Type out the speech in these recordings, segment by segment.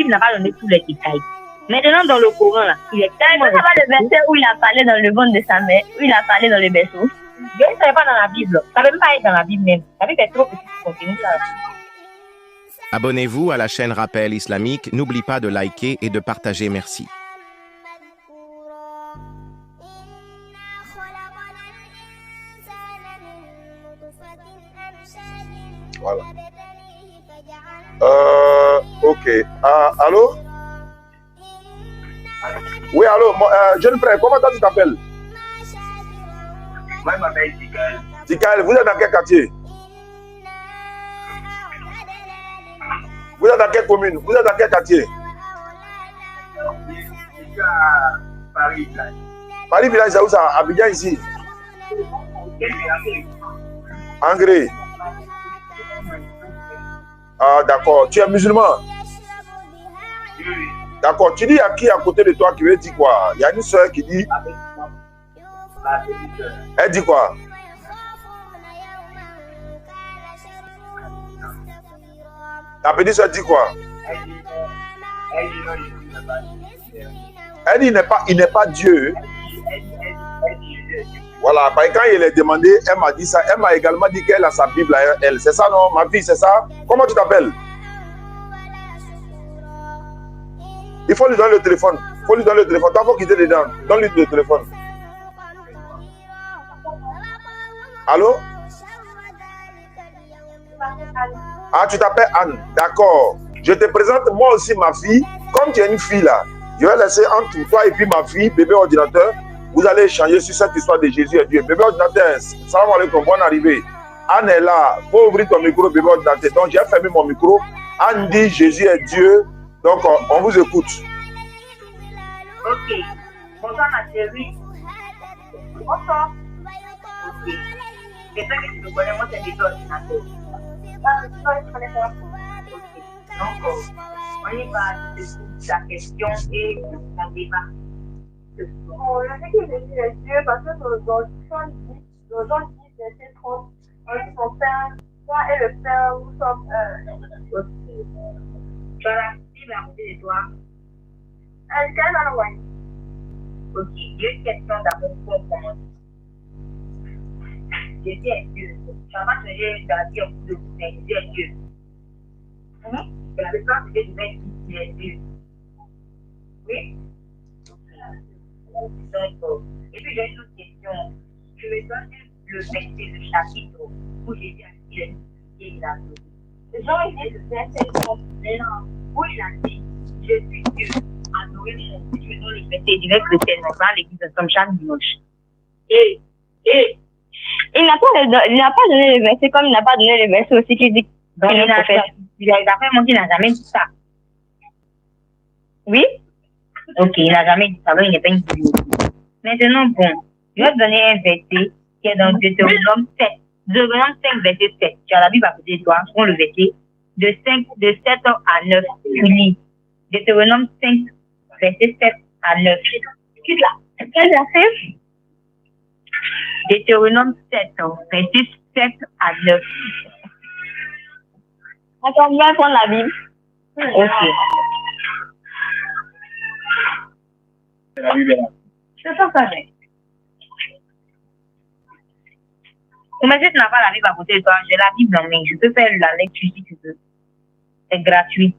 Bible n'a pas donné tous les détails. Maintenant, dans le Coran, là, il est tellement... Ça va le verset où il a parlé dans le ventre de sa mère, où il a parlé dans le berceau. Je ne savais pas dans la Bible. Ça ne peut même pas être dans la Bible même. Ça veut dire que c'est trop petit pour continuer ça. Abonnez-vous à la chaîne Rappel Islamique. N'oublie pas de liker et de partager. Merci. Voilà. Ok. Allô? Oui, allô, jeune frère, comment toi tu t'appelles? Moi, je m'appelle Dikael. Dikael, vous êtes dans quel quartier? Vous êtes dans quelle commune? Vous êtes dans quel quartier? Je suis à Paris Village. Paris Village, c'est où ça? Abidjan ici? Angré. Ah, d'accord. Tu es musulman? Oui. D'accord. Tu dis à qui à côté de toi qui veut dire quoi? Il y a une soeur qui dit. Elle dit quoi? La petite soeur dit quoi? Elle dit il n'est pas Dieu. Voilà, quand il est demandé, elle m'a dit ça. Elle m'a également dit qu'elle a sa Bible à elle. C'est ça, non, ma fille, c'est ça? Comment tu t'appelles? Il faut lui donner le téléphone. Il faut lui donner le téléphone. T'as faut quitter dedans. Donne-lui le téléphone. Allô? Ah, tu t'appelles Anne. D'accord. Je te présente moi aussi ma fille. Comme tu es une fille là, je vais laisser entre toi et puis ma fille, bébé ordinateur. Vous allez échanger sur cette histoire de Jésus et Dieu. Bébé ordinateur, salam alaikum, bonne arrivée. Anne est là. Faut ouvrir ton micro, bébé ordinateur. Donc, j'ai fermé mon micro. Anne dit Jésus est Dieu. Donc, on vous écoute. Ok. Bonsoir, ma chérie. Bonsoir. Ok. C'est ça que tu me connais, moi, c'est bébé ordinateur. Ah, je connais pas. Ok. Donc, on y va de la question et on débat. Bon, je sais que Jésus est Dieu parce que dans Jean 10, verset 30, on dit son Père, toi et le Père, nous sommes Ok. Tu as la Bible à côté de toi. quel va l'envoyer? Ok. J'ai une question d'abord pour commencer. Jésus est Dieu. Tu vas pas changer la vie en coup de coup, mais Jésus est Dieu. C'est la plupart que je vais dire qu'il est Dieu. Oui? Donc, et puis j'ai une autre question. Je me donne le verset, le chapitre où Jésus a dit il a dit. Jean il dit le verset 30, où il a dit je suis Dieu, adorez mon Dieu. Je me donne le verset direct chrétiennement dans l'église de Somme chaque dimanche. Et il n'a pas donné le verset comme il n'a pas donné le verset aussi qui dit donc qu'il est prophète. D'après moi, il n'a jamais dit ça. Oui? Ok, il n'a jamais dit ça, donc il n'est pas une divinité. Maintenant, bon, je vais te donner un verset qui est dans Deutéronome 7. Deutéronome 5, verset 7. Tu as la Bible à côté de toi, prends le verset. De 7 à 9, tu lis. Deutéronome 5, verset 7 à 9. Quel verset? Deutéronome 7, verset 7 à 9. Attends, on va prendre la Bible. Ok. La Bible est là. C'est ça, ça fait. Mais si tu n'as pas la Bible à côté de toi, j'ai la Bible en main. Je peux faire la lecture si tu veux. C'est gratuit.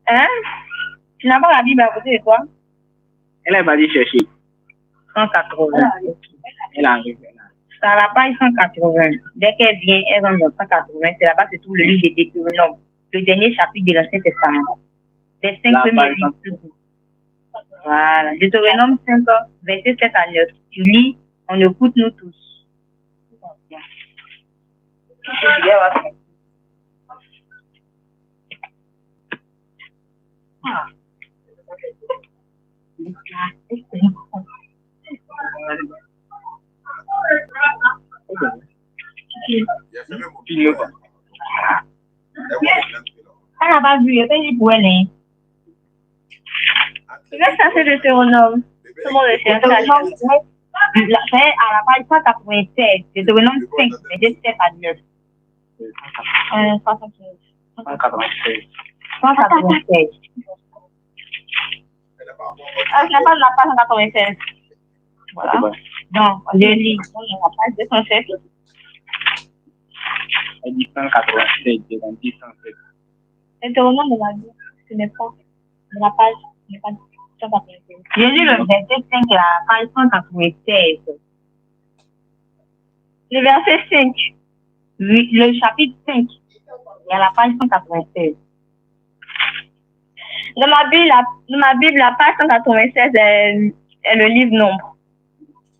Hein? Tu n'as pas la Bible à côté de toi? Elle est allée chercher. 180. Elle arrive là. C'est à la page 180. Dès qu'elle vient, elle rentre dans 180. C'est là-bas, c'est tout le livre de Deutéronome. Le dernier chapitre de l'Ancien Testament. Les 5 premiers livres. Voilà. Deutéronome 5, verset 7 à 9. Tu lis, on écoute nous tous. Elle n'a pas vu, elle fait pour elle. Là, ça c'est Deutéronome. Comment le faire? C'est à la page 196, Deutéronome 5, verset 7 à 9. 196. 196. Je n'ai pas de la page 196. Voilà. Donc, je lis la page 207. Elle dit 187, j'ai dit 107. Deutéronome de la Bible, ce n'est pas de la page 196. Je lis le verset 5 de la page 196. Le verset 5. Oui, le chapitre 5. Et à la page 196. Dans ma Bible, la page 196 est le livre Nombre.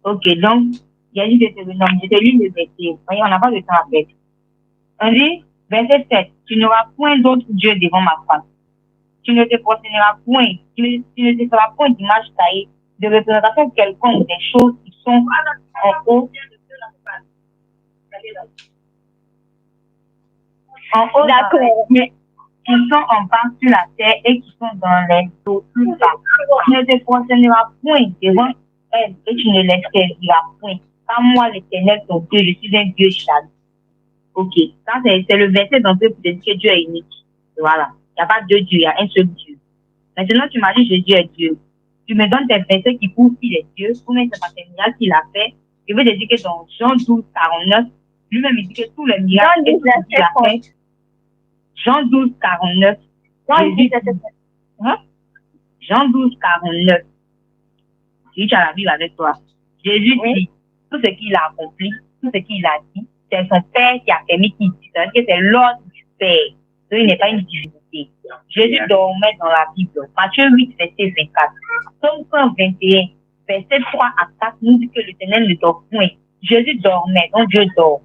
Ok, donc, il y a dit Deutéronome. Je te lis le verset. Voyez, on n'a pas de temps à perdre. On dit, verset 7. Tu n'auras point d'autre Dieu devant ma face. Tu ne te prosterneras point. Tu ne te feras point d'image taillée, de représentation quelconque des choses qui sont en haut. En haut, d'accord, mais qui sont en bas sur la terre et qui sont dans les eaux plus bas. Tu ne te prosterneras point devant elles et tu ne les serviras point. Car moi, l'Éternel, ton Dieu, je suis un Dieu jaloux. Ok, ça c'est le verset dans lequel pour te dire que Dieu est unique. Voilà, il n'y a pas deux dieux, il y a un seul Dieu. Maintenant, tu m'as dit que Dieu est Dieu. Tu me donnes des versets qui prouvent qu'il est Dieu, combien c'est pas des miracles qu'il a fait. Je veux te dire que dans Jean 12, 49, lui-même il dit que tous les miracles qu'il a fait. Jean 12, 49. Jean 12, 49. Si tu as la Bible avec toi, Jésus dit tout ce qu'il a accompli, tout ce qu'il a dit, c'est son Père qui a permis qu'il dise. C'est-à-dire que c'est l'ordre du Père. Donc, il n'est pas une divinité. Jésus dormait dans la Bible. Matthieu 8, verset 24. Psaume 121, verset 3 à 4, nous dit que l'Éternel ne dort point. Jésus dormait, donc Dieu dort.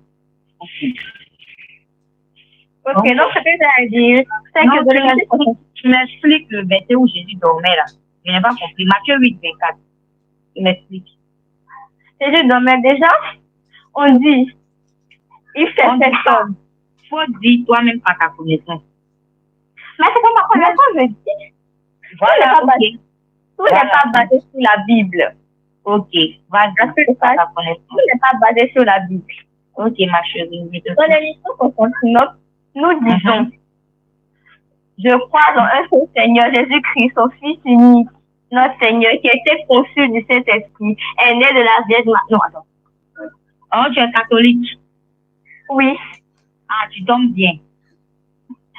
Ok, donc ce que j'ai à dire, c'est que tu m'expliques le verset où Jésus dormait là. Je n'ai pas compris. Matthieu 8, 24. Tu m'expliques. Jésus dormait déjà. On dit, il fait cette chose. Faut dire toi-même par ta connaissance. Mais c'est pas ma connaissance, je dis. Voilà, ok. Tout n'est pas basé sur la Bible. Ok, vas-y. Tout n'est pas basé sur la Bible. Ok, ma chérie. Dans l'émission Constantinople, nous disons, je crois dans un seul Seigneur, Jésus-Christ, son Fils unique, notre Seigneur, qui était conçu du Saint-Esprit, est né de la Vierge Marie. Non, attends. Oh, tu es catholique? Oui. Ah, tu tombes bien.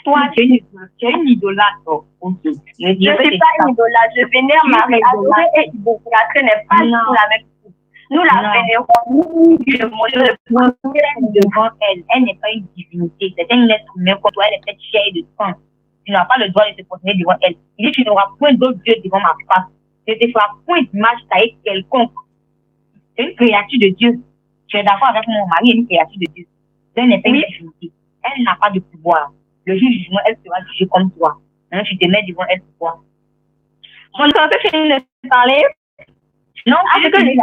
Toi, tu es une idolâtre. Ok. Je ne suis pas une idolâtre. Je vénère Marie. Adorer et idolâtrer n'est pas la même chose. Nous la vénérons. Nous le montrons devant elle. Elle n'est pas une divinité. C'est un être humain comme toi. Elle est faite chair et de sang. Tu n'auras pas le droit de te prosterner devant elle. Il dit, tu n'auras point d'autre Dieu devant ma face. Tu ne te feras point d'image taillée quelconque. C'est une créature de Dieu. Tu es d'accord avec mon mari, elle est une créature de Dieu. Elle n'est pas une divinité. Elle n'a pas de pouvoir. Le jour du jugement, elle sera jugée comme toi. Maintenant, tu te mets devant elle pour toi. On ne peut pas finir de parler. Non, c'est que les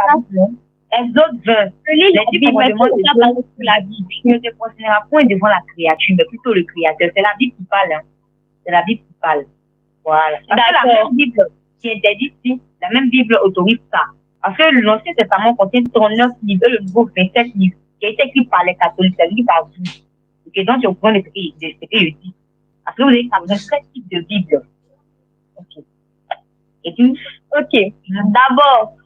Exode 20. Les Bibles demandent de la Bible. Tu ne te prosterneras point devant la créature, mais plutôt le créateur. C'est la Bible qui parle. Hein. C'est la Bible qui parle. Voilà. Parce que la même Bible qui interdit ici, la même Bible autorise ça. Parce que l'Ancien Testament contient 39 livres, le Nouveau 27 livres, qui a été écrit par les catholiques, c'est lui par vous. Ok, donc, je vous prends ce que je dis. Parce que vous avez besoin de 13 types de Bible. Ok. Et puis, ok. D'abord,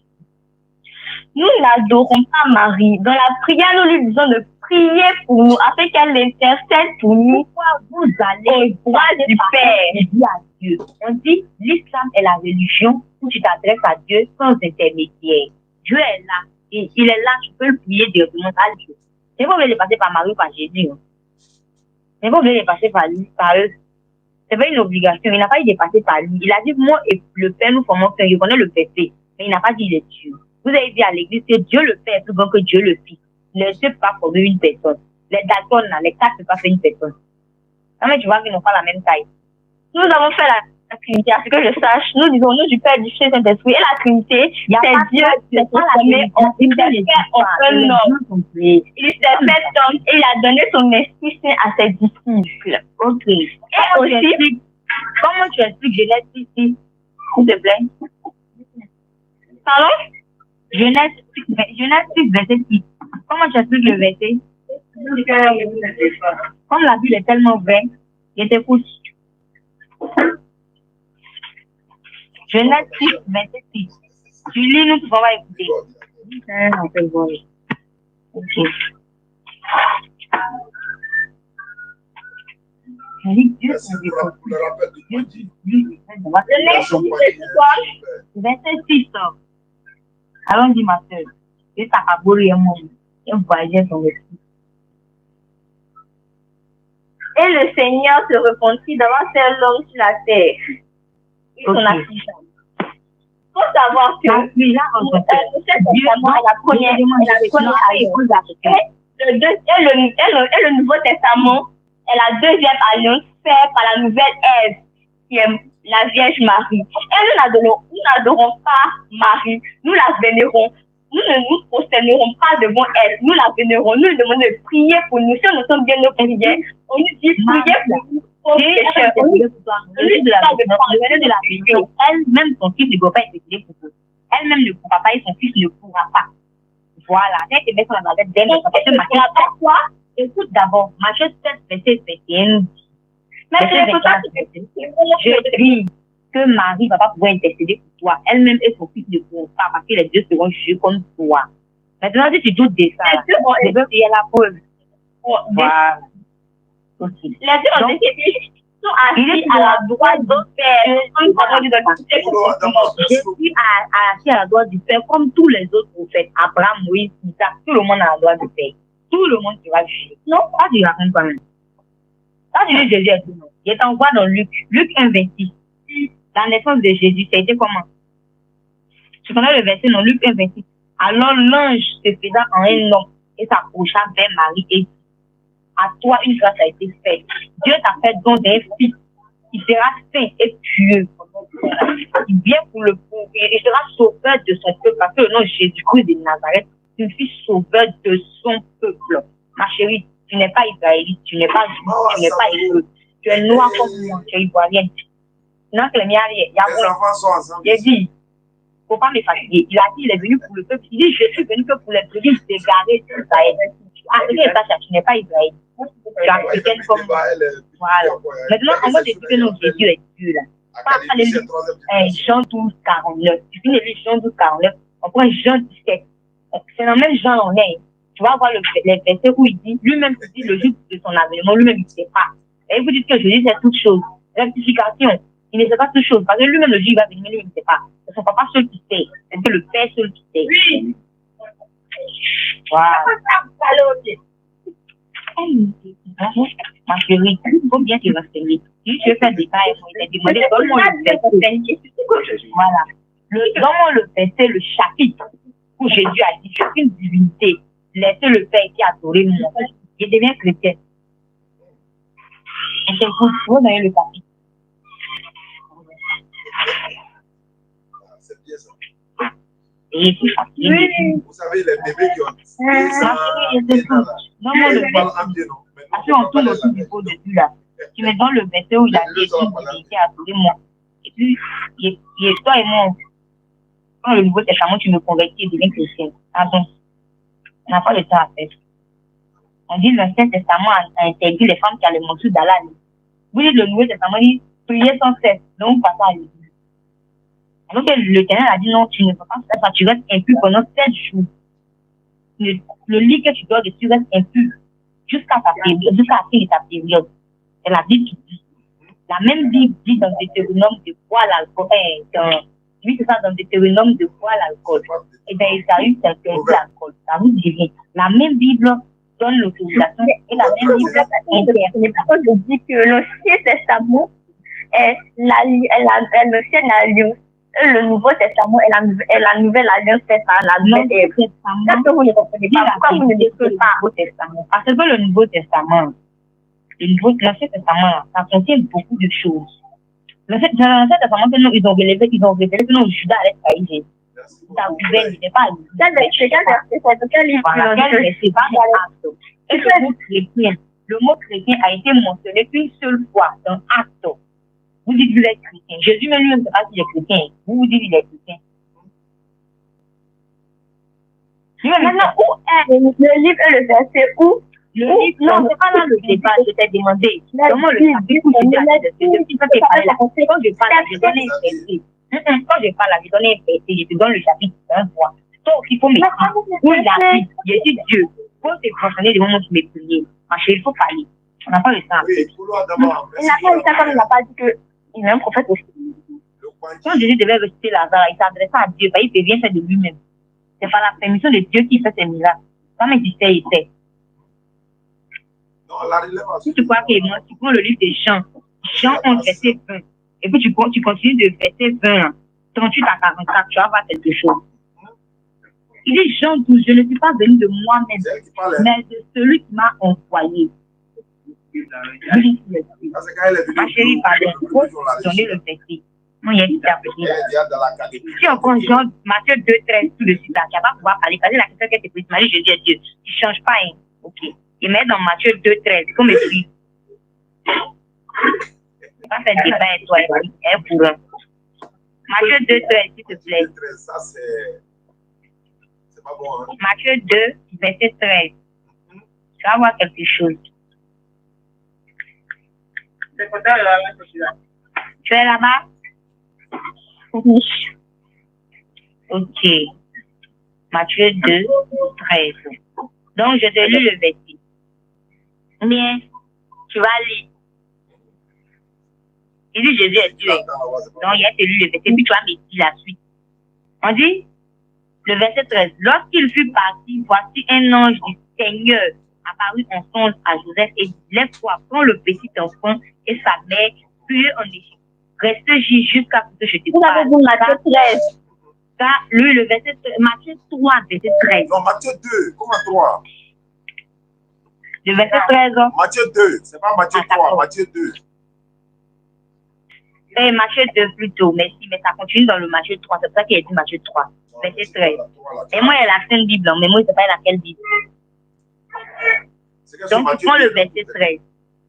nous n'adorons pas Marie. Dans la prière, nous lui disons de prier pour nous, afin qu'elle intercède pour nous. Pourquoi vous allez au droit du Père? À Dieu. On dit, l'islam est la religion où tu t'adresses à Dieu sans intermédiaire. Dieu est là. Et il est là, tu peux le prier directement à Dieu. C'est pas obligé de passer par Marie ou par Jésus. Hein. C'est pas obligé de passer par lui, par eux. C'est pas une obligation. Il n'a pas dit de passer par lui. Il a dit, moi et le Père, nous formons qu'un. Il connaît le verset. Mais il n'a pas dit il est Dieu. Vous avez dit à l'église que Dieu le Père est plus grand que Dieu le Fils. Les deux ne peuvent pas former une personne. Les Dalton, les quatre ne peuvent pas faire une personne. Non, mais tu vois qu'ils n'ont pas la même taille. Nous avons fait la Trinité, à ce que je sache. Nous disons nous du Père, du Fils et du Saint-Esprit. Et la Trinité, c'est Dieu qui s'est transformé en un homme. Il s'est fait homme et il a donné son esprit saint à ses disciples. Ok. Et aussi, comment tu expliques Genèse ici, s'il te plaît? Pardon? Genèse 6, verset 6. Comment tu expliques le verset? Comme la Bible est tellement vraie, je t'écoute. Genèse 6, verset 6. Tu lis, nous pouvons écouter. On peut voir. Ok. Dieu, verset 6. Allons-y, ma soeur. Et ça a brûlé un monde. Et voyager son esprit. Et le Seigneur se repentit d'avoir fait l'homme sur la terre. Et son affliction. Il faut savoir que Dieu, la première et le Nouveau Testament est la deuxième alliance faite par la nouvelle Ève, qui est la Vierge Marie. Et nous n'adorons pas Marie, nous la vénérons. Nous ne nous prosternerons pas devant elle, nous la vénérons, nous lui demandons de prier pour nous. Si nous sommes bien nos prières, on nous dit priez pour nous. Elle-même, son fils ne peut pas intercéder pour vous. Elle-même ne pourra pas et son fils ne pourra pas. Voilà. Écoute d'abord, Matthieu 7, verset 21. Je dis que Marie ne va pas pouvoir intercéder pour toi. Elle-même et son fils ne pourront pas parce que les deux seront jugés comme toi. Maintenant, si tu doutes de ça, je veux payer la preuve. Voilà. Les deux sont assis à la droite du Père. Jésus a assis à la droite du Père comme tous les autres prophètes. Abraham, Moïse, Isaac, tout le monde a la droite du Père. Tout le monde sera jugé. Non, pas du raconte quand même. Quand tu dis Jésus est tout le monde, il est envoyé dans Luc 1, 26. La naissance de Jésus, ça a été comment? Tu connais le verset dans Luc 1, 26. Alors l'ange se faisant en un homme et s'approcha vers Marie et dit, à toi une grâce a été faite. Dieu t'a fait don d'un fils qui sera saint et pieux. Il vient pour le pauvre et sera sauveur de son peuple parce que le nom de Jésus-Christ de Nazareth, c'est un fils sauveur de son peuple. Ma chérie, tu n'es pas israélite, tu n'es pas juif, tu n'es pas hébreu. Tu es noir comme moi, tu es ivoirienne. Non, que les miens, il y a j'ai dit, faut pas me fatiguer. Il a dit, il est venu pour le peuple. Il dit, je suis venu que pour les brebis égarées d'Israël. Ah, tu n'es pas israélite. Tu es africaine comme moi. Voilà. Maintenant, comment te dis que non, Jésus est Dieu là? Jean 12, 49. Tu finis les Jean 12, 49. On prend Jean 17. C'est dans le même genre, on est. Tu vas voir les versets où il dit, lui-même se dit le jour de son avènement, lui-même il ne sait pas. Et vous dites que Jésus c'est toute chose. Rectification, il ne sait pas toute chose. Parce que lui-même le jour il va venir, mais lui il ne sait pas. C'est son papa seul qui sait. C'est que le Père seul qui sait. Oui. Voilà. Ma chérie, il faut bien te renseigner. Si tu veux faire des tailles, il t'a demandé, donne-moi le verset. Voilà. Donne-moi le verset, le chapitre où Jésus a dit, je suis une divinité. Laissez le Père qui a adoré mon Père. Je deviens chrétien. Et c'est vous, vous avez le chapitre. C'est bien ça. Et je suis fatiguée. Oui. Vous savez, les bébés qui ont donne-moi le verset. Après, on tourne autour du pot de Dieu là. Tu me donnes le verset où il a dit, je suis une divinité, adoré moi. Et puis, toi et moi, dans le Nouveau Testament, tu me convertis et deviens chrétien. Ah bon? On n'a pas le temps à faire. On dit l'Ancien Testament a interdit les femmes qui ont le morceau d'Allah. Vous dites le Nouveau Testament dit priez sans cesse, donc pas ça à l'église. Alors que l'Éternel a dit non, tu ne peux pas faire ça, tu restes impur pendant 7 jours. Le lit que tu dois de tu restes impur jusqu'à ta période, jusqu'à la fin de ta période. C'est la Bible qui dit. La même Bible dit dans Deutéronome de boire l'alcool. Oui, c'est ça, dans Deutéronome de boire l'alcool. Et dans Isaïe, c'est interdit l'alcool. Ça vous dit rien. La même Bible donne l'autorisation et la même Bible interdit. Ce n'est pas que je dis que l'Ancien Testament est l'ancienne alliance. Le Nouveau Testament est la nouvelle alliance faite par la nouvelle Ève. Est-ce que vous ne comprenez pas pourquoi vous ne dites pas le Nouveau Testament? Parce que le Nouveau Testament, l'Ancien Testament, ça contient beaucoup de choses. L'Ancien Testament, ils ont révélé que non, Judas allait trahir Jésus. Ça pouvait, il n'est pas c'est quel livre? C'est pas Acte. Et le mot chrétien a été mentionné qu'une seule fois dans Acte. Vous dites que vous êtes chrétien. Jésus même lui ne sait pas s'il est chrétien. Vous dites qu'il est chrétien. Maintenant, où est le livre et le verset où? Non, c'est pas là le débat, je t'ai demandé. Comment le chapitre où je quand je parle, je donne un verset. Quand je parle, je donne un verset, je te donne le chapitre, un point. Donc, il faut m'écrire. Où il a dit, je suis Dieu. Faut se fonctionner devant moi sur mes prières. Ma chérie, il faut parler. On n'a pas le temps. Il n'a pas dit ça comme il n'a pas dit qu'il est un prophète aussi. Quand Jésus devait réciter Lazare, il s'adressait à Dieu, il peut rien faire de lui-même. C'est par la permission de Dieu qui fait ses miracles. Comme il disait, il fait. Si tu crois que moi, tu prends le livre des Jean 11, verset 20, et puis tu continues de verset 20, 38 à 44, tu vas voir quelque chose. Il dit Jean 12, je ne suis pas venu de moi-même, mais de celui qui m'a envoyé. Ma chérie, pardon, il faut donner le verset. Non, il y a une interprétation. Si on prend Jean, Matthieu 2, 13, tout de suite, là, tu vas pas pouvoir parler. Parce que la question qu'elle te pose, Marie, Jésus est Dieu. Tu ne changes pas, hein. Ok. Et mets dans Matthieu 2, 13, comme écrit. Tu vas faire débat avec toi, et pour un. Matthieu 2, 13, s'il te plaît. Ça, c'est pas bon, hein? Matthieu 2, verset 13. Tu vas voir quelque chose. Tu es là-bas? Oui. Ok. Matthieu 2, 13. Donc, je te lis le verset. Bien, tu vas lire. Il dit Jésus est Dieu. Donc, il a lu le verset, puis tu vas me dire la suite. On dit, le verset 13. Lorsqu'il fut parti, voici un ange du Seigneur apparut en songe à Joseph et dit, lève-toi, prends le petit enfant et sa mère, puis en Égypte. Reste jusqu'à ce que je te parle. Vous avez dit Matthieu 13. Ça, lui, le verset, Matthieu 3, verset 13. Non, Matthieu 2, comment 3? Le verset 13. Matthieu 2, c'est pas Matthieu 3, Matthieu 2. Matthieu 2 plutôt, merci, mais ça continue dans le Matthieu 3, c'est pour ça qu'il a dit Matthieu 3, verset 13. Et moi, il y a la Sainte Bible, mais moi, je ne sais pas laquelle Bible. Donc, tu prends le verset 13.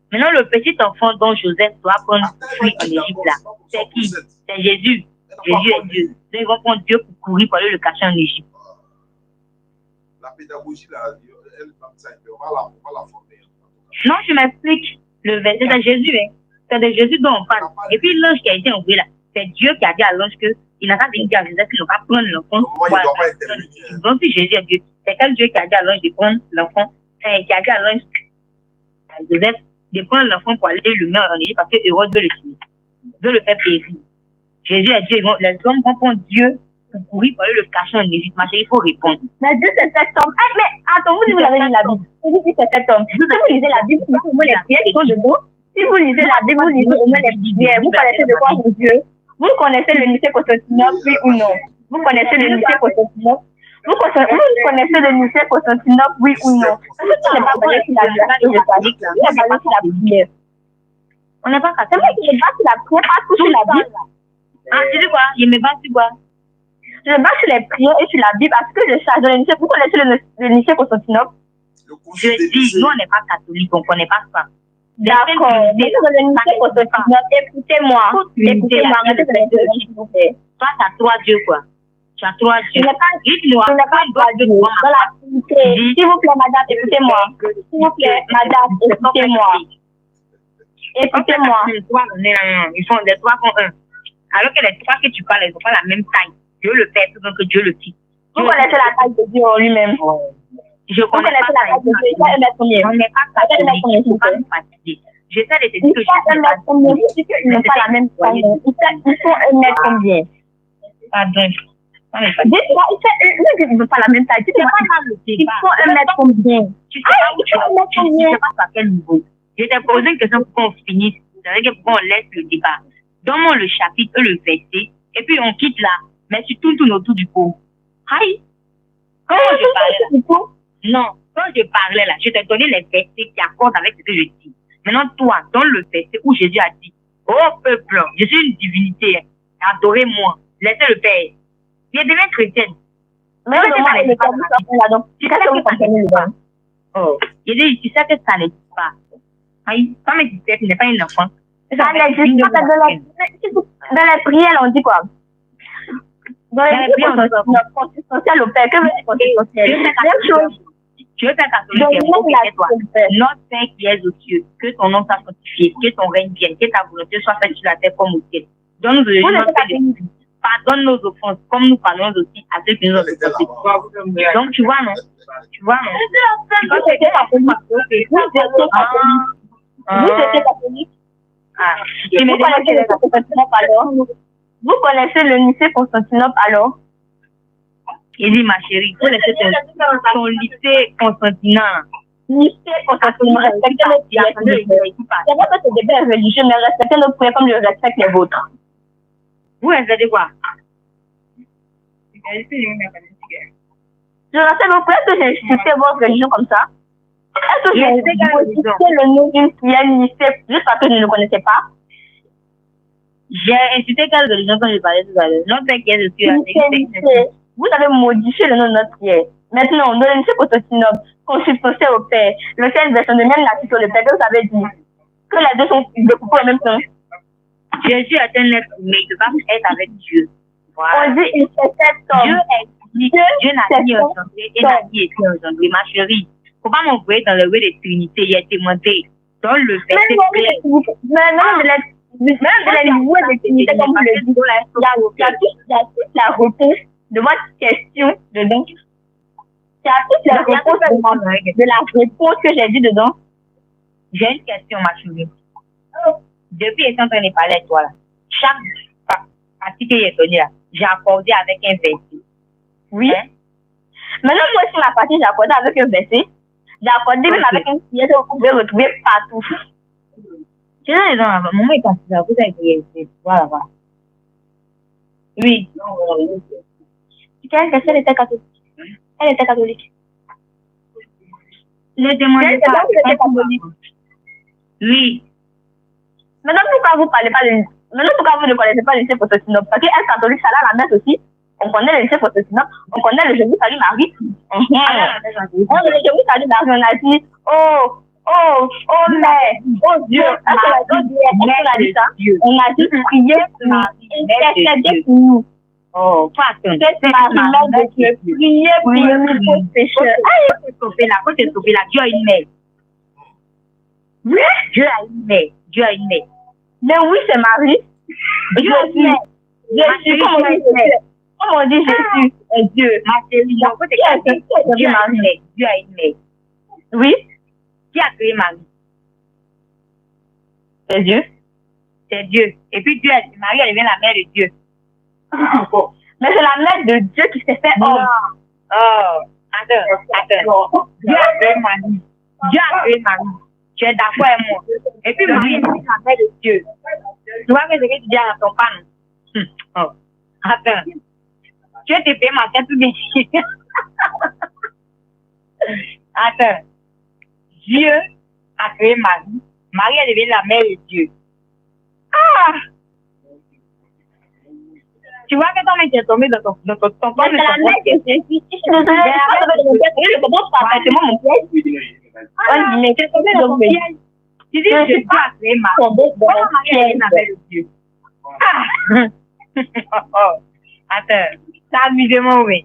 Maintenant, le petit enfant dont Joseph doit prendre fuir en Égypte, là, c'est qui? C'est Jésus. Jésus est Dieu. Donc, ils vont prendre Dieu pour courir pour aller le cacher en Égypte. La pédagogie, là, elle va la former. Non, je m'explique. Le verset, c'est Jésus, hein. C'est de Jésus dont on parle. Et puis, l'ange qui a été envoyé là, c'est Dieu qui a dit à l'ange qu'il n'a pas venu dire à Joseph qu'il ne va pas prendre l'enfant. Donc, si Jésus est Dieu, c'est quel Dieu qui a dit à l'ange de prendre l'enfant, qui a dit à l'ange, à Joseph, de prendre l'enfant pour aller le mettre en Égypte parce que Hérode veut le tuer, veut le faire périr. Jésus a dit, les hommes vont prendre Dieu pour courir pour aller le cacher en Égypte. Ma chérie, il faut répondre. Mais Dieu, c'est cet homme. Ah, mais attends, vous avez lu la Bible. Vous dites c'est cet homme. Si vous lisez la Bible, vous lisez les prières qui sont debout. Si vous lisez la Bible, vous lisez au moins les prières. Vous connaissez de quoi mon Dieu. Vous connaissez le Nicée Constantinople, oui ou non? Vous connaissez le Nicée Constantinople? Vous connaissez le Nicée Constantinople, oui ou non? Parce que tu n'es pas basé sur la prière. Tu n'es basé sur la prière. On n'est pas catholique. C'est moi qui me bats sur la prière, pas sur la Bible. Ah, tu dis quoi? Je me bats sur quoi? Je me bats sur les prières et sur la Bible parce que je charge de le Nicée. Vous connaissez le Nicée Constantinople? Je dis, nous, on n'est pas catholique, on ne connaît pas ça. D'accord. Écoutez-moi. Écoutez-moi. Toi, tu as trois dieux, quoi. Tu as trois dieux. Je n'ai pas trois dieux. Dans la s'il vous plaît, madame, écoutez-moi. S'il vous plaît, madame, écoutez-moi. Écoutez-moi. Ils font les trois font un. Alors que les trois que tu parles, ils n'ont pas la même taille. Dieu le Père, tout que Dieu le Fils. Vous connaissez la taille de Dieu en lui-même. Je connais pas la taille de Dieu. On n'est pas catholique. Il ne faut pas nous fatiguer. J'essaie de te dire que ils n'ont pas la même taille. Ils font 1 mètre combien? Pardon. Ils n'ont pas la même taille. Ils font 1 mètre combien? Tu sais pas où tu ne sais pas à quel niveau. Je t'ai posé une question pour qu'on finisse. C'est-à-dire pour qu'on laisse le débat. Donne-moi le chapitre et le verset, et puis on quitte là. Mais tu tournes autour du pot. Aïe! Quand je parlais là, non, quand je parlais là, je t'ai donné les versets qui accordent avec ce que je dis. Maintenant, toi, donne le verset où Jésus a dit, oh peuple, je suis une divinité, adorez-moi, laissez le Père. Il devient chrétienne. Mais tu sais que ça n'existe pas. Aïe, comme tu sais, tu n'es pas un enfant. Ça n'existe pas. Dans les prières, on dit quoi? Dans les vie consubstantielle au Père, que veut dire consubstantielle? Même chose. Tu veux faire catholique, c'est toi. Notre Père qui est aux cieux, que ton nom soit sanctifié, que ton règne vienne, que ta volonté soit faite sur la terre comme au ciel. Donne-nous aujourd'hui notre pain de vie. Pardonne nos offenses, comme nous pardonnons aussi à ceux qui nous ont offensés. Donc, tu vois, non? Tu vois, non? Quand tu étais catholique, vous étiez catholique. Vous connaissez le lycée Constantinople alors? Il dit, ma chérie, vous connaissez ton lycée Constantinople. Lycée Constantinople, respectez nos prières. C'est vrai que c'est des belles religieux, mais respectez nos prières comme je respecte les vôtres. Vous respectez quoi? Je respecte vos prières, est-ce que j'ai insulté votre religion comme ça? Est-ce que j'ai insulté le nom d'une prière lycée juste parce que je ne le connaissais pas? J'ai insulté quelle religion quand je parlais tout à l'heure? Notre Père qui est dessus. Vous avez modifié le nom de notre prière. Maintenant, dans le lycée Constantinople, consubstantiel au Père, le ciel version de même nature sur le Père, que vous avez dit que les deux sont découpés en même temps. Jésus est un être humain, il ne peut pas être avec Dieu. Voilà. On dit une certaine Dieu n'a ni engendré et n'a ni été engendré. Ma chérie, il ne faut pas m'envoyer dans le way de Trinité, il a été monté. Dans le fait, c'est clair. Même de la niveau de Trinité, comme vous le dites, il y a toute la réponse de votre question dedans. Il y a toute la réponse de la réponse que j'ai dit dedans. J'ai une question, ma chérie. Depuis que je suis en train de parler avec toi, là, chaque partie que j'ai donnée, là, j'ai accordé avec un verset. Oui. Hein? Maintenant, moi aussi, ma partie, j'ai accordé avec un verset. J'ai accordé même avec une pièce que vous pouvez retrouver partout. Tu sais, les gens, maman est partie là, vous avez dit, voilà. Oui. Elle était catholique. Elle était catholique. Je demandais pas. Elle était catholique. Oui. Maintenant, pourquoi vous parlez pas de... Maintenant, pourquoi vous ne connaissez pas le lycée Constantinople? Parce qu'elle catholique, ça là, la messe aussi. On connaît le lycée Constantinople. On connaît le Jésus Salut Marie. On le Jésus Salut Marie, on a dit, oh, mère, oh Dieu. On a dit ça. On a dit, priez, intercédez pour nous. Oh, pas attendre. Priez pour nos pécheurs. Quand tu es sauvé là, Dieu a une mère. Oui? Dieu a une mère. Dieu a une mère. Mais oui, c'est Marie. Dieu a une mère. Jésus, comme on dit Jésus est Dieu. Ma chérie, Dieu a une mère. Dieu a une mère. Oui? Qui a créé Marie? C'est Dieu. C'est Dieu. Et puis Dieu, Marie, elle devient la mère de Dieu. Mais c'est la mère de Dieu qui s'est fait homme. Oh, attends. Dieu a créé Marie. Dieu a créé Marie. Tu es d'accord avec moi. Et puis Marie est la mère de Dieu. Tu vois que c'est que tu dis à ton pan. Oh, attends. Tu es payé ma tête tout déchiré. Attends. Dieu a créé Marie. Marie est devenue la mère de Dieu. Ah! Tu vois que ton mec est tombé dans ton corps. C'est la mère de Jésus. Je suis désolée. Je comprends parfaitement mon piège. Mais tu es tombé dans ton piège. Tu dis que Dieu a créé Marie. Comment Marie est la mère de Dieu? Ah! Attends. C'est amusement, oui.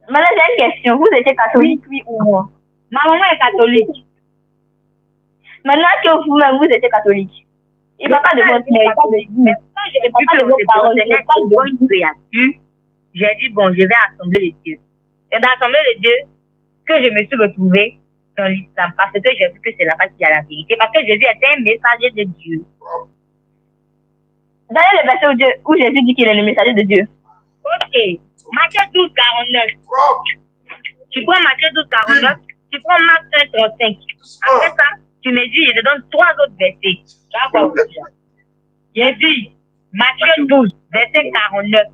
Maintenant, j'ai une question. Vous étiez catholique, oui ou non? Ma maman est catholique. Maintenant que vous-même, vous étiez catholique. Il ne va pas de votre mère. Quand j'ai pas de vos paroles, j'ai dit, bon, je vais assembler les dieux. C'est dans l'assemblée des dieux que je me suis retrouvée dans l'islam. Parce que j'ai vu que c'est là-bas qu'il y a la vérité. Parce que Jésus était un messager de Dieu. D'ailleurs, le verset où Jésus dit qu'il est le messager de Dieu. Ok. Matthieu 12, 49. Tu prends Matthieu 12, 49. Tu prends Marc 5, 35. Après ça, tu me dis, je te donne 3 autres versets. J'ai dit, Matthieu 12, verset 49.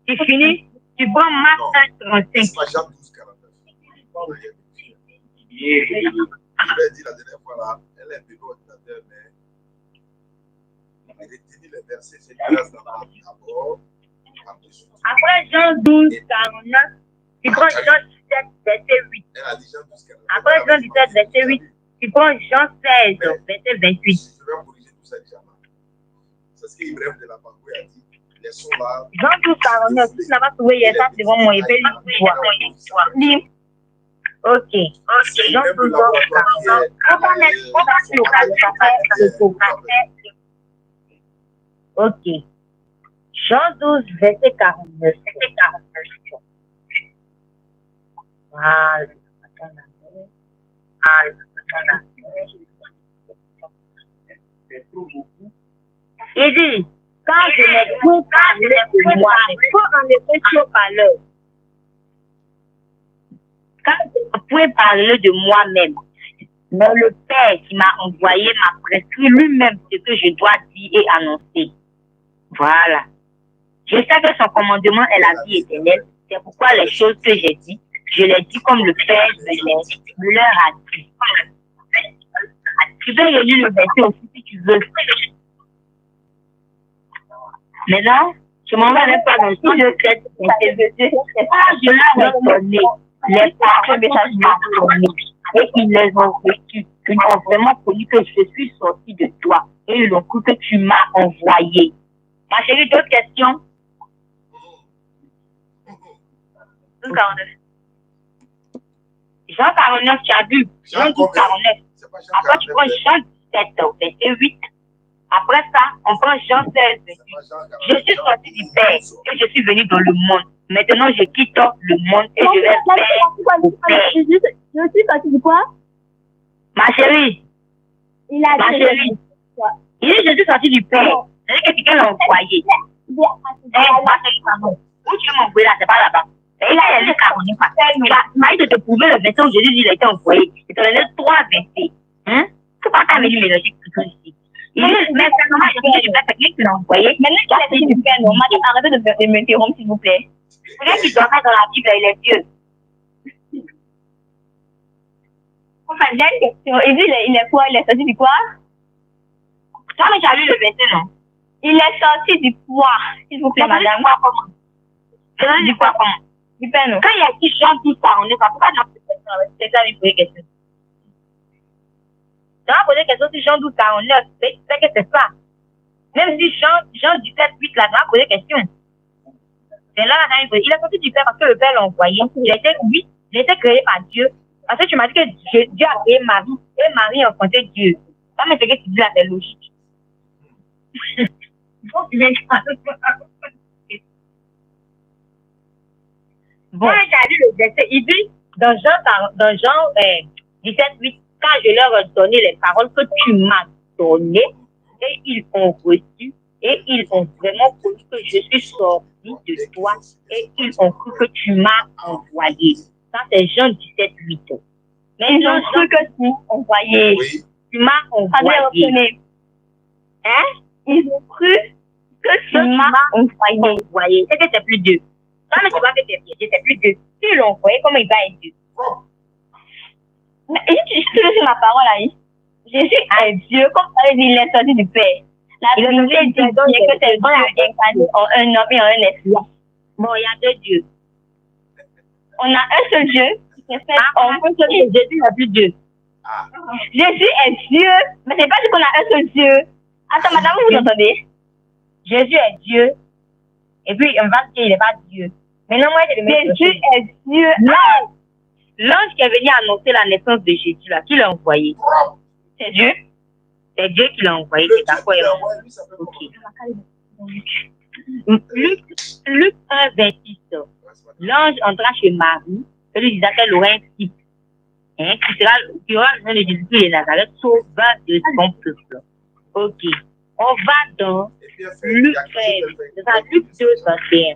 Tu finis, tu prends Marc 5, 35. Je l'ai dit la dernière fois là, elle est bébé ordinateur, mais retenez les versets, c'est grâce d'abord. Après Jean 12, 49, tu prends Jean 17, verset 8. Après Jean 17, verset 8, tu prends Jean 16, verset 28. Je vais corriger tout ça déjà. C'est ce qu'Ibrahim de la Pangoué a dit. Jean 12, 49. Si tu n'as pas trouvé hier, ça, c'est devant moi. Il peut l'histoire. Lis. Ok. Jean 12, 49. On va mettre au café. Ok. Jean 12, verset 49. Voilà. Il dit, quand je n'ai point parlé de moi, faut en effet trop parler. Quand je n'ai point parlé de moi-même, mais le Père qui m'a envoyé m'a prescrit lui-même ce que je dois dire et annoncer. Voilà. Je sais que son commandement est la vie éternelle. C'est pourquoi les choses que j'ai dites, je les dis comme le Père me leur a dit. Tu peux relire le verset aussi si tu veux. Maintenant, je m'en vais même pas dans le sens de cette je leur ai donné les paroles que je leur ai données et ils les ont vécues. Ils ont vraiment connu que je suis sorti de toi et ils ont cru que tu m'as envoyé. Ma chérie, d'autres questions? 49. Jean 49, tu as vu? Jean 12, 49. Après, tu prends Jean 17, verset 8. Après ça, on prend Jean 16, verset 8. Je suis sorti du Père et je suis venu dans le monde. Maintenant, je quitte le monde et je vais faire au Père. Je suis sorti du quoi? Ma chérie. Ma chérie. Il dit, je suis sorti du Père. C'est-à-dire que quelqu'un l'a envoyé. Ma chérie, pardon. Où tu m'as envoyé là, c'est pas là-bas. Et là, il y a les caronies. Il m'a dit de te prouver le verset où Jésus dit qu'il a été envoyé. Il te donnait 3 versets. Hein? C'est pas ça, mais il mélange tout ici. Il dit, mais c'est normal, je dis, c'est quelqu'un qui l'a envoyé. Maintenant, tu as fait du Père, non? Arrêtez de m'interrompre, s'il vous plaît. Quelqu'un qui doit faire dans la Bible, il est Dieu. Enfin, j'ai une question. Il dit, il est quoi? Il est sorti du quoi? Toi, mais tu as lu le verset, non? Il est sorti du poids, s'il vous plaît, madame. C'est sorti du poids comment? Du Père, non? Quand il y a qui chante tout ça, on est pas. Pourquoi dans c'est ça, il faut question? Dans la poser question si Jean 12, 49, c'est que c'est ça. Même si Jean 17, 8, là, dans la poser question. C'est là, il est sorti du Père parce que le Père l'a envoyé. Il était créé par Dieu. Parce que tu m'as dit que Dieu a créé Marie. Et Marie a enfanté Dieu. Ça, mais c'est que tu dis là, c'est logique. Bon, j'ai lu le verset. Il dit, dans Jean 17, 8, quand je leur ai donné les paroles que tu m'as données, et ils ont reçu, et ils ont vraiment connu que je suis sorti de toi, et ils ont cru que tu m'as envoyé. Ça, c'est Jean 17, 8. Mais ils ont cru que tu m'as envoyé. Oui. Tu m'as envoyé. Hein? Ils ont cru que tu m'as envoyé. C'est que c'est plus Dieu. Ça, mais tu vois que c'est plus Dieu. Si ils l'ont envoyé, comment il va être Dieu? Mais je te dis ma parole là. Jésus est Dieu, comme ça il est sorti du Père. La Bible dit que c'est Dieu incarné en un homme et en un esprit. Bon, il y a 2 dieux. On a un seul Dieu qui s'est fait en un seul Dieu. Jésus n'est plus Dieu. Jésus est Dieu, mais c'est pas dit qu'on a un seul Dieu. Attends, madame, vous entendez? Jésus est Dieu. Et puis, on va dire qu'il n'est pas Dieu. Mais non, moi, Jésus est Dieu. Non! L'ange qui est venu annoncer la naissance de Jésus, là, qui l'a envoyé? C'est Dieu? C'est Dieu qui l'a envoyé, c'est d'accord. Ok. Luc 1, 26. L'ange entra chez Marie et lui disait qu'elle aurait un fils. Qui aura le nom de Jésus de Nazareth, sauveur de son peuple. Ok. On va dans Luc 2, 21.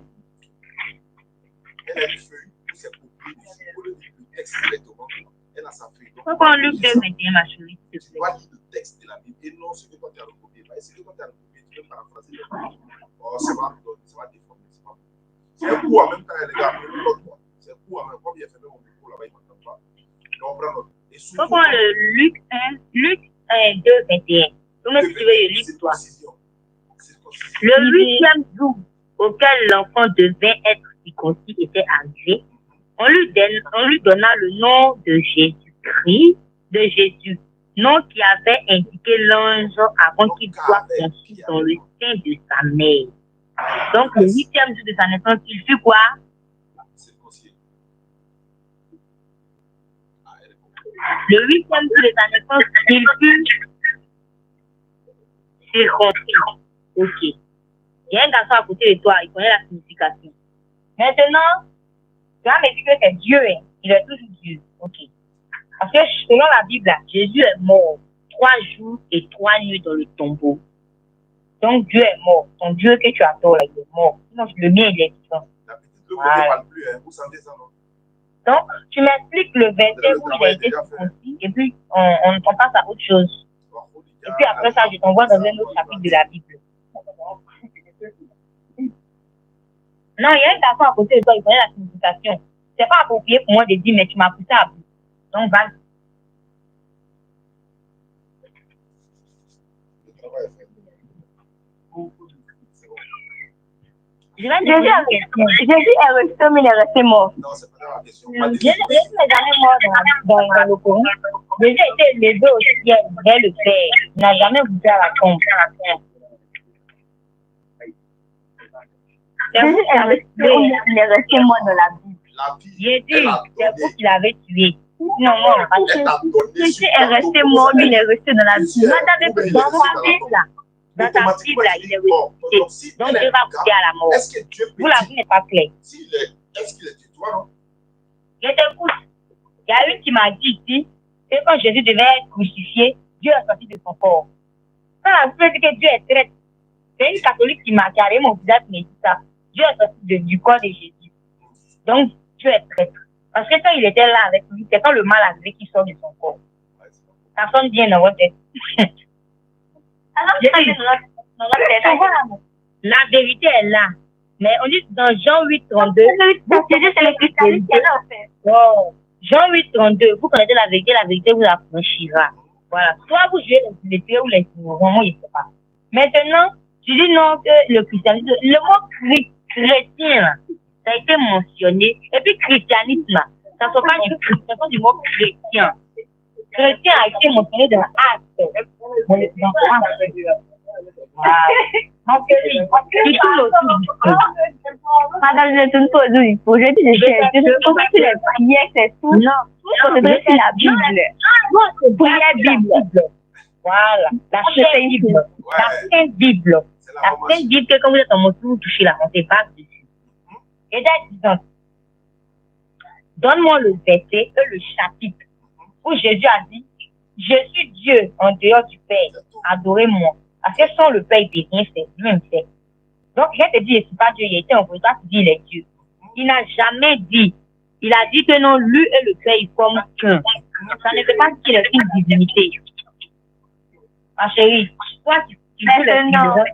Pourquoi Luc 2, 21, ma chérie? Tu dois lire le texte de la Bible et non ce que toi tu as recopié. Si toi tu as recopié, tu peux paraphraser le texte. Oh, ça va déformer. C'est un coup en même temps, les gars. C'est un coup en même temps. Comme il a fait mon micro là-bas, il ne m'entend pas. Donc on prend notre. Pourquoi le Luc 2, 21? Comment tu veux le livre, toi? Le 8e jour auquel l'enfant devait être circoncis était arrivé, on lui donna le nom de Jésus-Christ, de Jésus, nom qui avait indiqué l'ange avant qu'il soit conçu dans le sein de sa mère. Donc, le 8e jour de sa naissance, il fut quoi? Le 8e jour de sa naissance, il fut circoncis. Ok. Il y a un garçon à côté de toi, il connaît la signification. Maintenant, tu vas me dire que c'est Dieu, hein. Il est toujours Dieu. Ok. Parce que selon la Bible, là, Jésus est mort 3 jours et 3 nuits dans le tombeau. Donc Dieu est mort. Ton Dieu que tu adores, il est mort. Sinon, le mien, il est vivant. La petite ne parle plus, hein. Vous sentez ça, non? Donc, tu m'expliques le verset où il a été circoncis et puis on passe à autre chose. Et puis après ça, je t'envoie dans un autre chapitre de la Bible. Non, il y a un garçon à côté de toi, il connaît la signification. C'est pas approprié pour moi de dire, mais tu m'as poussé à bout. Donc, vas-y. Je vais te poser une question. Jésus est resté, mais il est resté mort. Non, c'est pas la question. Jésus n'est jamais mort dans le Coran. Jésus a été élevé au ciel vers le Père. Il n'a jamais goûté à la tombe. Jésus est resté, il est resté mort dans la Bible. Jésus, c'est vous qui l'avez tué. Non, non, Jésus est resté mort, lui, il est resté dans la Bible. Dans ta Bible, là. Dans ta Bible, là, il est ressuscité. Donc, Dieu va goûter à la mort. Vous, la vie n'est pas claire. Est-ce qu'il est tué, toi, non? Je t'écoute. Il y a une qui m'a dit ici que quand Jésus devait être crucifié, Dieu est sorti de son corps. Quand la Bible dit que Dieu est traître, c'est une catholique qui m'a carré mon visage qui me dit ça. Dieu est sorti du corps de Jésus. Donc, Dieu est traître. Parce que quand il était là avec lui, c'est quand le mal arrivé qu'il sort de son corps. Ça sonne bien dans votre tête. Alors, la vérité est là. Mais on dit dans Jean 8:32. Jésus, c'est le christianisme qui est là, en fait. Oh, Jean 8:32. Vous connaissez la vérité vous affranchira. Voilà. Soit vous jouez les tueurs ou les ignorants, moi, je ne sais pas. Maintenant, tu dis non que le christianisme, le mot chrétien, là, ça a été mentionné. Et puis, christianisme, là, ça ne sont pas du christian, ça sont du mot chrétien. Chrétien a été mentionné dans Actes. Madame, je ne tourne pas autour du pot. Je dis, je pense que les prières, c'est tout. Non. Tout se sur la Bible. Prière Bible. Voilà. La Sainte Bible. La Sainte Bible. La Sainte Bible que quand vous êtes en moto, vous touchez la montée pas dessus. Et là, donne-moi le verset et le chapitre où Jésus a dit, je suis Dieu en dehors du Père, adorez-moi. Parce que sans le Père, il ne peut rien faire, lui-même fait. Donc, je te dis, c'est pas Dieu, il était envoyé, toi, tu dis, il est Dieu. Il n'a jamais dit, il a dit que non, lui et le Père, ils forment qu'un. Ça ne veut pas dire qu'il est une divinité. Ma chérie, toi, tu veux les ignorants,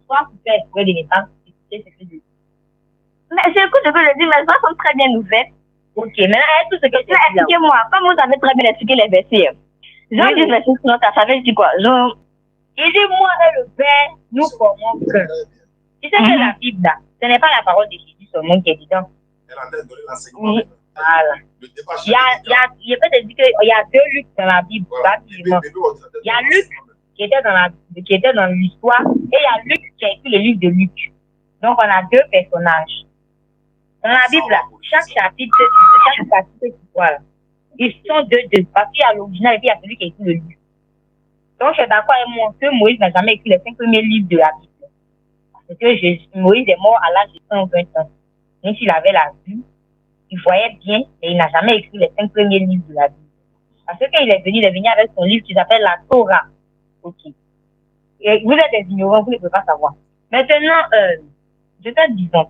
toi, tu fais exprès de ne pas écouter ce que je dis. Mais j'écoute ce que je dis, mes voix sont très bien ouvertes. Ok, maintenant, tout ce que tu dis là. Expliquez-moi, comme vous avez très bien expliqué les versets. Jean 10, verset 30, ça veut dire quoi? Jean. Il dit, moi et le Père, nous formons qu'un. Tu sais que la Bible, là, ce n'est pas la parole de Jésus seulement qui est dedans. Elle a donné l'enseignement. Voilà. Je peux te dire qu'il y a 2 Luc dans la Bible. Il y a Luc qui était dans l'histoire et il y a Luc qui a écrit le livre de Luc. Donc, on a 2 personnages. Dans la Bible, là, chaque chapitre, voilà. Ils sont 2. Parce qu'il y a l'original et puis il y a celui qui a écrit le livre. Donc, je suis d'accord avec moi que Moïse n'a jamais écrit les 5 premiers livres de la Bible. Parce que Moïse est mort à l'âge de 120 ans. Même s'il avait la vue, il voyait bien, mais il n'a jamais écrit les 5 premiers livres de la Bible. Parce que quand il est venu avec son livre qui s'appelle la Torah. Ok. Et vous êtes des ignorants, vous ne pouvez pas savoir. Maintenant, je te dis donc,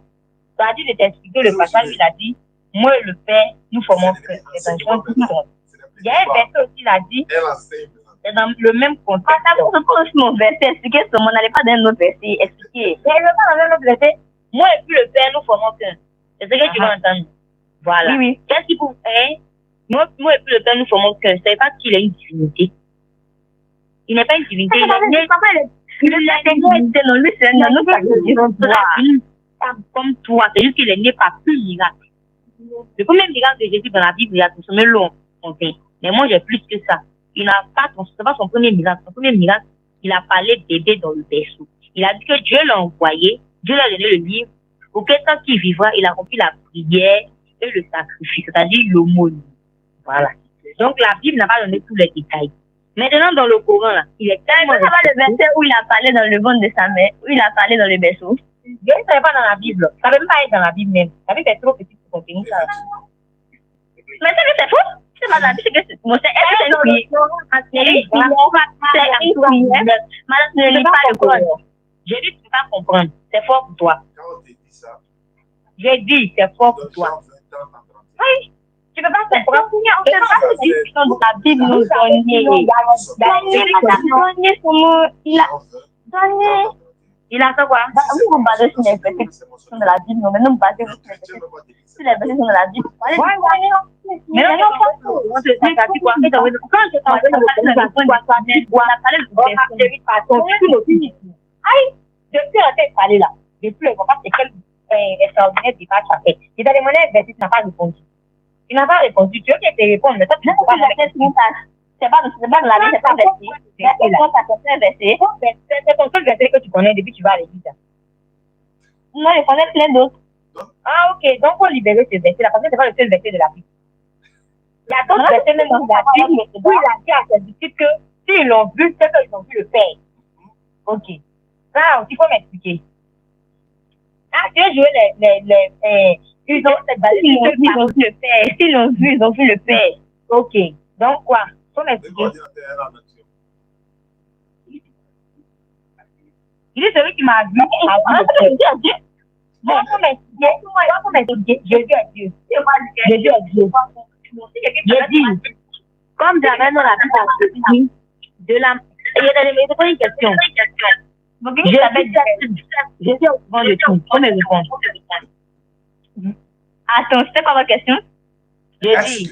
ça a dit de t'expliquer le passage, il a dit, moi et le Père, nous formons que. C'est un genre de monde. Il y a un verset aussi, il a dit, c'est dans le même contexte. Attends, pour reprendre mon verset, expliquez ce mot, n'allez pas dans un autre verset, expliquez. Mais je ne veux pas dans un autre verset. Moi et puis le Père, nous formons qu'un. C'est ce que tu vas entendre. Voilà. Oui. Qu'est-ce qu'il faut faire? Moi et puis le Père, nous formons qu'un. C'est pas qu'il est une divinité. Il n'est pas une divinité. Il est né. Comme toi, c'est juste qu'il est né par plus miracle. Le premier miracle de Jésus dans la Bible, il a consommé l'eau. Mais moi, j'ai plus que ça. Il n'a pas, c'est pas son premier miracle. Son premier miracle, il a parlé bébé dans le berceau. Il a dit que Dieu l'a envoyé Dieu lui a donné le livre pour que tant qu'il vivra, il accomplit la prière et le sacrifice, c'est-à-dire l'aumône. Voilà. Donc la Bible n'a pas donné tous les détails. Maintenant, dans le Coran, là, il est tellement... Ça va le verset où il a parlé dans le ventre de sa mère, où il a parlé dans le berceau. Je ne savais pas dans la Bible. Ça ne peut même pas être dans la Bible même. La Bible est trop petite pour contenir ça. Mais c'est faux. C'est pas la Bible, c'est que c'est... Bon, c'est une prière. C'est une prière. Madame, ne lis pas le Coran. J'ai dit, tu ne peux pas comprendre. C'est fort pour toi. Quand on te dit ça, J'ai dit, c'est fort pour toi. Oui. Tu peux pas comprendre. On ne peut pas se dire que dans la Bible, nous donner. Il a donné. Il a fait quoi? Nous nous basons sur les versets qui sont dans la Bible, mais nous nous basons sur les versets qui sont dans la Bible. Mais non, on se dit ça, tu vois. Quand je t'en veux, depuis la tête parler là, depuis le combat, c'est quel extraordinaire débat tu as fait. Il t'a demandé un verset, tu n'as pas répondu. Il n'a pas répondu. Tu veux qu'il te réponde, mais toi, tu ne peux pas répondre. C'est pas dans la Bible, c'est pas verset. C'est ton seul verset que tu connais depuis que tu vas à l'église. Non, je connais plein d'autres. Ah, ok. Donc, il faut libérer ce verset-là parce que ce n'est pas le seul verset de la Bible. Il y a d'autres versets même dans la Bible où il a dit à ses disciples que s'ils l'ont vu, c'est qu'ils ont vu le Père. Ok. Ça, il faut m'expliquer. Ah, tu veux jouer ils ont cette base. Ils ont vu le Père. S'ils l'ont vu, ils ont vu le Père. Ok. Donc, quoi? Il faut m'expliquer. Il est celui qui m'a vu. Bon, il faut m'expliquer. Jésus est Dieu. Jésus est Dieu. Je dis, comme j'avais dans la Bible, de la... Il y a une question. Jésus est au courant de tout. On me répond. Attends, c'était quoi votre question? J'ai dit,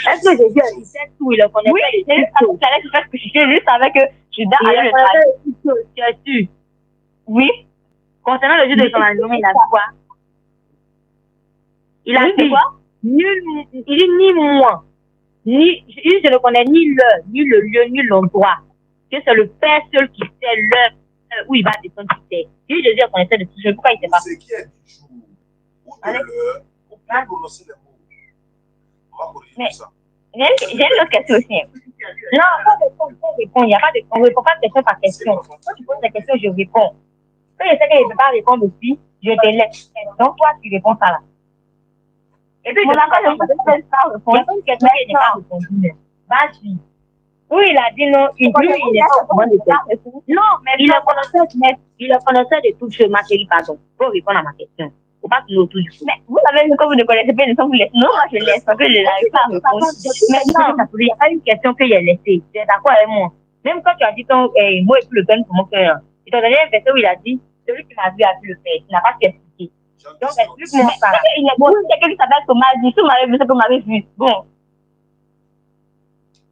est-ce que Jésus il sait tout, il le connaît? Oui, c'est juste parce que je juste avec que je dois aller le faire. Tu as su? Oui. Concernant le jour de son anniversaire, il a dit quoi? Il a dit quoi? Il dit ni moi, ni je ne connais ni l'heure, ni le lieu, ni l'endroit. Que c'est le Père seul qui sait l'heure où il va descendre sur terre. Si Jésus connaissait de tout, je ne sais pas, il ne sait pas. C'est qui est du jour ou de l'heure pour bien prononcer les mots. On va corriger tout ça. J'ai une autre question aussi. Non, on répond. Il n'y a pas de, on ne répond pas question par question. Quand tu poses des questions, je réponds. Quand je sais qu'il ne peut pas répondre aussi, je te laisse. Donc, toi, tu réponds ça là. Et puis, je ne sais pas répondre. Il y a une question qui n'est pas répondue. Vas-y. Oui, il a dit non, il n'est pas au courant de tout. Non, mais il est connaisseur de toutes choses, ma chérie, pardon. Pour répondre à ma question. Il ne faut pas tourner autour du cou. Mais vous savez que vous ne connaissez pas, vous laissez. Non, moi je laisse parce que je n'arrive pas à répondre. Mais non, il n'y a pas une question que j'ai laissée. Tu es d'accord avec moi? Même quand tu as dit ton mot est plus le peine pour mon cœur, il t'a donné un verset où il a dit celui qui m'a vu a vu le Père. Il n'a pas su expliquer. Donc, explique-moi ça. Il est bon, c'est quelqu'un qui s'appelle Thomas dit, si vous m'avez vu ce que vous m'avez vu. Bon.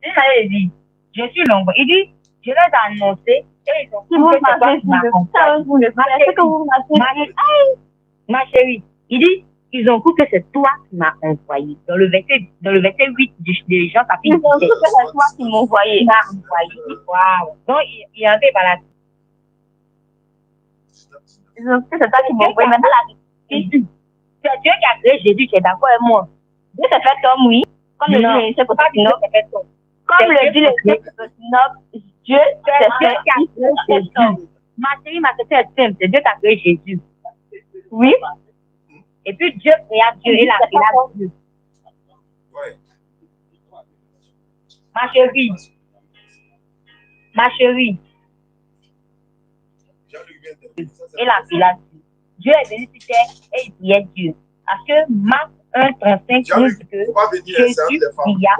Il m'avait dit, je suis l'ombre. Il dit, je l'ai annoncé et ils ont Si vous m'avez vu, c'est que vous m'avez vu. Ma chérie, il dit, ils ont cru que c'est toi qui m'as envoyé. Dans le verset 8 de Jean chapitre 17. Ils ont cru que c'est toi qui m'as envoyé. Wow. Donc, il y avait par la... Ils ont cru que c'est toi qui m'as envoyé. Maintenant, c'est Dieu qui a créé Jésus, tu es d'accord avec moi? Dieu s'est fait homme, oui. Comme le dit le Seigneur, comme le dit le Seigneur, Dieu s'est fait homme. Ma chérie, ma question est simple. C'est Dieu qui a créé Jésus. Oui. Et puis Dieu créa Dieu et la créa Dieu. Ouais. Ma chérie. Et la créa Dieu est venu sur terre et il est Dieu. Parce que Marc 1,35 nous dit que Jésus pria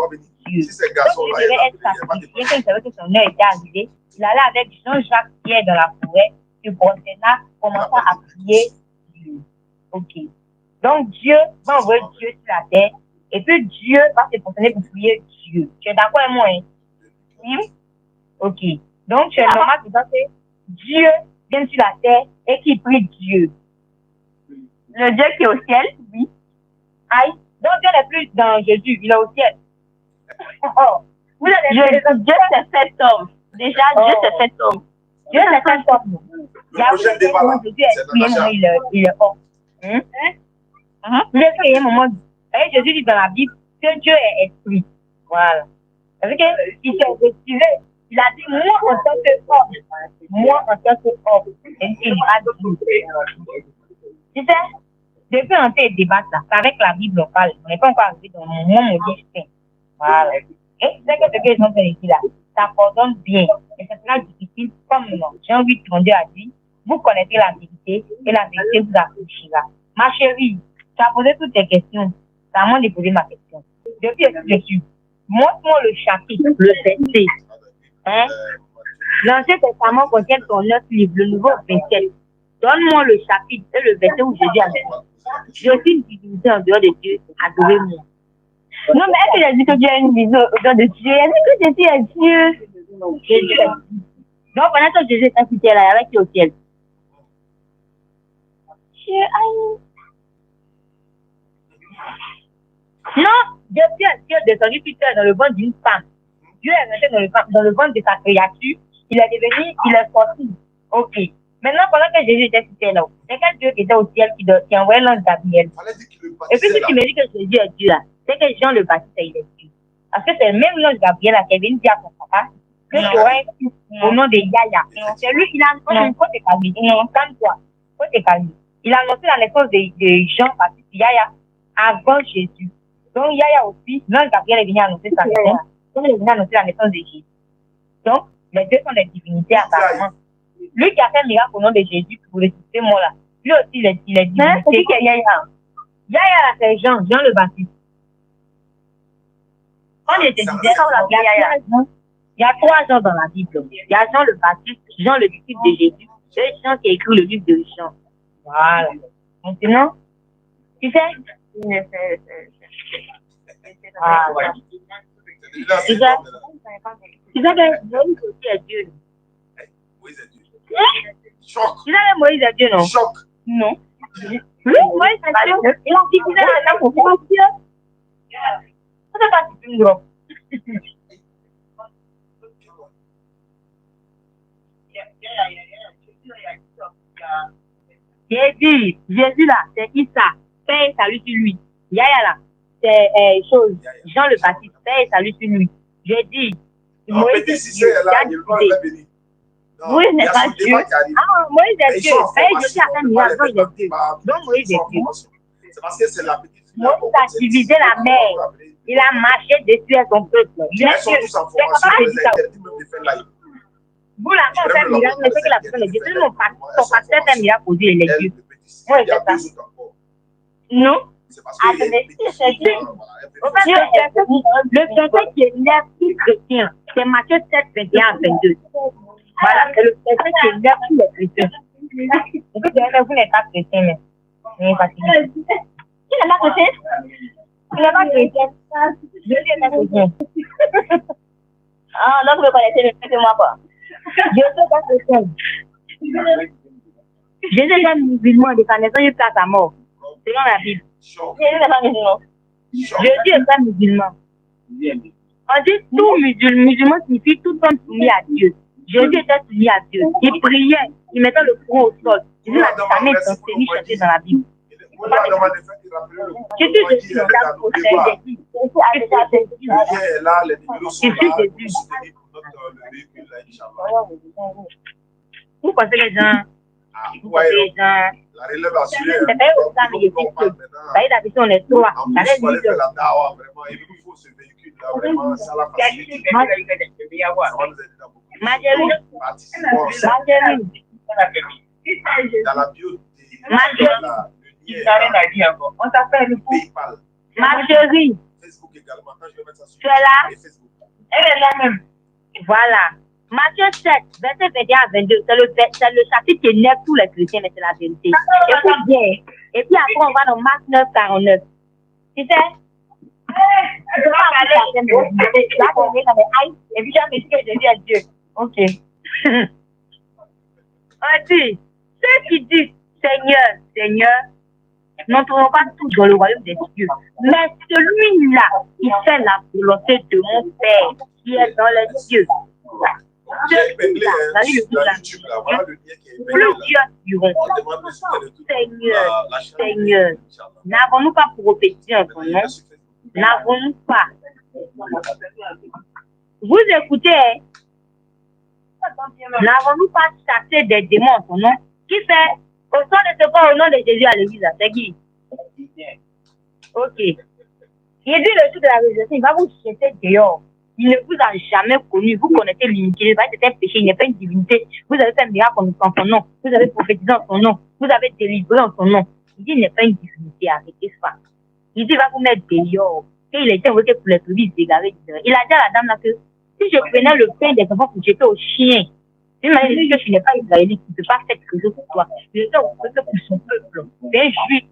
Dieu. Si ces garçons-là, il devait être sacrifié, quand il savait que son heure était arrivée, il allait avec Jean-Jacques Pierre dans la forêt, se prosterna, commença à prier Dieu. Ok. Donc Dieu va envoyer Dieu sur la terre, et puis Dieu va se prosterner pour prier Dieu. Tu es d'accord avec moi, hein? Oui? Ok. Donc tu es normal de dire que Dieu vient sur la terre et qu'il prie Dieu. Le Dieu qui est au ciel, oui. Aïe. Donc Dieu n'est plus dans Jésus, il est au ciel. Dieu s'est fait homme. Déjà, Dieu s'est fait homme. Dieu est un homme. Le prochain débat là, Jésus est prié, il est homme. Il est prié, moment. Jésus dit dans la Bible que Dieu est esprit. Voilà. Parce que il s'est retiré. Il a dit, moi en tant qu'homme, il a dit. Tu sais, depuis on fait débattre là, c'est avec la Bible on parle. On n'est pas encore arrivé dans mon moment où je voilà. Et c'est que ce que ils ont fait ici là, ça pardonne bien. Et c'est très difficile, comme Jean-Louis Trondé a dit, vous connaissez la vérité et la vérité vous affranchira. Ma chérie, tu as posé toutes tes questions. C'est à moi de poser ma question. Depuis que je suis, montre-moi le chapitre, le verset. Hein? L'Ancien Testament contient ton 9 livres, le Nouveau 27. Donne-moi le chapitre et le verset où Jésus a dit, je suis une divinité en dehors de Dieu, adorez-moi. Non, mais est-ce qu'il a dit que Dieu a une vision au dehors de Dieu? Est-ce que Jésus est Dieu? Jésus est Dieu. Donc, pendant que Jésus est cité là, il y avait qui au ciel? Non, Dieu est descendu plus tard dans le ventre d'une femme. Dieu est resté dans le ventre de sa créature. Il est devenu, il est sorti. Ok. Maintenant, pendant que Jésus était cité là, c'est quel Dieu qui était au ciel qui envoyait l'ange Gabriel? Et puis, si tu me dis que Jésus est Dieu là, c'est que Jean le Baptiste, il est Dieu. Parce que c'est le même l'ange Gabriel là qui est venu dire à son papa que tu aurais au nom de Yahya. C'est lui, il a annoncé, faut te calmer. Calme-toi. Faut te calmer. Il a annoncé la naissance de Jean Baptiste Yahya avant Jésus. Donc, Yahya aussi, l'ange Gabriel est venu annoncer sa naissance. Donc, il est venu annoncer la naissance de Jésus. Donc, les deux sont des divinités apparemment. Lui qui a fait un miracle au nom de Jésus pour ressusciter moi là. Lui aussi, il est divinité. C'est qui est Yahya? Yahya, c'est Jean le Baptiste. Quand je te disais, il y a 3 Jean dans la Bible. Il y a Jean le Baptiste, Jean le disciple de Jésus, et Jean qui a écrit le livre de Jean. Voilà. Maintenant, tu sais? Voilà. Tu sais que Moïse aussi est Dieu. Moïse est Dieu. Choc. Tu sais que Moïse est Dieu, non? Choc. Non. Oui, Moïse est Dieu. Il a dit qu'il est un homme pour Dieu. C'est pas si tu me drops. Jésus là, c'est Issa, paix et salut sur lui. Yahya là, c'est chose, Jean le Baptiste, paix et salut sur lui. J'ai dit, Moïse est Dieu. Moïse n'est pas Dieu. Ah, Moïse est Dieu. Jésus a fait un miracle, il est Dieu. Donc Moïse est Dieu. C'est parce que c'est la petite fille. Moïse a divisé la mer. Il a marché dessus à son peuple. Il est Dieu. C'est papa qui dit ça. Vous là, quand on fait un miracle, mais c'est que la personne est Dieu. Si son pasteur fait un miracle pour Dieu, il est Dieu. Moi, je fais ça. Non. Attendez, c'est Dieu. Le verset qui élève tout chrétien, c'est Matthieu 7, 21 à 22. Voilà, c'est le verset qui élève tous les chrétiens. Et puis, vous n'êtes pas chrétien, mais. Qui n'est pas chrétien? Il n'est pas chrétien. Je suis un chrétien. Ah, donc vous connaissez le fait que moi, quoi. Je suis pas chrétien. Jésus est un musulman de sa naissance jusqu'à sa mort. Selon la Bible. Jésus n'est pas musulman. Jésus est un musulman. On dit tout musulman signifie tout homme soumis à Dieu. Jésus était soumis à Dieu. Il priait, il mettait le front au sol. Jésus a dit sa main dans ses chercher dans la Bible. Je suis Jésus, dans la procédure. Vous pensez les gens? Vous pensez les gens? La relève assurée. C'est pas au temps, mais il est dit que d'habitude, on est trois. En plus, il fallait faire la dawa, vraiment. Il nous faut ce véhicule-là, vraiment. Ça la facilite. Marjorie. Dans la bio. On s'appelle le PayPal. Marjorie. Facebook également. Quand je vais mettre ça sur Tu es là? Elle est là même. Voilà. Matthieu 7, verset 21 à 22, c'est le chapitre qui énerve tous les chrétiens, mais c'est la vérité. Écoute bien. Et puis après, on va dans Marc 9, 49. Tu sais? Et puis j'ai dit que Jésus est Dieu. Ok. On dit, ceux qui disent Seigneur, Seigneur, n'entreront pas tous dans le royaume des cieux. Mais celui-là qui fait la volonté de mon Père qui est dans les cieux. deux épinglé, là, hein, dans le sur là, YouTube, là. Voilà le lien qui est épinglé, là. plusieurs diront, On demande le soutien de tout le monde. Seigneur, La chaîne Seigneur, Inch'Allah. n'avons-nous pas prophétisé en ton Il y nom? a sur Facebook. N'avons-nous pas? Vous écoutez, hein? N'avons-nous pas chassé des démons en ton nom? Qui fait au son de ce corps au nom de Jésus à l'église? C'est qui? Ok. Il dit le jour de la résurrection, il va vous jeter dehors. Il ne vous a jamais connu. Vous connaissez l'iniquité. C'est un péché, il n'est pas une divinité. Vous avez fait un miracle en son nom. Vous avez prophétisé en son nom. Vous avez délivré en son nom. Il dit il n'est pas une divinité. Arrêtez ça. Il dit il va vous mettre dehors. Et il a été invoqué pour les brebis égarées. Il a dit à la dame là que si je prenais le pain des enfants pour jeter aux chiens, il m'a dit que je n'ai pas israélite, tu ne peux pas faire quelque chose pour toi. Je sais que pour son peuple. C'est un juif.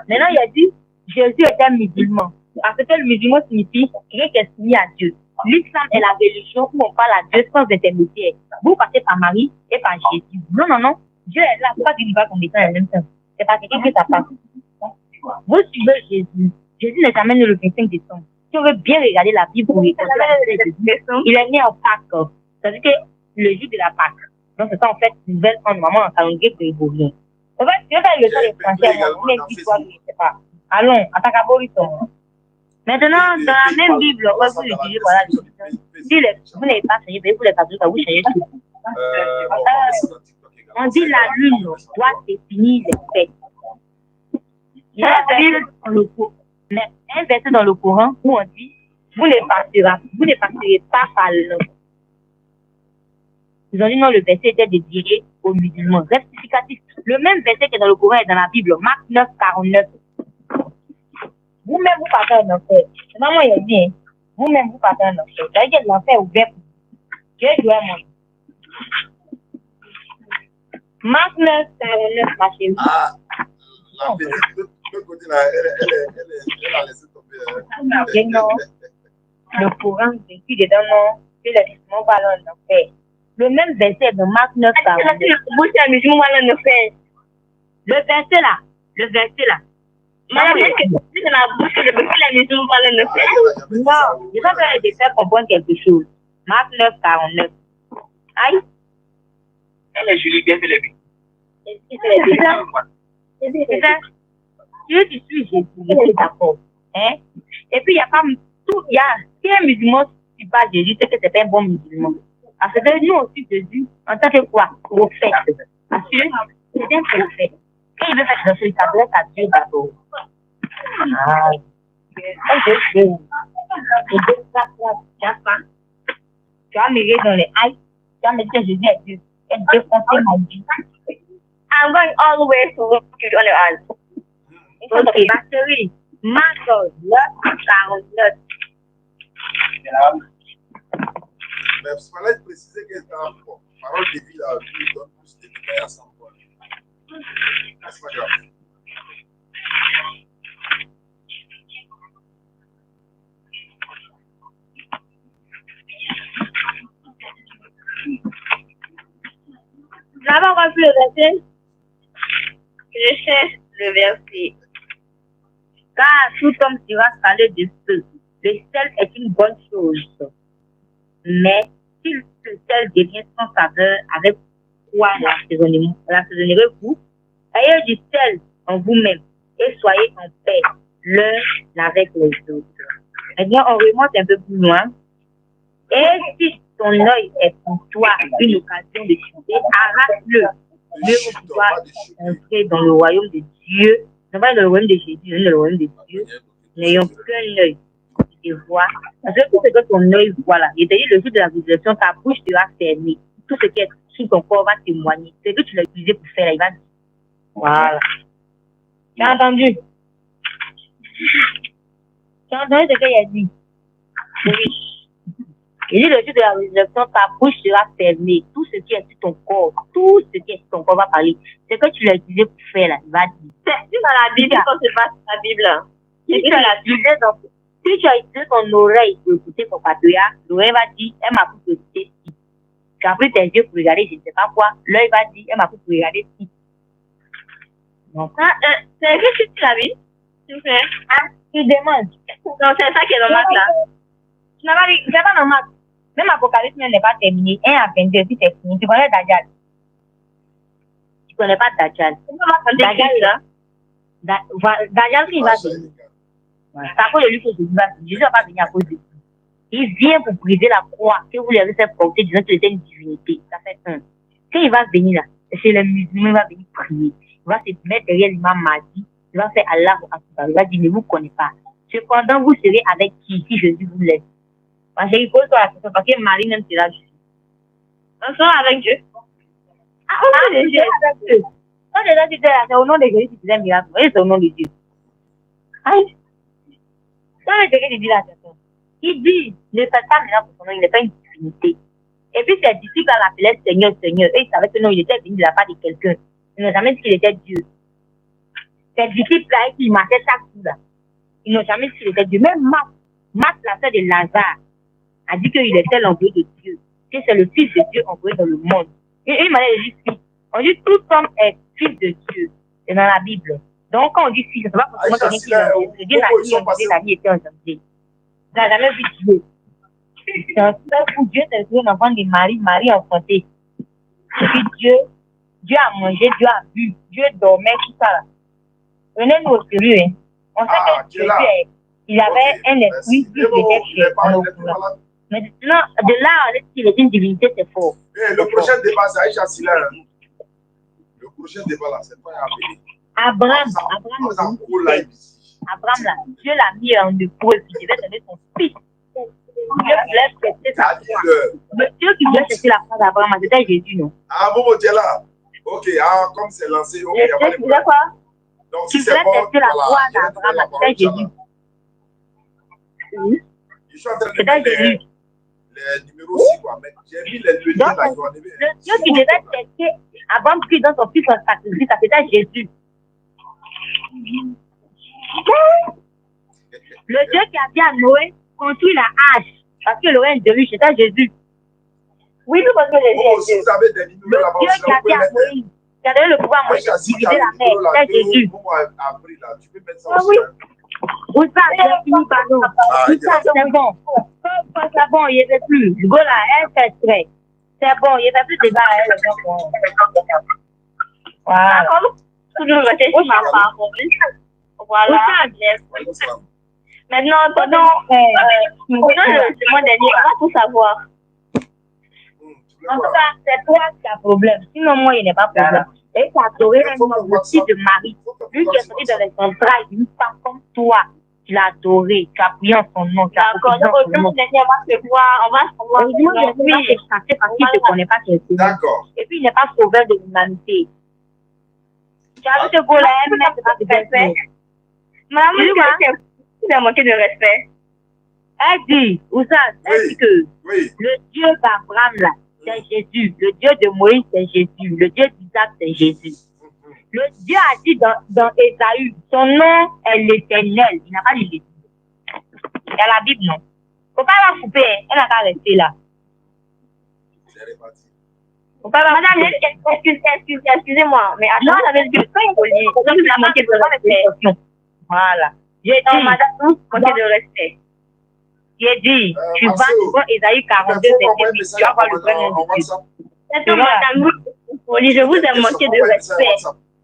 Maintenant, il a dit Jésus est un musulman. Parce que le musulman signifie rien qui est soumis à Dieu. L'islam est la religion où on parle à Dieu sans intermédiaire. Vous passez par Marie et par Jésus. Non, non, non. Dieu est là. Pourquoi tu ne dis pas qu'on est en même temps? C'est pas quelqu'un qui t'appartient. Vous suivez Jésus. Jésus n'est jamais né le 25 décembre. Si on veut bien regarder la Bible, il est né en Pâques. C'est-à-dire que le jour de la Pâque. Donc, c'est ça, en fait, une nouvelle en normalement en calendrier grégorien. En fait, je vais faire le temps des Français, moi, même si toi, je ne sais pas. Allons, attaque à Borisson. Maintenant, dans la même Bible, on va vous utiliser, voilà, si vous n'avez pas changé, vous les catholiques, vous changez tout. On dit la lune doit définir les fêtes. Il y a un verset dans le Coran où on dit vous ne passerez pas par l'homme. Ils ont dit non, le verset était dédié aux musulmans. Rectificatif. Le même verset qui est dans le Coran est dans la Bible, Marc 9, 49. Vous-même, vous partez en enfer. C'est pas moi, il a dit, hein. Vous-même, vous partez en enfer. C'est-à-dire que l'enfer est ouvert pour vous. Dieu doit moi. Marc 9, 49, ma chérie. Ah, la petite, de côté là, elle a laissé tomber. Non. Le Coran dit dedans, non, que les musulmans vont aller en enfer. Le même verset de Marc 9, 49. Vous, c'est un musulman va aller en enfer. Le verset là. Madame, est-ce que c'est dans la bouche que je veux que les musulmans vont aller en enfer? Non, je vais te faire comprendre quelque chose. Marc 9, 49. Aïe. Elle est jolie, bien fait les billes. C'est ça. Dieu, tu suis Jésus, je suis d'accord. Hein? Et puis, il n'y a pas tout. Il y a, si un musulman ne suit pas Jésus, c'est que c'est pas un bon musulman. Parce que nous aussi, Jésus, en tant que quoi? Prophète. Parce que c'est un prophète. Et il veut faire quelque chose, il s'adresse à Dieu d'abord. Ah. Tu as miré dans les haïs. Tu as mis que Jésus est Dieu. Et défoncer ma vie. I'm going all the way to what you understand. Ok, ma chérie. Marc 49. Mais il fallait préciser que dans la parole de vie, là, il donne plus de détails à 100 fois. C'est pas grave. Là-bas, on va plus le verset. Je cherche le verset. Car tout homme sera salé de feu. Le sel est une bonne chose. Mais si le sel devient sans saveur, avec quoi l'assaisonnerez-vous? Ayez du sel en vous-même et soyez en paix l'un avec les autres. Maintenant, on remonte un peu plus loin. Et si ton œil est pour toi une occasion de chuter, arrache-le. Dieu pour pouvoir entrer dans le royaume de Dieu. Non pas dans le royaume de Jésus, mais dans le royaume de Dieu. N'ayons qu'un œil qui voit. Parce que tout ce que ton œil voit là, c'est-à-dire le jour de la résurrection, ta bouche sera fermée. Tout ce qui est sous ton corps va témoigner. C'est que tu l'as utilisé pour faire là, il va dire. Voilà. Tu as entendu? Tu as entendu ce qu'il a dit? Oui. Il dit le jour de la résurrection, ta bouche sera fermée. Tout ce qui est sur ton corps, va parler. Ce que tu l'as utilisé pour faire là, il va dire. C'est dans la Bible, quand se passe la Bible là. Si tu as utilisé ton oreille pour écouter ton patria, l'oreille va dire, elle m'a pour écouter ci. Tu as pris tes yeux pour regarder, je ne sais pas quoi. L'œil va dire, elle m'a pour regarder ci. Donc, c'est écrit sur la Bible. Tu fais. Ah, tu demandes. Non, c'est ça qui est dans le match là. Tu n'as pas dit, c'est pas dans le match. Même Apocalypse n'est pas terminé. 1 à 22, si c'est fini. Tu connais Dajjal? Tu connais pas Dajjal? Dajjal est là. Dajjal, il va venir. C'est à cause de lui que Jésus va venir. Jésus va pas venir à cause de lui. Il vient pour briser la croix que vous lui avez fait porter disant qu'il était une divinité. Ça fait un. Quand il va venir là, c'est le musulman, il va venir prier. Il va se mettre derrière l'imam Mahdi. Il va faire Allah Akbar. Il va dire, ne vous connaissez pas. Cependant, vous serez avec qui si Jésus vous laisse? Parce qu'il pose la question, parce que Marie même sera Jésus. On sera avec Dieu. Ah, on est déjà avec Dieu. On est déjà dit, c'est au nom de Jésus qui faisait un miracle. C'est au nom de Dieu. Aïe. C'est le Jésus qui dit la question. Il dit, ne faites pas maintenant pour son nom, il n'est pas une divinité. Et puis ses disciples l'appelaient Seigneur, Seigneur. Et ils savaient que non, il était venu de la part de quelqu'un. Ils n'ont jamais dit qu'il était Dieu. Ses disciples-là, qui marchaient chaque jour là, ils n'ont jamais dit qu'il était Dieu. Même Marc, la sœur de Lazare, a dit qu'il était l'envoyé de Dieu. Que c'est le Fils de Dieu envoyé dans le monde. Et il m'a dit fils. On dit tout homme est fils de Dieu. C'est dans la Bible. Donc quand on dit fils, c'est pas forcément quelqu'un qui est en Dieu. La vie était en danger. Il n'a jamais vu Dieu. C'est un seul pour Dieu, c'est l'enfant de Marie, Marie enfantée. Et puis Dieu a mangé, Dieu a bu, Dieu dormait, tout ça là. Prenez-nous au sérieux, hein. On sait que Jésus, il avait un esprit qui était chez nous. Maintenant, de là, on dit qu'il est une divinité, c'est faux. Le prochain débat, c'est Aïcha Silla. Le prochain débat là, c'est pas appelé. Abraham là, Dieu l'a mis en épreuve, il devait donner son fils. Dieu voulait tester sa foi. Dieu qui voulait tester la foi d'Abraham, c'était Jésus, non? Ah, bon, tu es là. Ok, comme c'est lancé, ok, il n'y a pas de problème. Donc, si c'est bon, tester la foi d'Abraham, c'était Jésus. Oui. Je suis en train de Jésus. Les numéros 6, quoi, mais j'ai mis les deux liens là. Le Dieu qui devait tester Abraham qui dans son fils en sacrifice, ça c'était Jésus. Le Dieu qui a dit à Noé, construis la hache, parce que l'aurait de lui, c'était Jésus. Oui, nous parce que Jésus. Le Dieu qui a dit à Moïse, qui a donné le pouvoir à Moïse de diviser la mer, c'était Jésus. Ah oui. Où ça, c'est fini, pardon. Où ça, c'est bon. C'est bon, il n'y avait plus. Le gars là, elle fait exprès. C'est bon, il n'y avait plus de débat, elle. Voilà. Toujours rester sur ma parole. Voilà. Maintenant, pendant le mois dernier, on va tout savoir. En tout cas, c'est toi qui as problème. Sinon, moi, il n'y a pas de problème. Et tu as adoré le fils de Marie. Lui qui est sorti de les entrailles, une femme comme toi. Tu l'as adoré, tu as prié en son nom. D'accord, donc on va se voir, on va se voir. Oui, parce qu'il ne te connaît pas quelque chose. D'accord. Et puis, il n'est pas sauveur de l'humanité. Tu as vu ce beau-là, mais c'est pas de respect. Madame, tu as manqué de respect. Elle dit, elle dit que le Dieu d'Abraham, là, c'est Jésus. Le Dieu de Moïse, c'est Jésus. Le Dieu d'Isaac, c'est Jésus. Le Dieu a dit dans Ésaü, son nom est l'Éternel. Il n'a pas dit Jésus. Il y a la Bible, non. Faut pas la couper, elle n'a qu'à rester là. Faut pas la couper. Madame, excusez-moi, mais attends, ça veut dire que quand il a manqué de respect. Voilà. J'ai dit, madame, manqué de respect. J'ai dit, tu vas devant Ésaïe 42, tu vas voir le vrai nom de Dieu. C'est tout, madame. Je vous ai manqué de respect.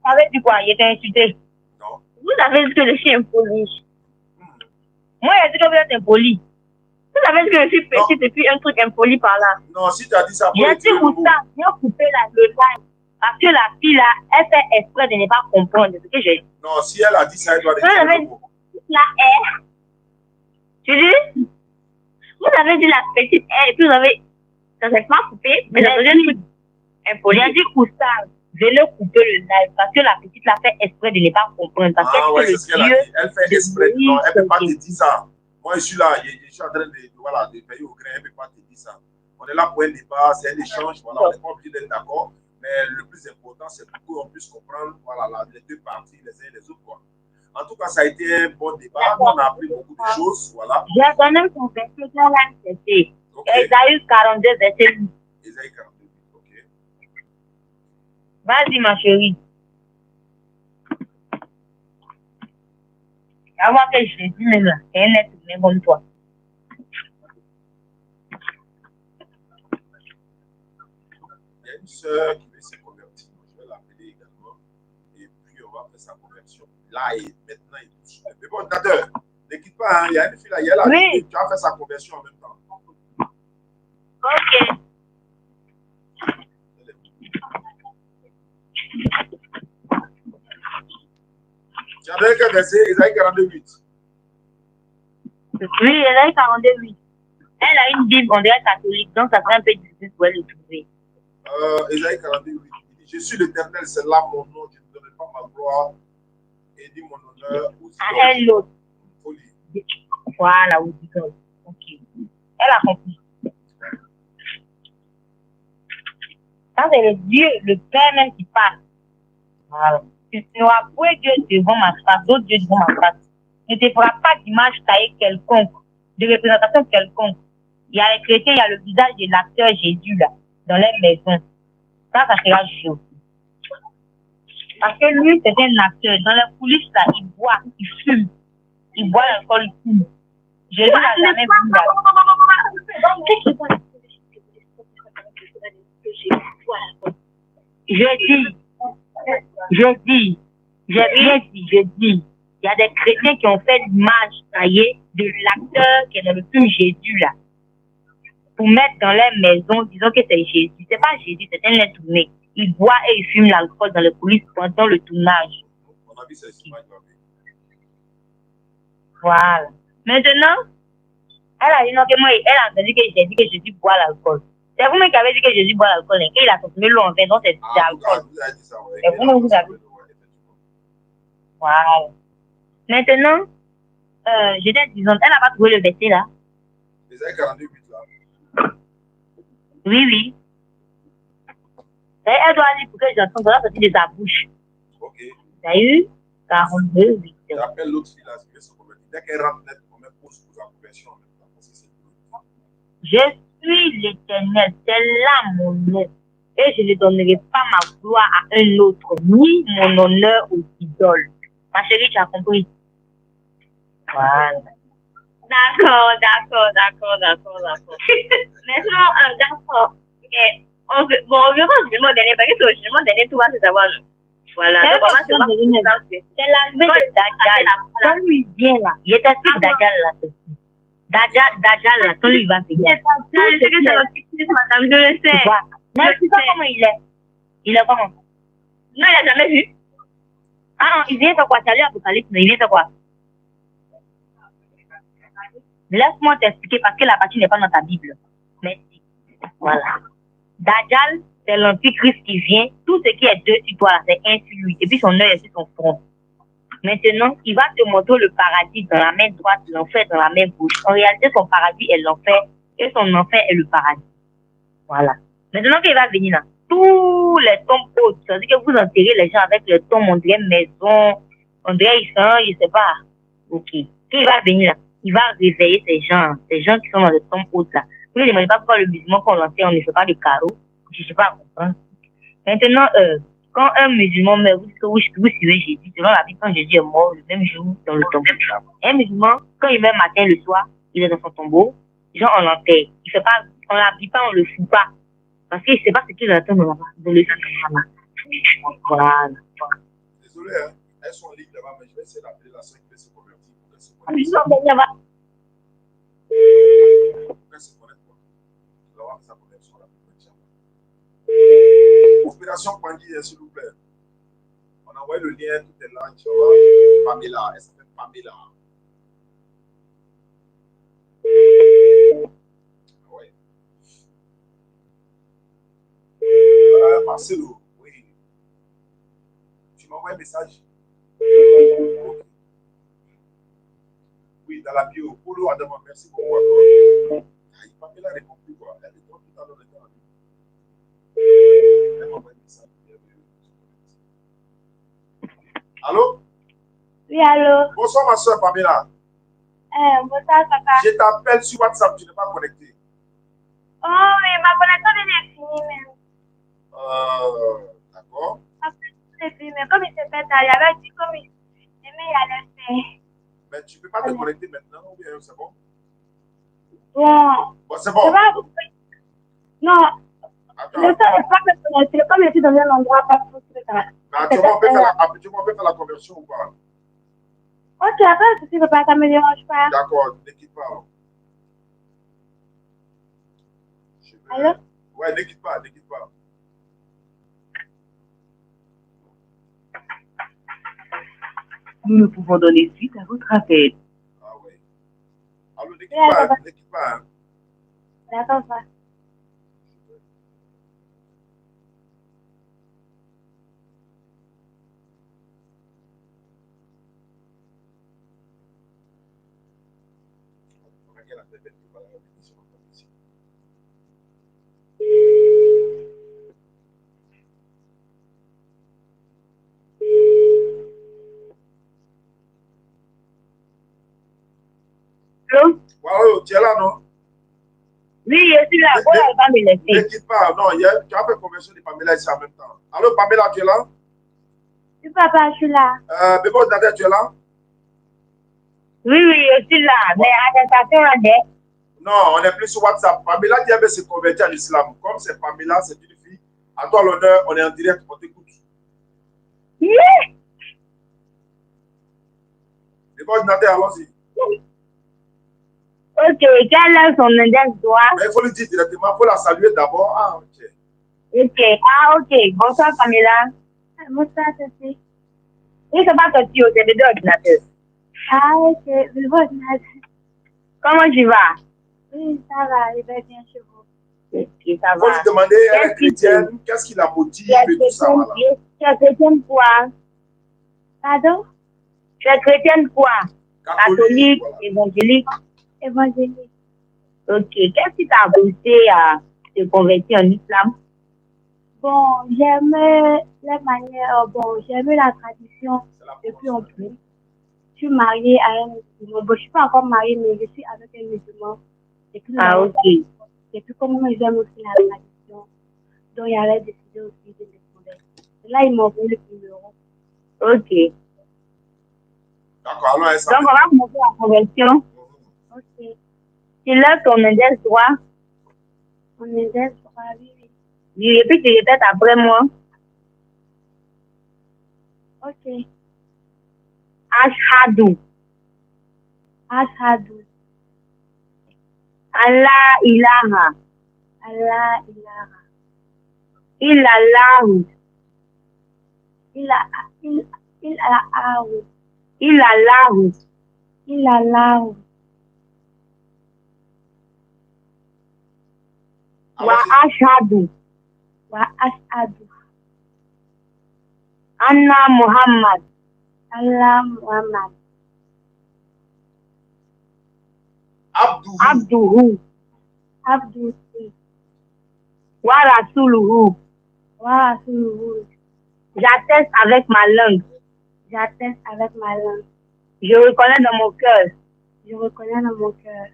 Ça veut dire quoi? Il était insulté. Non. Vous avez dit que le chien est impoli. Moi, j'ai dit que vous êtes impoli. Vous avez dit que je suis petite et puis un truc impoli par là. Non, si tu as dit ça, j'ai dit pour ça, viens couper le bail. Parce que la fille là, elle fait exprès de ne pas comprendre ce que j'ai dit. Non, si elle a dit ça, elle doit dire. Vous avez dit la haie. Tu dis? Vous avez dit la petite haie et puis vous avez. Ça s'est pas coupé, mais ça devient truc impoli. J'ai dit pour ça. Je vais le couper le live parce que la petite l'a fait exprès de ne pas comprendre. Parce c'est ce qu'elle a dit. Elle fait exprès. Non, elle ne peut pas te dire ça. Moi, je suis là, je suis en train de payer au grain, elle ne peut pas te dire ça. On est là pour un débat, c'est un échange, voilà, on n'est pas obligé d'être d'accord. Mais le plus important, c'est pour qu'on puisse comprendre les deux parties, les uns et les autres. Quoi. En tout cas, ça a été un bon débat. On a appris beaucoup de choses. Voilà. J'ai donné son verset qui a accepté. Ésaïe 42, verset 8. Ésaïe 42. Vas-y, ma chérie. Avant que je te dise, c'est un être humain comme toi. une soeur qui veut se convertir. Je vais l'appeler également. Et puis, on va faire sa conversion. Là, et maintenant, il touche. Mais bon, d'ailleurs, ne quitte pas. Hein. Il y a une fille là, il y a là. Oui. Tu vas faire sa conversion en même temps. Ok. Tu avais quel verset? Isaïe 42:8. Oui, elle a 48. Elle a une Bible, on dirait catholique, donc ça serait un peu difficile pour elle de trouver. Isaïe 42:8. Il dit, je suis l'Éternel, c'est là mon nom, je ne donnerai pas ma gloire et dis mon honneur aux idoles. À elle l'autre. Folie. Voilà, aux idoles. Ok. Elle a compris. Ça, c'est le Dieu, le Père même qui parle. Voilà. Tu n'auras point Dieu devant ma face, d'autres dieux devant ma face. Ne te feras pas d'image taillée quelconque, de représentation quelconque. Il y a les chrétiens, il y a le visage de l'acteur Jésus là, dans les maisons. Ça sera chaud. Parce que lui, c'est un acteur. Dans les coulisses là, il boit, il fume. Il boit l'alcool, il fume. Jésus n'a jamais vu là. Je dis, j'ai rien dit, je dis. Il y a des chrétiens qui ont fait l'image taillée de l'acteur qui est dans le film Jésus là. Pour mettre dans les maisons, disons que c'est Jésus. C'est pas Jésus, c'est un être tourné. Il boit et il fume l'alcool dans les coulisses pendant le tournage. On a vu cette image là. Voilà. Maintenant, elle a dit non que moi, elle a entendu que j'ai dit que Jésus boit l'alcool. C'est vous-même qui avez dit que Jésus boit l'alcool, et qu'il a consommé l'eau en vin, donc c'est alcool. Et vous-même vous avez. Voilà. Maintenant, j'étais disant, elle n'a pas trouvé le verset là. Isaïe 42:8 là. Oui, oui. Et elle doit aller pour que j'entende, ça va sortir de sa bouche. Ok. Tu as eu 42, 8. J'appelle l'autre fille là, qui veut se convertir. Dès qu'elle rentre net, on met pause pour la conversion en même temps. Parce que c'est Je suis l'Éternel, c'est là mon nom. Et je ne donnerai pas ma gloire à un autre, ni mon honneur aux idoles. Ma chérie, tu as compris? Voilà. D'accord. Maintenant, d'accord. Bon, on verra le jugement dernier, parce que c'est au jugement dernier, tout va se savoir. Voilà. Donc, on va se voir. C'est l'arrivée de Dajjal. Quand lui vient là, il est assis Dajjal là. Dajjal là, quand lui va venir. Je sais que c'est notre petite madame, je le sais. Mais tu sais comment il est? Il est comment? Non, il n'a jamais vu. Ah non, il vient faire quoi? Salut Apocalypse, mais il vient faire quoi? Laisse-moi t'expliquer parce que la partie n'est pas dans ta Bible. Merci. Voilà. Dajjal, c'est l'antichrist qui vient. Tout ce qui est deux sur toi, c'est un sur lui. Et puis son œil est sur son front. Maintenant, il va te montrer le paradis dans la main droite, l'enfer dans la main gauche. En réalité, son paradis est l'enfer et son enfer est le paradis. Voilà. Maintenant qu'il va venir là, tous les tombes hautes, c'est-à-dire que vous enterrez les gens avec les tombes, on dirait maison, on dirait ils sont, je sais pas. Ok. Quand il va venir là, il va réveiller ces gens qui sont dans les tombes hautes là. Vous ne demandez pas pourquoi le musulman qu'on l'enterre, on ne fait pas de carreaux. Je ne sais pas comprendre. Maintenant, quand un musulman meurt, vous dites que vous suivez Jésus, selon la Bible, quand Jésus est mort le même jour dans le tombeau. Un musulman, quand il meurt matin, le soir, il est dans son tombeau, les gens on l'enterre. Il fait pas, on l'habille pas, on le fout pas. Parce qu'il ne sait pas ce qu'il attend dans le cinéma. Voilà. Désolé, hein. Elles sont en ligne là-bas, mais je vais essayer d'appeler la soeur qui veut se convertir pour qu'elle se connecte. Pour qu'elle se connecte. Je vais avoir sa connexion là. Opération Pangui, s'il vous plaît. On a envoyé le lien, tout est là. Pamela, elle s'appelle Pamela. Ouais. Marcelo, oui. Tu m'envoies un message. Okay. Oui, dans la bio. Polo Adama, merci beaucoup. Pamela répond plus quoi. Elle répond tout à l'heure. Elle m'envoie un message. Allô? Oui, allô? Bonsoir ma soeur Pamela. Bonsoir, papa. Je t'appelle sur WhatsApp, tu n'es pas connecté. Oh, mais ma connexion est finie, même. D'accord. Mais comme il s'est fait tard, il avait dit comme il allait faire. Mais tu ne peux pas te connecter maintenant, ou bien c'est bon? Bon. Bon, c'est bon. Non. Attends. Le temps n'est pas connecté. Comme je suis dans un endroit pas trop sûr. Mais actuellement, on peut faire la conversion ou pas? Ok, après, si papa, ça me dérange pas. D'accord, ne quitte pas. Allô? Ouais, ne quitte pas, ne quitte pas. Nous ne pouvons donner suite à votre appel. Ah oui. Alors, ne quitte pas, ne quitte pas. Hein. D'accord, ça. Allô? Wow, tu es là, non? Oui, je suis là. Bon, elle va me laisser. Ne quitte pas. Non, tu as fait conversion de Pamela ici en même temps. Allô, Pamela, tu es là? Oui, papa, je suis là. Bébé Nader, tu es là? Oui, je suis là. Mais attestation, là, non, on n'est plus sur WhatsApp. Pamela qui avait se convertir à l'islam. Comme c'est Pamela, c'est une fille. À toi l'honneur, on est en direct, on t'écoute. Yeah. Bébé Nader, allons-y. Ok, quel est son index droit? Mais il faut le dire directement, il faut la saluer d'abord. Ah, ok. Ok, ok. Bonsoir, Pamela. Bonsoir, Sophie. Oui, c'est pas Sophie, c'est bébé ordinateur. Ah, ok, bébé ordinateur. Comment tu vas? Oui, ça va, je vais bien chez vous. Ok, ça va. Il faut lui demander, elle est chrétienne, qu'est-ce qui la motive et tout ça, voilà. Tu es chrétienne quoi? Pardon? Tu es chrétienne quoi? Catholique, voilà. Évangélique. Évangélique. Ok. Qu'est-ce qui t'a poussé à te convertir en islam? Bon, j'aime la manière, j'aime la tradition depuis en plus. Je suis mariée à un musulman. Bon, je ne suis pas encore mariée, mais je suis avec un musulman. Ah, ok. Et puis, comme moi, j'aime aussi la tradition. Donc, il avait décidé aussi de me convertir. Là, ils m'ont envoyé le numéro. Ok. D'accord, alors, donc, on va commencer la conversion. Ok. Tu lèves ton index droit. Mon index droit, oui. Et puis tu répètes après moi. Ok. Ashhadu. Ashhadu. Allah ilaha. Allah ilaha. Illallahu. Illallahu. Illallahu. Illallahu. Wa ashhadu. Wa ashhadu. Anna Muhammad. Allah Muhammad. Abduhu. Abduhu. Wa rasuluhu. Wa rasuluhu. J'atteste avec ma langue. J'atteste avec ma langue. Je reconnais dans mon cœur. Je reconnais dans mon cœur.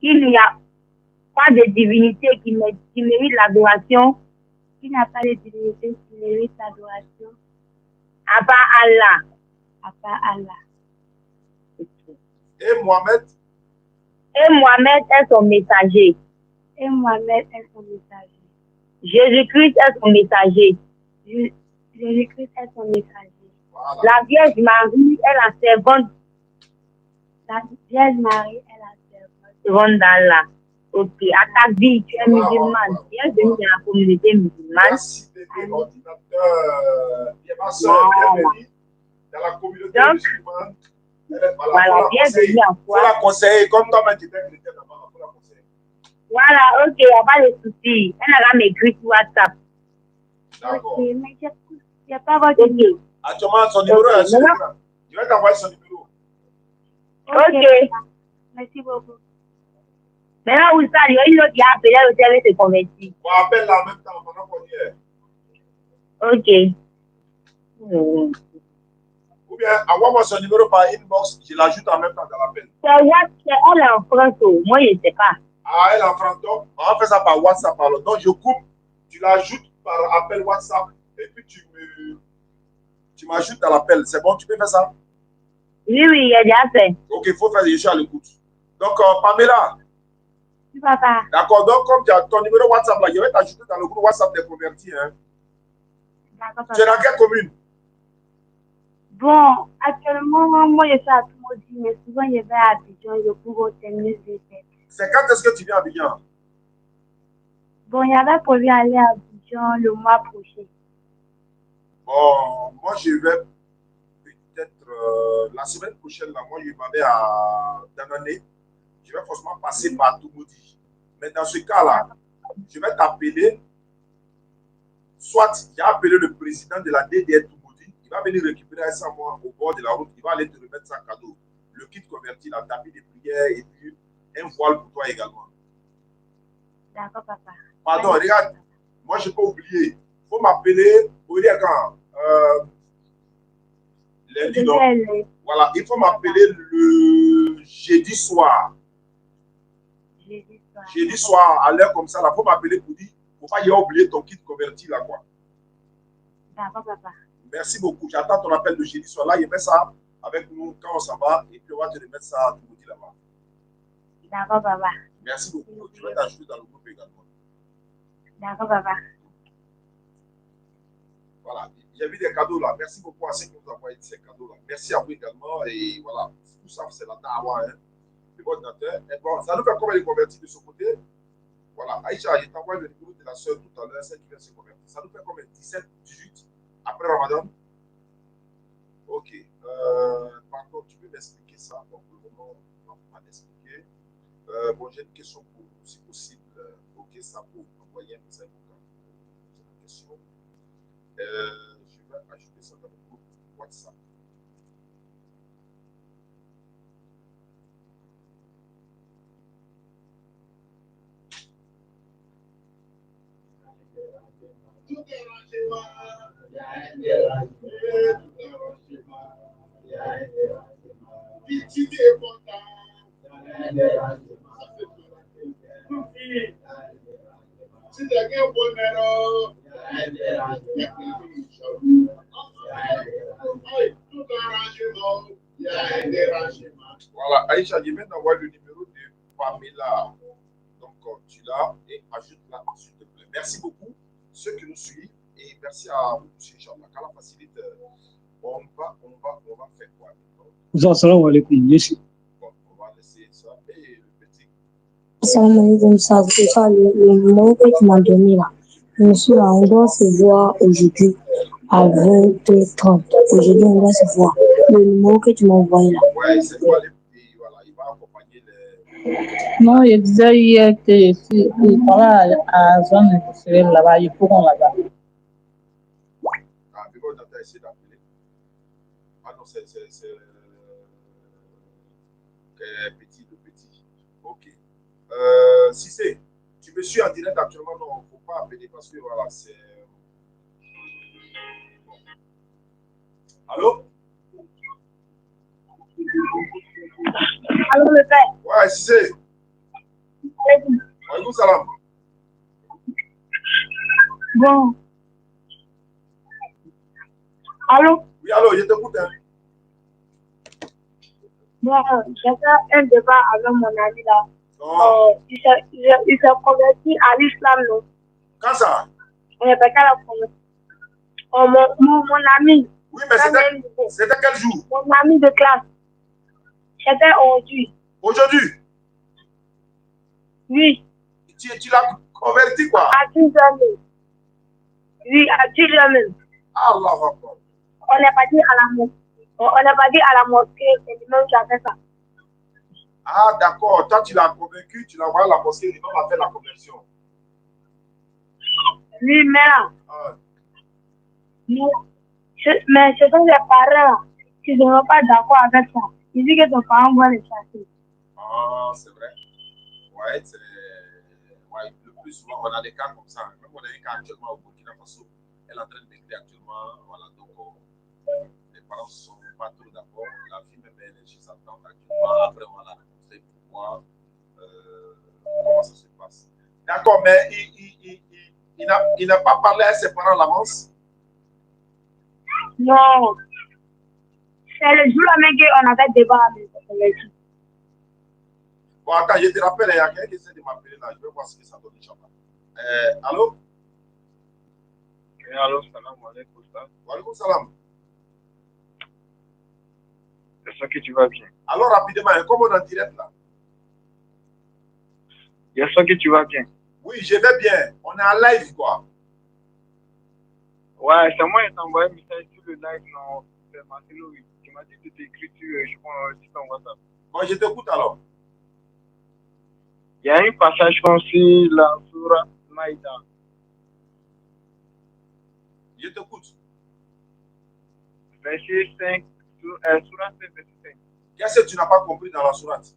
Il n'y a pas de divinité qui mérite l'adoration. Il n'y a pas de divinité qui mérite l'adoration. À part Allah. À part Allah. Et Mohamed? Et Mohamed est son messager. Et Mohamed est son messager. Jésus-Christ est son messager. Jésus-Christ est son messager. Voilà. La Vierge Marie est la servante. La Vierge Marie est la servante d'Allah. Ok, à ta vie, tu es musulmane. Bienvenue dans la communauté musulmane. Merci, bébé ordinateur. Ma soeur, bienvenue dans la communauté musulmane. Voilà, bienvenue en foi. Il faut la conseiller, comme toi-même tu étais chrétien d'abord, il faut la conseiller. Voilà, ok, il n'y a pas de souci. Elle a m'écrit sur WhatsApp. D'accord. Ok, mais il n'y a pas votre numéro. Actuellement, son numéro est sur l'écran. Je vais t'envoyer son numéro. Ok. Merci beaucoup. Maintenant, où ça, il y a une autre qui a appelé le service de converti. On appelle là en même temps, pendant qu'on y est. Ok. Ou bien, envoie-moi son numéro par inbox, je l'ajoute en même temps dans l'appel. Elle est en France, moi je ne sais pas. Ah, elle est en France, donc on va faire ça par WhatsApp alors. Donc je coupe, tu l'ajoutes par appel WhatsApp et puis tu m'ajoutes dans l'appel. C'est bon, tu peux faire ça? Oui, il a déjà fait. Ok, il faut faire, je suis à l'écoute. Donc, Pamela, Oui, papa. D'accord, donc comme tu as ton numéro WhatsApp là, je vais t'ajouter dans le groupe WhatsApp des convertis. Hein. D'accord, Tu es dans papa. quelle commune? Bon, actuellement, moi, je suis à Tumodi, mais souvent, je vais à Abidjan, je cours au tennis des fêtes. C'est quand est-ce que tu viens à Abidjan? Bon, j'avais prévu aller à Abidjan le mois prochain. Bon, moi je vais peut-être la semaine prochaine, là, moi je m'avais à Danané. Je vais forcément passer par Tumodi. Mais dans ce cas-là, je vais t'appeler. Soit j'ai appelé le président de la DDR Tumodi, il va venir récupérer ça moi au bord de la route, il va aller te remettre ça cadeau. Le kit converti, la tapis de prière et puis un voile pour toi également. D'accord, papa. Pardon, regarde, moi je peux oublier. Il faut m'appeler, vous voyez quand lundi, non? Voilà, il faut m'appeler le jeudi soir. Jeudi soir, à l'heure comme ça, il faut m'appeler pour dire, il ne faut pas y oublier ton kit converti là, quoi. D'accord, papa. Merci beaucoup. J'attends ton appel de jeudi soir. Là, il met ça avec nous quand on s'en va et puis on va te remettre ça à Tumodi là-bas. D'accord, papa. Merci beaucoup. Je vais t'ajouter dans le groupe également. D'accord, papa. Voilà. J'ai vu des cadeaux là. Merci beaucoup à ceux qui nous ont envoyé ces cadeaux là. Merci à vous également. Et voilà. Tout ça, c'est la dawa. Hein. Le ordinateur. Et bon, ça nous fait combien de convertis de ce côté? Voilà. Aïcha, je t'envoie le numéro de la soeur tout à l'heure, celle qui vient se convertir. Ça nous fait combien? 17, 18 après Ramadan? Ok. Par contre, tu peux m'expliquer ça? Donc, pour le moment, on va m'expliquer. Bon, j'ai une question pour vous, si possible. Ok, ça peut envoyer un message vocal. C'est une question. Je vais ajouter ça dans le groupe WhatsApp. Voilà, Aïcha, je viens d'envoyer le numéro de Pamela. Donc, tu l'as et ajoute-la, s'il te plaît. Merci beaucoup, ceux qui nous suivent, et merci à vous, M. Inch'Allah. Qu'Allah facilite, on va faire quoi? Assalamu alaikum. Bon, on va laisser ça. Et le petit. Assalamu alaikum, ça, c'est ça, le numéro que tu m'as donné là. Monsieur, là, on doit se voir aujourd'hui à 20h30. Aujourd'hui, on doit se voir. Le numéro que tu m'as envoyé là. Ouais, c'est quoi les petits, voilà, il va accompagner les. Non, je disais hier que si il parlait à zone industrielle là-bas, il faut qu'on là-bas. Ah, mais bon, on a essayé d'appeler. Ah non, c'est petit, le petit. Ok. Si c'est, tu me suis en direct actuellement, non, il ne faut pas appeler parce que voilà, c'est. Bon. Allô? Allô, le père. Ouais, si c'est. Walaikum salam. Bon. Allô? Oui, allô, je t'écoute. Hein. Bon, j'ai fait un débat avec mon ami là. Non. Il s'est converti à l'islam, non? Quand ça? On n'est pas qu'à la conversion. Mon ami. Oui, mais c'était quel jour? Mon ami de classe. C'était aujourd'hui. Aujourd'hui? Oui. Tu l'as converti quoi? À 10h. Oui, à 10h. Allah Akbar. On n'est pas dit à la mosquée. On n'est pas dit à la mosquée, c'est lui-même qui a fait ça. Ah, d'accord. Toi, tu l'as convaincu, tu l'as envoyé à la mosquée, lui-même a fait la conversion. Oui, mais là. Ah. Mais ce sont les parents qui ne sont pas d'accord avec ça. Ils disent que ton parent va les chasser. Ah, c'est vrai. Ouais, c'est. Ouais, le plus souvent, on a des cas comme ça. Même on a un cas actuellement au Burkina Faso. Elle est en train d'écrire actuellement. Voilà, donc les parents ne sont pas trop d'accord. La fille même elle est chez sa tante actuellement. Après, on va la rencontrer pour voir comment ça se passe. D'accord, mais il n'a pas parlé à ses parents à l'avance? Non. C'est le jour-là même qu'on avait débat avec lui. Bon, attends, je te rappelle, il y a quelqu'un qui essaie de m'appeler là. Je vais voir ce que ça donne, Inch'Allah. Allô? Oui, allô, salam alaikum. Wa alaikum salam. J'espère que tu vas bien. Alors, rapidement, comme on est en direct là. J'espère que tu vas bien. Oui, je vais bien. On est en live, quoi. Ouais, c'est moi qui t'ai envoyé un message sur le live, non, c'est Marcelo, oui. Tu m'as dit que tu t'écris sur ton WhatsApp. Bon, je t'écoute alors. Il y a un passage comme sur la Surah Maïda. Je t'écoute. Verset 5, Surah 5, verset 5. Qu'est-ce que tu n'as pas compris dans la sourate?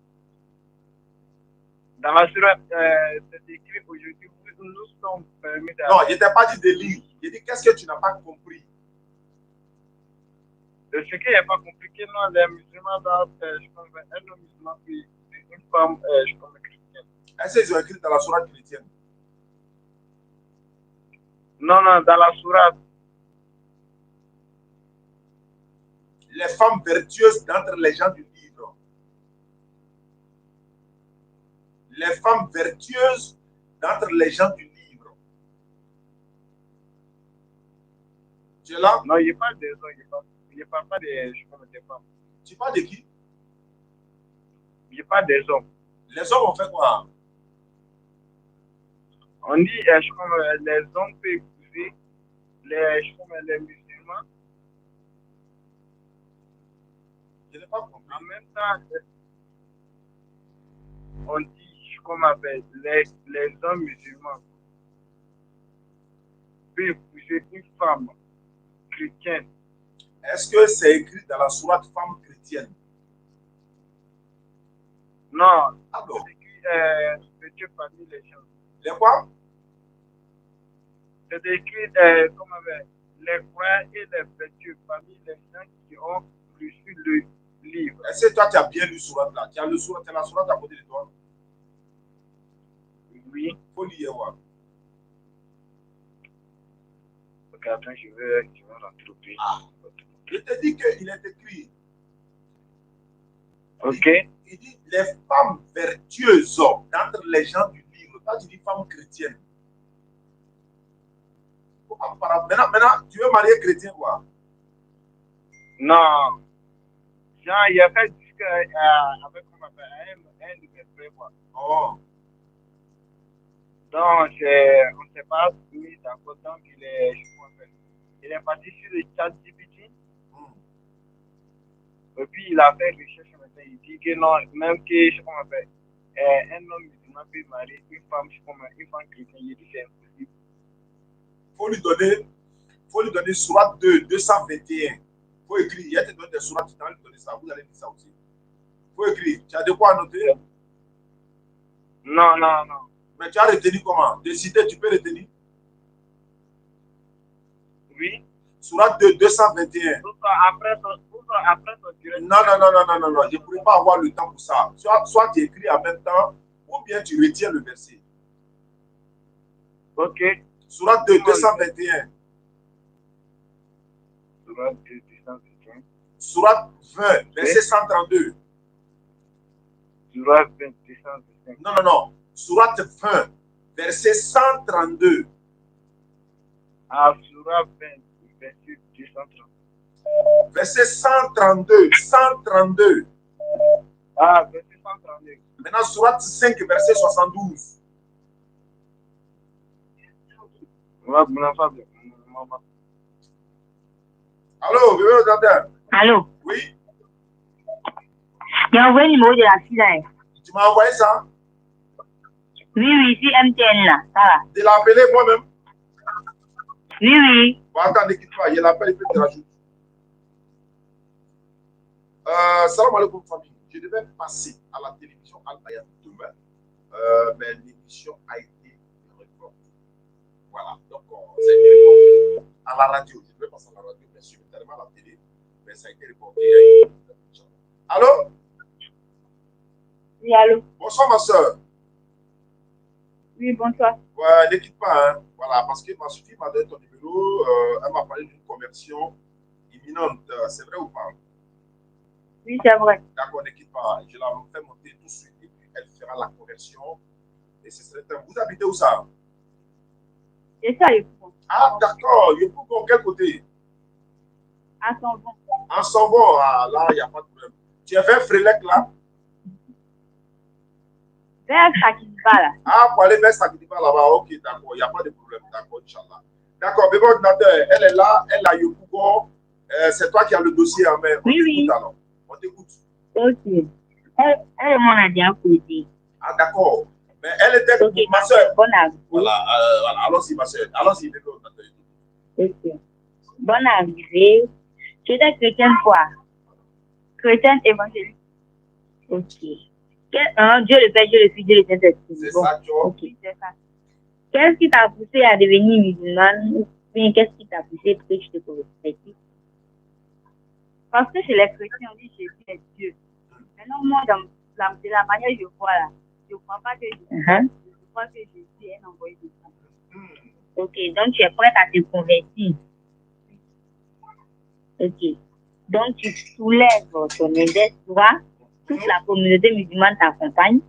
Dans la Surah, c'est écrit aujourd'hui, nous sommes permis de... Non, je ne t'ai pas dit de lire. Je dis, qu'est-ce que tu n'as pas compris? Ce que je n'ai pas compris, que non, les musulmans doivent, je pense, un homme musulman puis une femme, je pense, chrétienne. Est-ce qu'ils ont écrit dans la sourate chrétienne? Non, non, dans la sourate. Les femmes vertueuses d'entre les gens du livre. Les femmes vertueuses d'entre les gens du livre. Tu es là? Non, il parle des hommes, il parle pas des, je pense, des femmes. Tu parles de qui? Il parle des hommes. Les hommes ont fait quoi? On dit, je pense, les hommes peuvent épouser les musulmans. Je n'ai pas compris. En même temps, on dit, comment on appelle, les hommes musulmans peuvent épouser une femme chrétienne. Est-ce que c'est écrit dans la sourate femme chrétienne? Non, Ah bon? c'est écrit Dieu parmi les gens. Les quoi? C'est écrit, comment on appelle, les croyants et les vertueux parmi les gens qui ont reçu le livre. Est-ce que toi tu as bien lu sourate là? Tu as lu sourate, la sourate à côté de toi? Oui. Il faut lire, ouais. Ok, attends, je vais rentrer au pays. Ah. Je te dis qu'il est écrit. Ok. Il dit les femmes vertueuses d'entre les gens du livre. Toi, tu dis femmes chrétiennes. Maintenant, tu veux marier chrétien, quoi? Non. Genre, il a fait jusqu'à avec un de mes frères, quoi. Oh. Donc, on ne s'est pas mis d'accord. Donc, il est parti sur le chat GPT. Et puis, il a fait recherche maintenant. Il dit que non, même que, je sais pas comment on appelle, un homme musulman peut marier une femme chrétienne. Il dit c'est impossible. Faut lui donner sourate 2, 221. Faut écrire. Il y a te donné des sourates, tu dois lui donner ça. Vous allez dire ça aussi. Faut écrire. Tu as de quoi noter? Non, non, non. Mais tu as retenu comment? De citer, tu peux retenir? Oui. Sourate 2, 221. Après ton direct. Non. Je ne pourrais pas avoir le temps pour ça. Soit tu écris en même temps, ou bien tu retiens le verset. Ok. Sourate 2, 221. Sourate 2, 221. Sourate 20, verset 132. Sourate 20, 225. Non. Sourate 20, verset 132. Ah, Sourate 20, verset 230. Verset 132. 132. Ah, verset 132. Maintenant, Sourate 5, verset 72. Allô, bébé Odanda? Allô? Oui? Il a envoyé le numéro de la fille là. Tu m'as envoyé ça? Oui, c'est MTN là, ça va. Tu l'as appelé moi-même? Oui. Bon, attends, ne quitte pas, je l'appelle et puis tu rajoutes. Salam alaikum famille. Je devais passer à la télévision Al-Bayat demain, mais l'émission a été reportée. Voilà, donc ça a été reporté à la radio. Je devais passer à la radio, bien sûr, tellement à la télé, mais ça a été reporté. Allô? Oui, allô? Bonsoir ma soeur. Oui, bonsoir. Ouais, ne quitte pas, hein. Voilà, parce que ma fille m'a donné ton numéro, elle m'a parlé d'une conversion imminente. C'est vrai ou pas? Oui, c'est vrai. D'accord, ne quitte pas. Je la fais monter tout de suite et puis elle fera la conversion. Et ce serait un... Vous habitez où ça? C'est ça, le fond. Ah, d'accord. Yopougon, quel côté? À son vent. En Sonvon, ah, là, il n'y a pas de problème. Tu as fait Frélec là? Vers Sakiba, là. Ah, pour aller vers Sakiba là-bas, ok, d'accord, il n'y a pas de problème, d'accord, Inch'Allah. D'accord, bébé ordinateur, elle est là, elle a Yopougon, c'est toi qui as le dossier en main. Oui, oui. Alors. On t'écoute. Ok. Elle m'en a dit à côté. Ah, d'accord. Mais elle était Ok, ma soeur. bonne arrivée. Voilà, voilà, allons-y, ma soeur. Allons-y, bébé ordinateur. Ok. Bonne arrivée. Tu étais chrétienne quoi? Chrétienne évangélique. Ok. Dieu le Père, Dieu le Fils, Dieu le Saint-Esprit. C'est Bon. ça, tu vois. Ok, c'est ça. Qu'est-ce qui t'a poussé à devenir musulmane ou bien qu'est-ce qui t'a poussé pour que tu te convertisses? Parce que chez les chrétiens, on dit Jésus est Dieu. Maintenant, moi, de la manière que je vois là, je ne crois pas que je crois que Jésus est envoyé de Dieu. Ok, donc tu es prête à te convertir. Ok. Donc tu soulèves ton index, tu vois. Toute la communauté musulmane t'accompagne.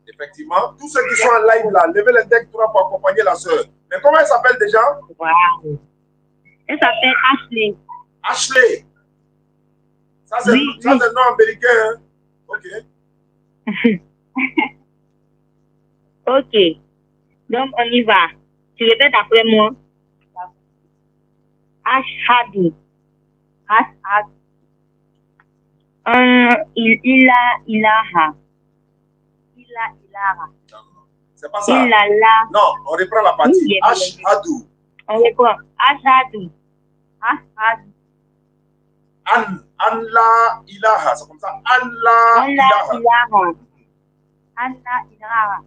Effectivement, tous ceux qui sont en live là, levez l'index pour accompagner la soeur. Mais comment elle s'appelle déjà? Wow. Elle s'appelle Ashley. Ashley. Ça, c'est Oui, un nom américain. Hein? Ok. Ok. Donc, on y va. Tu répètes après moi. Ashhadu. Ashhadu. Ilaha. Ilaha. C'est pas ça. Illallah. Non, on reprend la partie. Oui, Ashhadu. On reprend. Ashhadu. Ashhadu. Allah ilaha. C'est comme ça. Allah ilaha. Allah ilaha.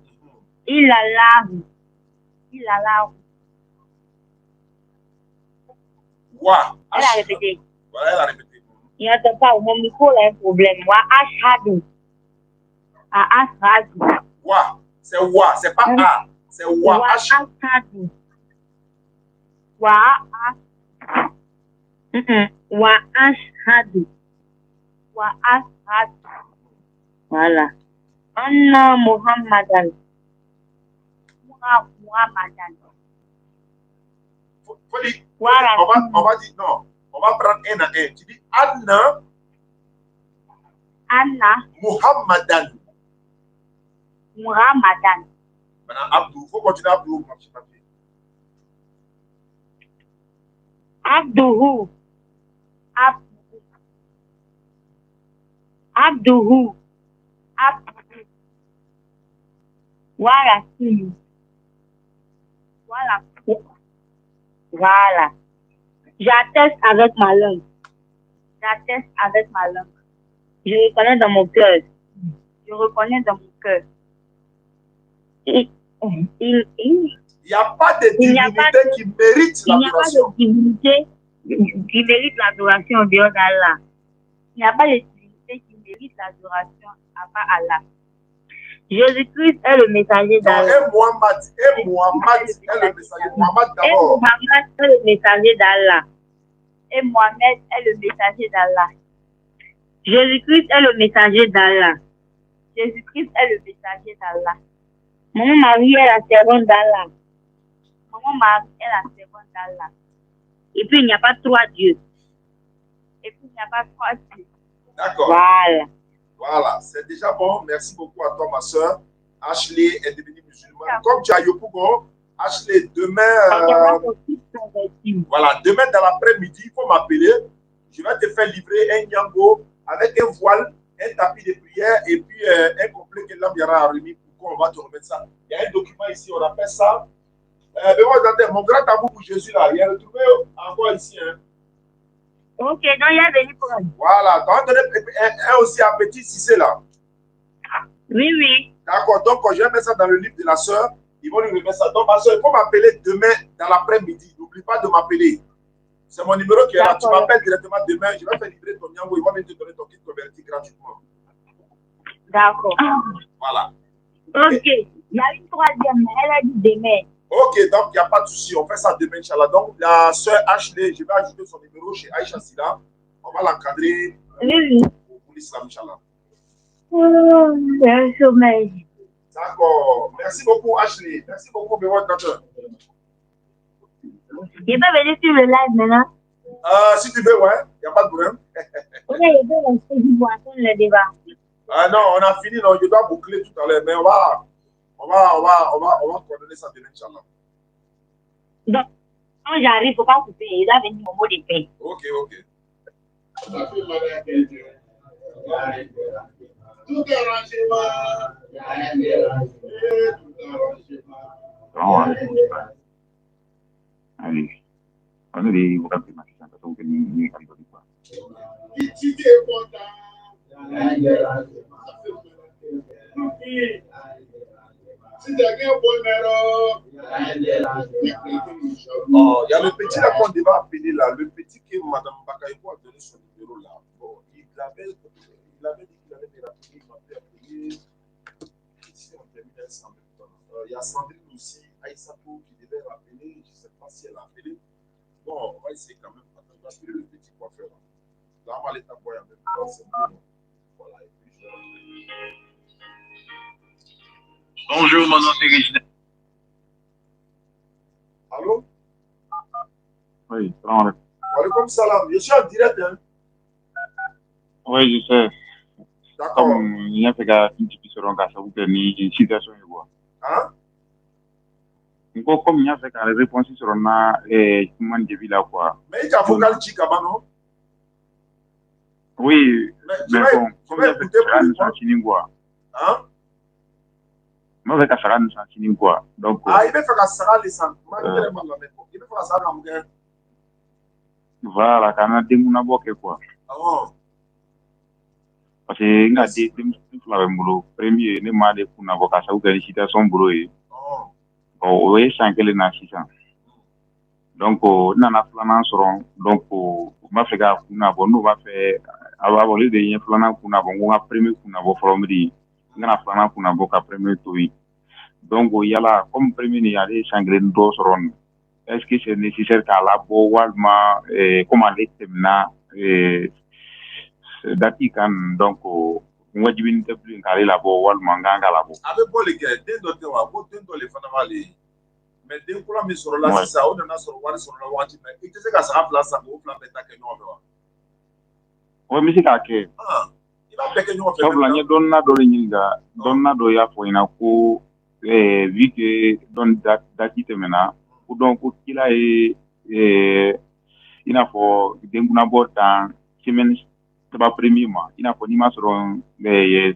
Illallah. Illallah. Wa. Elle a répété. Voilà, elle a répété. Il n'entend pas, mon micro a un problème. Wa ashhadu. Ashhadu. Wa. C'est wa. C'est pas a. C'est wa. Wa ashhadu. Wa ashhadu. Wa ashhadu. Voilà. Anna Muhammadan. Muhammadan. Voilà. On va dire non. On va prendre un à un. Tu dis Anna. Anna Muhammadan. Muhammadan. Maintenant, Abdou. Il faut continuer Abdou. Abduhu. Abduhu. Abduhu. Voilà. Voilà. Voilà. J'atteste avec ma langue. J'atteste avec ma langue. Je reconnais dans mon cœur. Je reconnais dans mon cœur. Il n'y a pas de divinité qui mérite l'adoration. Il n'y a pas de divinité qui mérite l'adoration en dehors d'Allah. Il n'y a pas de divinité qui mérite l'adoration à part Allah. Jésus-Christ est le messager d'Allah. Et Mohammed est le messager. Mohammed d'abord. Mohammed est le messager d'Allah. Et Mohamed est le messager d'Allah. Jésus-Christ est le messager d'Allah. Jésus-Christ est le messager d'Allah. Maman Marie est la servante d'Allah. Maman Marie est la servante d'Allah. Et puis il n'y a pas trois dieux. Et puis il n'y a pas trois dieux. D'accord. Voilà. Voilà, c'est déjà bon. Merci beaucoup à toi, ma soeur. Ashley est devenue musulmane. Comme tu as Yopougon, Ashley, demain, voilà, demain dans l'après-midi, il faut m'appeler. Je vais te faire livrer un nyango avec un voile, un tapis de prière et puis un complet que l'Ambiara a remis. Pourquoi on va te remettre ça? Il y a un document ici, on appelle ça. Mon grand amour pour Jésus, là, il est retrouvé encore ici. Hein. Ok, donc il est venu pour nous. Voilà, donc un aussi à Petit Cissé là. Oui, oui. D'accord, donc quand je vais mettre ça dans le livre de la soeur, ils vont lui remettre ça. Donc ma soeur, il faut m'appeler demain dans l'après-midi. N'oublie pas de m'appeler. C'est mon numéro qui est là. Tu m'appelles directement demain, je vais faire livrer ton yango, ils vont venir te donner ton kit converti gratuitement. D'accord. Voilà. Ok, il y a une troisième, elle a dit demain. Ok, donc il n'y a pas de souci, on fait ça demain, Inch'Allah. Donc la soeur Ashley, je vais ajouter son numéro chez Aïcha Silla. On va l'encadrer Oui. pour l'islam, Inch'Allah. C'est un sommeil. D'accord. Merci beaucoup, Ashley. Merci beaucoup, mes ordinateurs. Je peux venir sur le live maintenant. Si tu veux, ouais, il n'y a pas de problème. Ok, je peux rester pour attendre le débat. Ah non, on a fini, non, je dois boucler tout à l'heure, mais on va coordonner ça demain, Inch'Allah. Donc, quand j'arrive, il ne faut pas couper. Il doit venir au mot de paix. Ok. Tout allez, on est vous rappelez ma question parce que nous n'y arrivons pas. Oh, il y a le petit là qu'on devait appeler là, le petit que Madame Bakaïko a donné son numéro là. Bon, il avait dit qu'il allait me rappeler, il m'avait appelé. Ici, on termine ensemble. Il y a Sandrine aussi, Aïssatou qui devait rappeler, je ne sais pas si elle a appelé. Bon, on va essayer quand même. On va appeler le petit coiffeur. Là, on va aller taper en même temps, c'est mieux. Voilà, et puis je vais rappeler. Bonjour, mon nom c'est Régine. Allô? Oui, salam alaikum. Walaikum salam. Je suis en direct, hein? Oui, je sais. D'accord. Comme il y a fait un petit peu sur un cas, ça vous donne une situation. Hein? Comme il y a fait une réponse sur un comment de vie là, quoi. Mais il y a un vocal Chikaba, non? Oui, mais bon, comme il y a fait quoi. Hein? Moi, avec Asara, nous sommes quoi. Donc, il veut faire Asara, les sangs. Il veut faire Asara, mon gars. Voilà, quand on a des gens quoi. Parce que il y a des gens premier, les gens qui ont avocat, ça vous situation boulot. Oui, c'est un peu les naissants. Donc, on a plan sur donc, on va faire nous va faire avoir volé des plans qu'on a premier qu'on a formé. On a plan qu'on a premier tout. Donc, il y a là, comme premier, il y a des sanglés d'autres. Est-ce que c'est nécessaire qu'à la boîte, comment les terminer, d'attiquer, donc, on va dire que plus qu'à la boîte, manganga la boîte. Avec bon les gars, dès d'autres, les fanavales. Mais dès qu'on a mis sur la c'est ça, on a sur la watch, mais il sait qu'à sa place, ça va faire que nous avons. Oui, mais c'est qu'à que. Il va faire que nous avons. Sauf l'année donna d'Olinga, donna d'Oya pour une coup, vu que donne d'acquitté maintenant, ou donc, il a il a pour des mois dans semaine, c'est pas premier mois, il a pour ni sur les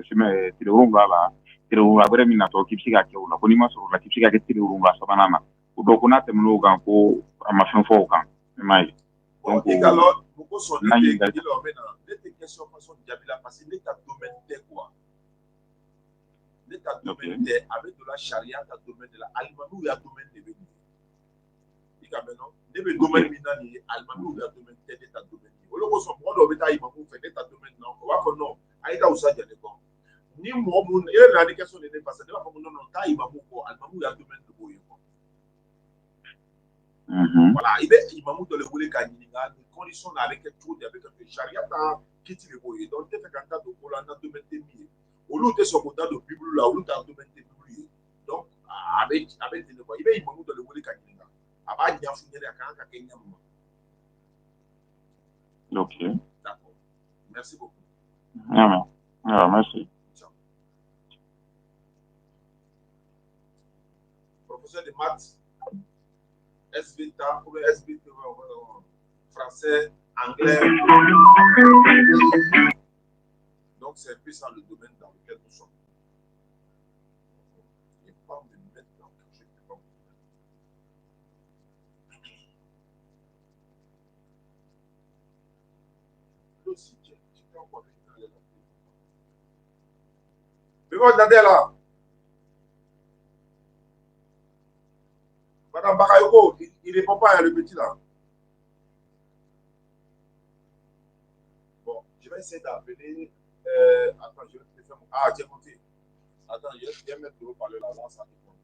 semaines, c'est le rond là. Tire la mina to kipsi ka ke la ko ni ma soro la kipsi ka ke tire la sabanana o do ko na temno kan ko amafin fo kan mai donc igalo beaucoup sont des lo mena les questions façon diabila parce que l'état domaine de quoi l'état domaine de avec de la charia ta domaine de la almanu ya domaine de béni ika maintenant de domaine mina ni almanu ya domaine de l'état domaine o lo ko so mo do beta imamu fait l'état domaine non on va ko non aida usaja de ko ni mo mun ele na question de passer de pas non non ta imamu ko almamu ya domaine de boye ko voilà il est imamu dans le volet kanyinga les conditions avec tout avec que charia ta kiti le boye donc te fait quand to ko la na domaine de mi au lieu de ce côté de bible là au lieu de domaine de bible donc avec le boye il est imamu dans le volet kanyinga aba nya funyere akanga kenya mama. OK, d'accord, merci beaucoup. Merci. Professeur de maths, SVTA, SVT, français, anglais. Donc, c'est un peu ça le domaine dans lequel nous sommes. Je ne peux pas me mettre dans le jeu. Mais bon, là. Madame Bakayoko, il ne répond pas à le petit là. Bon, je vais essayer d'appeler. Attends, je vais te faire. Ah, tiens, monté. Attends, je vais mettre le parler là, ça répond.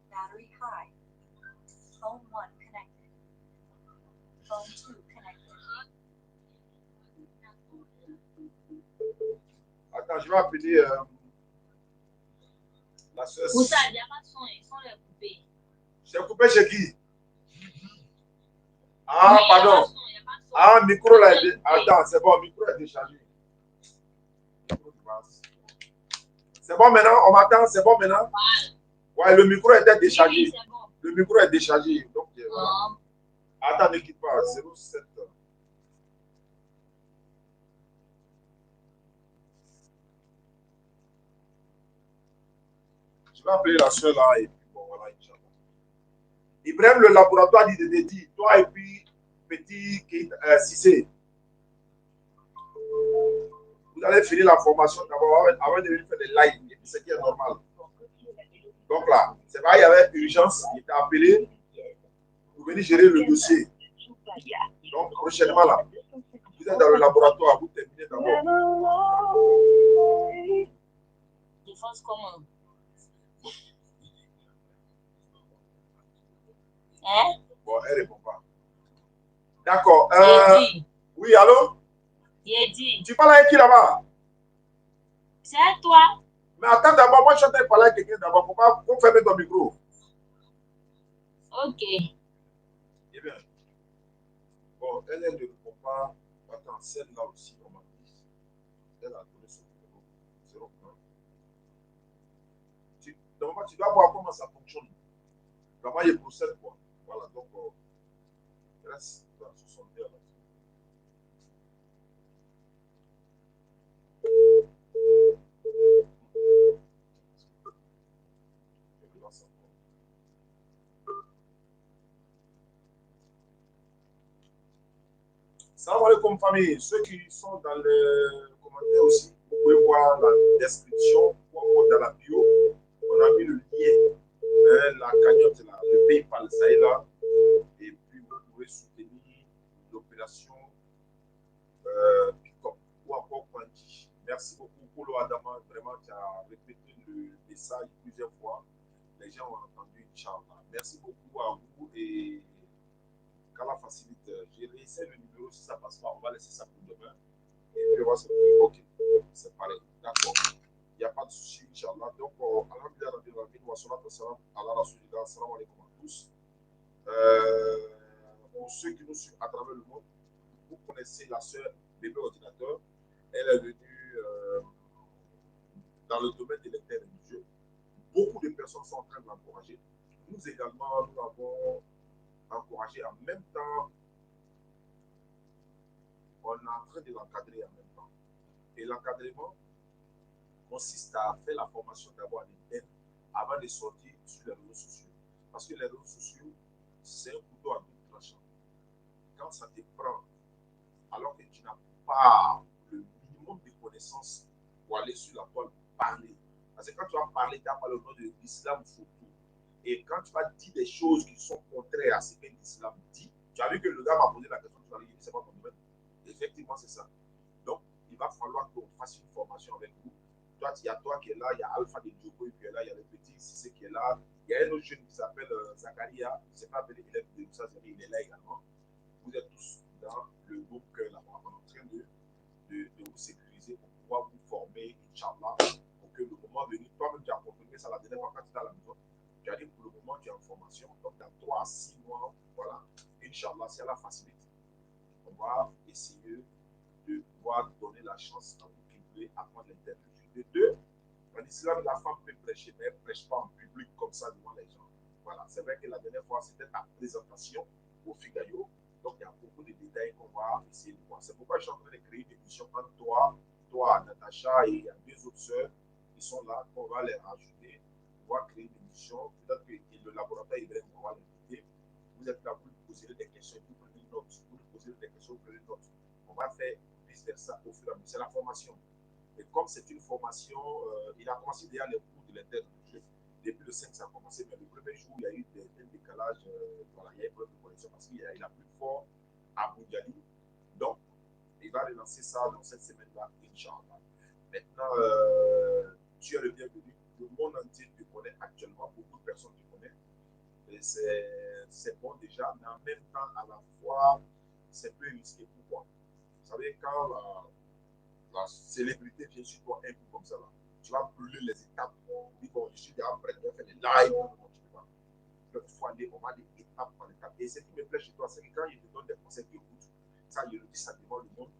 Battery high. Phone 1 connected. Phone 2 connected. Attends, je vais appeler la soeur. Pour ça, il n'y a pas de son, ils sont les coupés. C'est coupé chez qui? Ah, Oui, pardon. il y a pas de son. Ah, micro là. Attends, c'est bon, micro est déchargé. C'est bon maintenant, on m'attend, c'est bon maintenant? Ouais, le micro était déchargé. Oui, c'est bon. Le micro est déchargé. Donc, voilà. Attends, ne quitte pas. 07. Je vais appeler la soeur là et puis bon, voilà, Inch'Allah. Ibrahim, le laboratoire dit, toi et puis petit Cissé. Vous allez finir la formation d'abord avant de venir faire des lives, ce qui est normal. Donc là, c'est vrai, il y avait urgence, il t'a appelé pour venir gérer le dossier. Donc prochainement là, vous êtes dans le laboratoire, vous terminez d'abord. Défense comment? Hein? Bon, elle répond pas. D'accord. Oui, allô? Il dit. Tu parles avec qui là-bas? C'est toi. Mais attends d'abord, moi je suis en train de parler avec quelqu'un d'abord. Faut fermer ton micro. Ok. Eh bien. Bon, elle ne répond pas. Attends, celle-là aussi, on m'a dit. Elle a donné son numéro. 01. Normalement, tu dois voir comment ça fonctionne. Vraiment, il procède quoi. Voilà, donc, reste dans 60 heures. Salam alaikum famille. Ceux qui sont dans les commentaires aussi, vous pouvez voir la description ou encore dans la bio. On a mis le lien, la cagnotte là, le PayPal, ça est là. Et puis vous pouvez soutenir l'opération Pick-up ou encore Quanti. Merci beaucoup Polo Adama. Vraiment, tu as répété le message plusieurs fois. Les gens ont entendu, Inch'Allah. Merci beaucoup à vous et qu'Allah facilite. J'ai laissé le numéro, si ça passe pas, on va laisser ça pour demain. Et puis on va se dire, ok, c'est pareil. D'accord. Il n'y a pas de souci, Inch'Allah. Donc, alhamdulillah, rabbil alamin, wa salatu wa salam ala rasulillah, salam alaikum à tous. Pour ceux qui nous suivent à travers le monde, vous connaissez la sœur bébé ordinateur. Elle est venue dans le domaine de l'intérêt religieux. Beaucoup de personnes sont en train de l'encourager. Nous également, nous l'avons encouragé en même temps. On est en train de l'encadrer en même temps. Et l'encadrement consiste à faire la formation d'abord à l'interne avant de sortir sur les réseaux sociaux. Parce que les réseaux sociaux, c'est un couteau à double tranchant. Quand ça te prend, alors que tu n'as pas le minimum de connaissances pour aller sur la toile parler. Parce que quand tu vas parler, tu vas parler au nom de l'islam surtout. Et quand tu vas dire des choses qui sont contraires à ce que l'islam dit, tu as vu que le gars m'a posé la question, tu vas lui dire, c'est pas ton domaine. Effectivement, c'est ça. Donc, il va falloir qu'on fasse une formation avec vous. Toi, il y a toi qui est là, il y a Alpha de Diogo qui est là, il y a le petit Cissé qui est là, il y a un autre jeune qui s'appelle Zakaria, il ne s'est pas appelé élève de Moussa Zeri, il est là également. Vous êtes tous dans le groupe là-bas, on est en train de vous sécuriser pour pouvoir vous former, Inch'Allah, pour que le moment venu, toi-même tu as confirmé ça la dernière fois quand tu es à la maison, tu as dit pour le moment tu es en formation, donc dans 3 à 6 mois, voilà, Inch'Allah, si elle a facilité, on va essayer de pouvoir donner la chance à vous qui voulez apprendre l'interview. De deux, en islam, la femme peut prêcher, mais elle ne prêche pas en public comme ça devant les gens. Voilà, c'est vrai que la dernière fois, c'était ta présentation au Figayo. Donc, il y a beaucoup de détails qu'on va essayer de voir. C'est pourquoi je suis en train de créer une émission entre toi, Natacha, et il y a 2 autres sœurs qui sont là, qu'on va les rajouter. On va créer une émission. Peut-être que le laboratoire Ibrahim, on va l'inviter. Vous êtes là, vous nous posez des questions, vous prenez une note. Vous nous posez des questions, vous prenez une note. On va faire plus de ça au fur et à mesure. C'est la formation. Et comme c'est une formation, il a commencé déjà les cours de l'interne. Depuis le 5, ça a commencé, mais le premier jour, il y a eu un décalage. Voilà, il y a eu un problème de connexion parce qu'il a plus fort à Boudjali. Donc, il va relancer ça dans cette semaine-là, Inch'Allah. Maintenant, tu es le bienvenu. Le monde entier te connaît actuellement. Beaucoup de personnes te connaissent. Et c'est bon déjà, mais en même temps, à la fois, c'est peu risqué. Pourquoi? Vous savez, quand la célébrité vient sur toi un peu comme ça là. Tu vas brûler les étapes. Dis bon, je suis déjà prêt, je vais faire des lives. Non, tu peux pas. Il faut aller, on va aller étape par étape. Et ce qui me plaît chez toi, c'est que quand il te donne des conseils, tu écoutes. Ça, je le dis, ça devant le monde.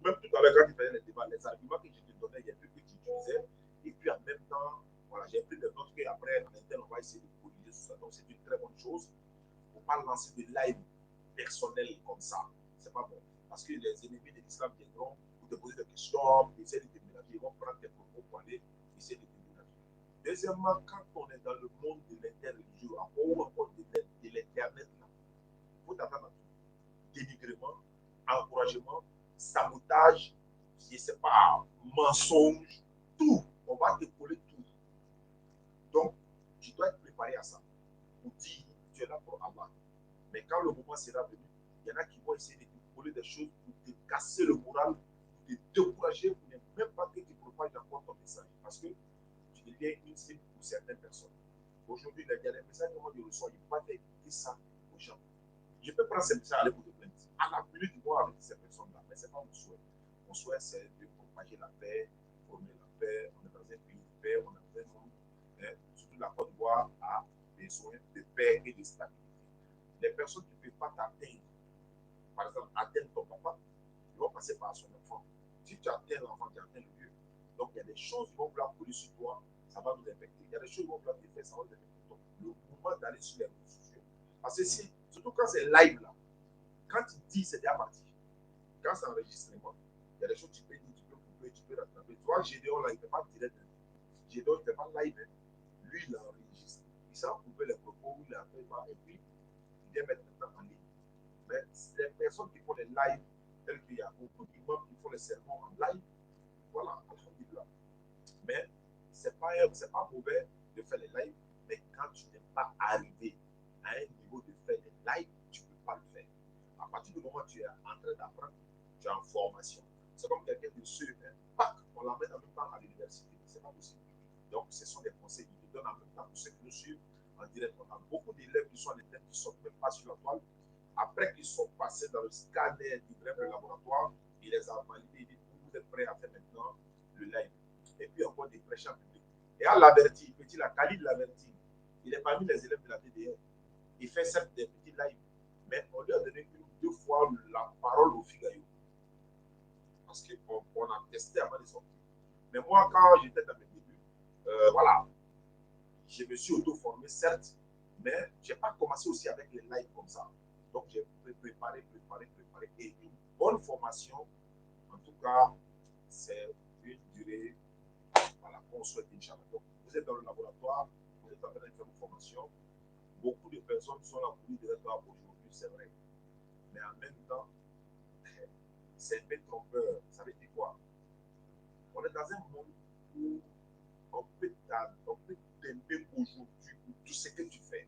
Même tout à l'heure, quand tu faisais les débats, les arguments que je te donnais, il y a plus que tu utilisais. Et puis en même temps, voilà, j'ai pris des notes qu'après, en interne, on va essayer de corriger tout ça. Donc, c'est une très bonne chose. Il ne faut pas lancer des lives personnels comme ça. C'est pas bon. Parce que les ennemis de l'islam viendront pour te poser des questions, essayer de te mélanger. Ils vont prendre tes propos pour aller essayer de te mélanger. Deuxièmement, quand on est dans le monde de l'interreligieux, encore de l'internet, il faut t'attendre à tout. Dénigrement, encouragement, sabotage, je ne sais pas, mensonge, tout. On va te coller tout. Donc, tu dois être préparé à ça. Pour dire, tu es là pour Allah. Mais quand le moment sera venu, il y en a qui vont essayer de te coller des choses pour te casser le moral, pour te décourager, pour ne même pas que tu propages encore ton message. Parce que tu deviens une cible pour certaines personnes. Aujourd'hui, il y a des messages que moi je reçois, il ne faut pas faire écouter ça aux gens. Je peux prendre ces messages à aller pour te plaindre. À la minute du mois avec ces personnes-là, mais ce n'est pas mon souhait. Mon souhait, c'est de propager la paix, former la paix. On est dans un pays de paix, on est dans un monde, surtout la Côte d'Ivoire a besoin de paix et de stabilité. Les personnes qui ne peuvent pas t'atteindre, par exemple, atteindre ton papa, ils vont passer par son enfant. Si tu atteins l'enfant, tu atteins le vieux. Donc, il y a des choses qui vont vouloir coller sur toi, ça va nous affecter. Il y a des choses qui vont vouloir te faire, ça va nous affecter. Donc, le moment d'aller sur les réseaux sociaux. Parce que si, surtout quand c'est live là, quand tu dis, c'est déjà parti. Quand c'est enregistrement, il y a des choses que tu peux dire, tu peux couper, tu peux rattraper. Tu vois, Gédéon là, il ne fait pas direct. Gédéon, il ne fait pas live. Lui, il enregistre. Il s'est couper les propos, il a fait pas, et puis il vient mettre maintenant en ligne. Mais les personnes qui font les lives, telles qu'il y a beaucoup d'imams qui font les sermons en live, voilà, alhamdulillah. Mais ce n'est pas mauvais de faire les lives, mais quand tu n'es pas arrivé à un niveau de faire les lives, tu ne peux pas le faire. À partir du moment où tu es en train d'apprendre, tu es en formation. C'est comme quelqu'un de sûr, on l'emmène en même temps à l'université. Ce n'est pas possible. Donc, ce sont des conseils qui te donnent en même temps pour ceux qui nous suivent en direct. On a beaucoup d'élèves qui sont en élèves qui ne sortent même pas sur la toile. Après qu'ils sont passés dans le scanner du bref laboratoire, il les a validés. Il dit, vous êtes prêts à faire maintenant le live. Et puis encore des prêches en public. Et à l'averti, petit la Khalid l'averti, il est parmi les élèves de la TDR. Il fait certes des petits lives, mais on lui a donné une ou deux fois la parole au Figaro. Parce qu'on a testé avant de sortir. Mais moi, quand j'étais dans mes débuts, voilà, je me suis auto-formé, certes, mais je n'ai pas commencé aussi avec les lives comme ça. Donc, j'ai préparé. Et une bonne formation, en tout cas, c'est une durée, voilà, qu'on souhaite, Inch'Allah. Donc, vous êtes dans le laboratoire, vous êtes en train de faire une formation. Beaucoup de personnes sont là pour dire aujourd'hui, c'est vrai. Mais en même temps, c'est un peu trompeur. Ça veut dire quoi? On est dans un monde où on peut t'aimer aujourd'hui pour tout ce que tu fais.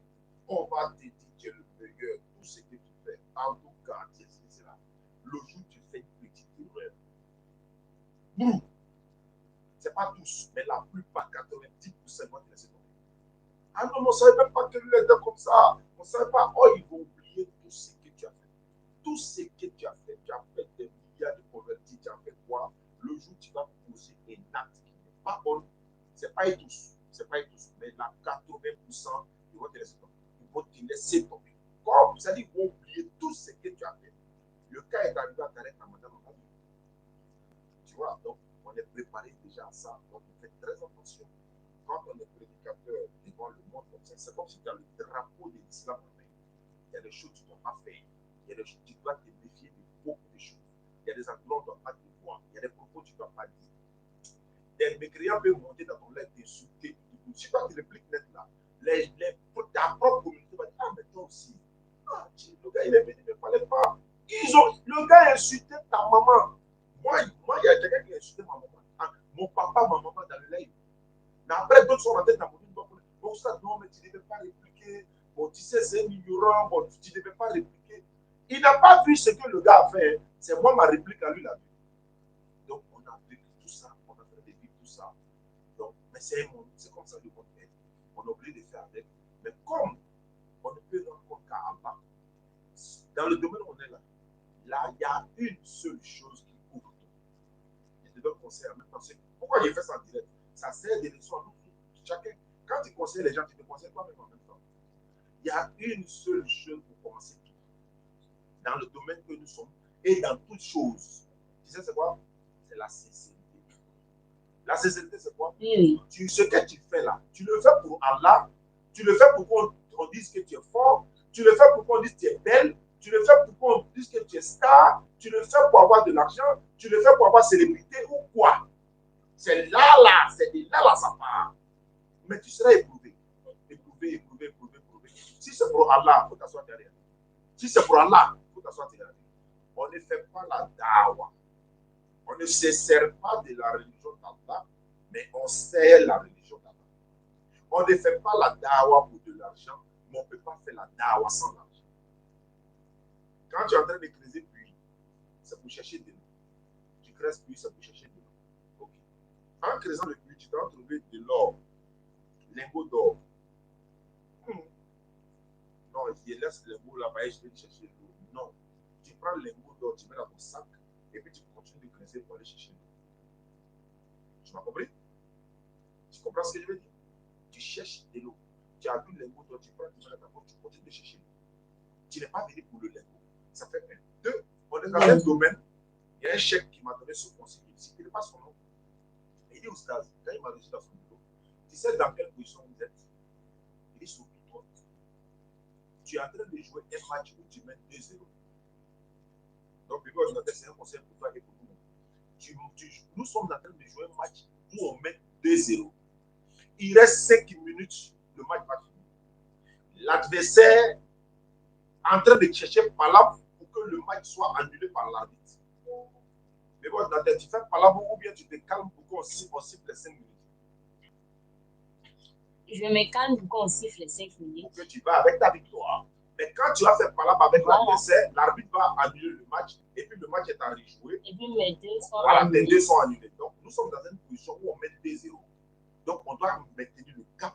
On va te dire que tu es le meilleur, tout ce que tu fais. En tout cas, c'est là. Le jour où tu fais une petite erreur, c'est pas tous, mais la plupart, 90% vont te laisser tomber. Ah non, on ne savait même pas que lui était comme ça. On ne savait pas. Oh, ils vont oublier tout ce que tu as fait. Tout ce que tu as fait des milliards de convertis, tu as fait quoi? Le jour où tu vas poser un acte qui n'est pas bon, ce n'est pas tous. C'est pas tous. Mais la 80%, ils vont te laisser tomber. Ils vont te laisser tomber. Comme ça dit, ils vont oublier tout ce que tu as fait. Le cas est arrivé à Tarek Ramadan. Tu vois, donc on est préparé déjà à ça. Donc on fait très attention. Quand on est prédicateur devant le monde comme ça, c'est comme si tu as le drapeau de l'islam en main. Il y a des choses que tu ne dois pas faire. Il y a des choses que tu dois te méfier de beaucoup de choses. Il y a des endroits où tu ne dois pas te voir. Il y a des propos que tu ne dois pas dire. Des mécréants peuvent monter dans ton live, t'insulter. Si toi tu répliques net là, ta propre communauté va dire, ah mais toi aussi. Ah, le gars il est venu, il ne fallait pas. Le gars a insulté ta maman. Moi, il y a quelqu'un qui a insulté ma maman. Mon papa, ma maman dans le live. Mais après, d'autres sont en tête dans mon ligne. Donc, ça, non, mais tu ne devais pas répliquer. Bon, tu sais, c'est un ignorant. Bon, tu ne devais pas répliquer. Il n'a pas vu ce que le gars a fait. C'est moi, ma réplique à lui, la vue. Donc, on a vécu tout ça. On a fait des vies, tout ça. Donc, mais c'est comme ça le monde est. On a oublié de faire avec. Mais comme on ne peut rendre compte qu'à Allah, dans le domaine où on est là, il y a une seule chose qui couvre tout. donne conseil en même temps. Pourquoi j'ai fait ça en direct? Ça sert des leçons à nous. Chacun, quand tu conseilles les gens, tu te conseilles toi-même en même temps. Il y a une seule chose pour commencer tout. Dans le domaine que nous sommes et dans toutes choses. Tu sais c'est quoi? C'est la sincérité. La sincérité, c'est quoi? Oui. Ce que tu fais là, tu le fais pour Allah, tu le fais pour qu'on dise que tu es fort, tu le fais pour qu'on dise que tu es belle, tu le fais pour qu'on dise que tu es star, tu le fais pour avoir de l'argent, tu le fais pour avoir célébrité ou quoi? C'est là, ça part. Mais tu seras éprouvé. Éprouvé. Si c'est pour Allah, il faut t'asseoir derrière. Si c'est pour Allah, il faut t'asseoir derrière. On ne fait pas la dawa. On ne se sert pas de la religion d'Allah, mais on sert la religion d'Allah. On ne fait pas la dawa pour de l'argent, mais on ne peut pas faire la dawa sans l'argent. Quand tu es en train de creuser puits, c'est pour chercher de l'eau. Tu creuses puits, c'est pour chercher de l'eau. Okay. En creusant le puits, tu dois trouver de l'or, lingots d'or. Non, je laisse les mots là-bas et je vais chercher l'eau. Non, tu prends les mots d'or, tu mets dans ton sac et puis tu continues de creuser pour aller chercher l'eau. Tu m'as compris? Tu comprends ce que je veux dire? Tu cherches de l'eau. Tu as vu les mots d'or, tu prends, tu mets dans ta poche, tu continues de chercher l'eau. Tu n'es pas venu pour le lingot. Ça fait un. Deux, on est dans un domaine. Il y a un chèque qui m'a donné ce conseil. Si tu ne pas son nom, il dit au stade, quand il m'a reçu dans son bureau, tu sais dans quelle position vous êtes? Il dit surtout toi. Tu es en train de jouer un match où tu mènes 2-0. Donc, bébé ordinateur, c'est un conseil pour toi et pour tout le monde. Nous sommes en train de jouer un match où on mène 2-0. Il reste 5 minutes, le match va finir. L'adversaire en train de chercher palabre pour que le match soit annulé par l'arbitre. Mais bon, tu fais palabre ou bien tu te calmes pour qu'on siffle les 5 minutes. Je me calme pour qu'on siffle les 5 minutes. Pour que tu vas avec ta victoire. Mais quand tu vas faire palabre avec l'adversaire, l'arbitre va annuler le match et puis le match est en rejoué. Et puis mes deux sont annulés. Les deux sont annulés. Donc nous sommes dans une position où on met 2-0. Donc on doit maintenir le cap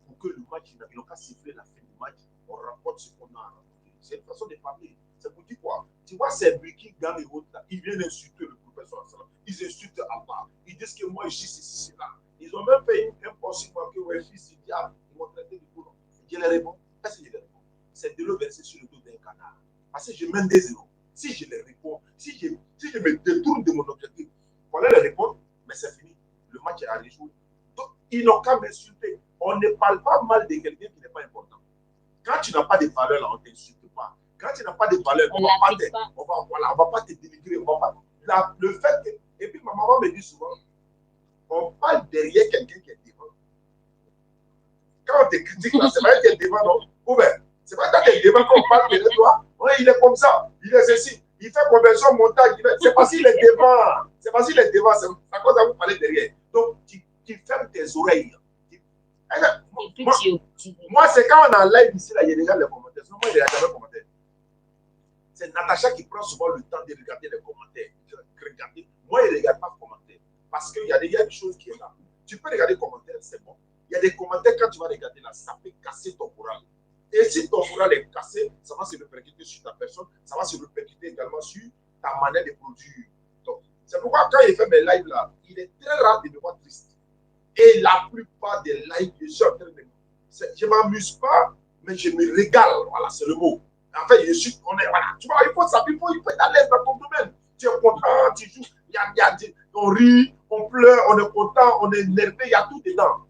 pour que le match, ils n'ont qu'à siffler la fin du match, on rapporte ce qu'on a rapporté. C'est une façon de parler. C'est pour dire quoi? Tu vois, ces qui gagnent les autres là, ils viennent insulter le professeur. Ils insultent Allah. Ils disent que moi, je suis ceci, là. Ils ont même fait un poste pour que ouais, fils du diable, ils m'ont traité de boulot. Je les réponds. Est-ce que je les réponds? C'est de le verser sur le dos d'un canard. Parce que je mène des zéros. Si je les réponds, si je me détourne de mon objectif, on les répondre, mais c'est fini. Le match est à rejouer. Donc, ils n'ont qu'à m'insulter. On ne parle pas ne quelqu'un qui n'est pas important. Quand tu n'as pas de valeur, là, on ne t'insulte pas. Quand tu n'as pas de valeur, on ne va pas te dénigrer. Le fait que, et puis ma maman me dit souvent, on parle derrière quelqu'un qui est devant. Quand on te critique, c'est pas qu'il est devant, non? Ou bien, c'est pas qu'il est devant quand on parle derrière toi. Ouais, il est comme ça, il est ceci. Il fait conversion, montage. C'est parce qu'il est devant. C'est parce qu'il est devant. C'est à cause de vous parler derrière. Donc, tu fermes tes oreilles. Moi, c'est quand on est en live ici, là, il regarde les commentaires. Sinon, moi, il ne regarde jamais les commentaires. C'est Natacha qui prend souvent le temps de regarder les commentaires. Moi, il ne regarde pas les commentaires. Parce qu'il y a des choses qui sont là. Tu peux regarder les commentaires, c'est bon. Il y a des commentaires, quand tu vas regarder là, ça peut casser ton moral. Et si ton moral est cassé, ça va se répercuter sur ta personne, ça va se répercuter également sur ta manière de produire. Donc, c'est pourquoi quand il fait mes lives là, il est très rare de me voir triste. Et la plupart des lives, je suis en train de... Je ne m'amuse pas, mais je me régale. Voilà, c'est le mot. En fait, voilà. Tu vois, il faut être à l'aise dans ton domaine. Tu es content, tu joues, on rit, on pleure, on est content, on est énervé, il y a tout dedans.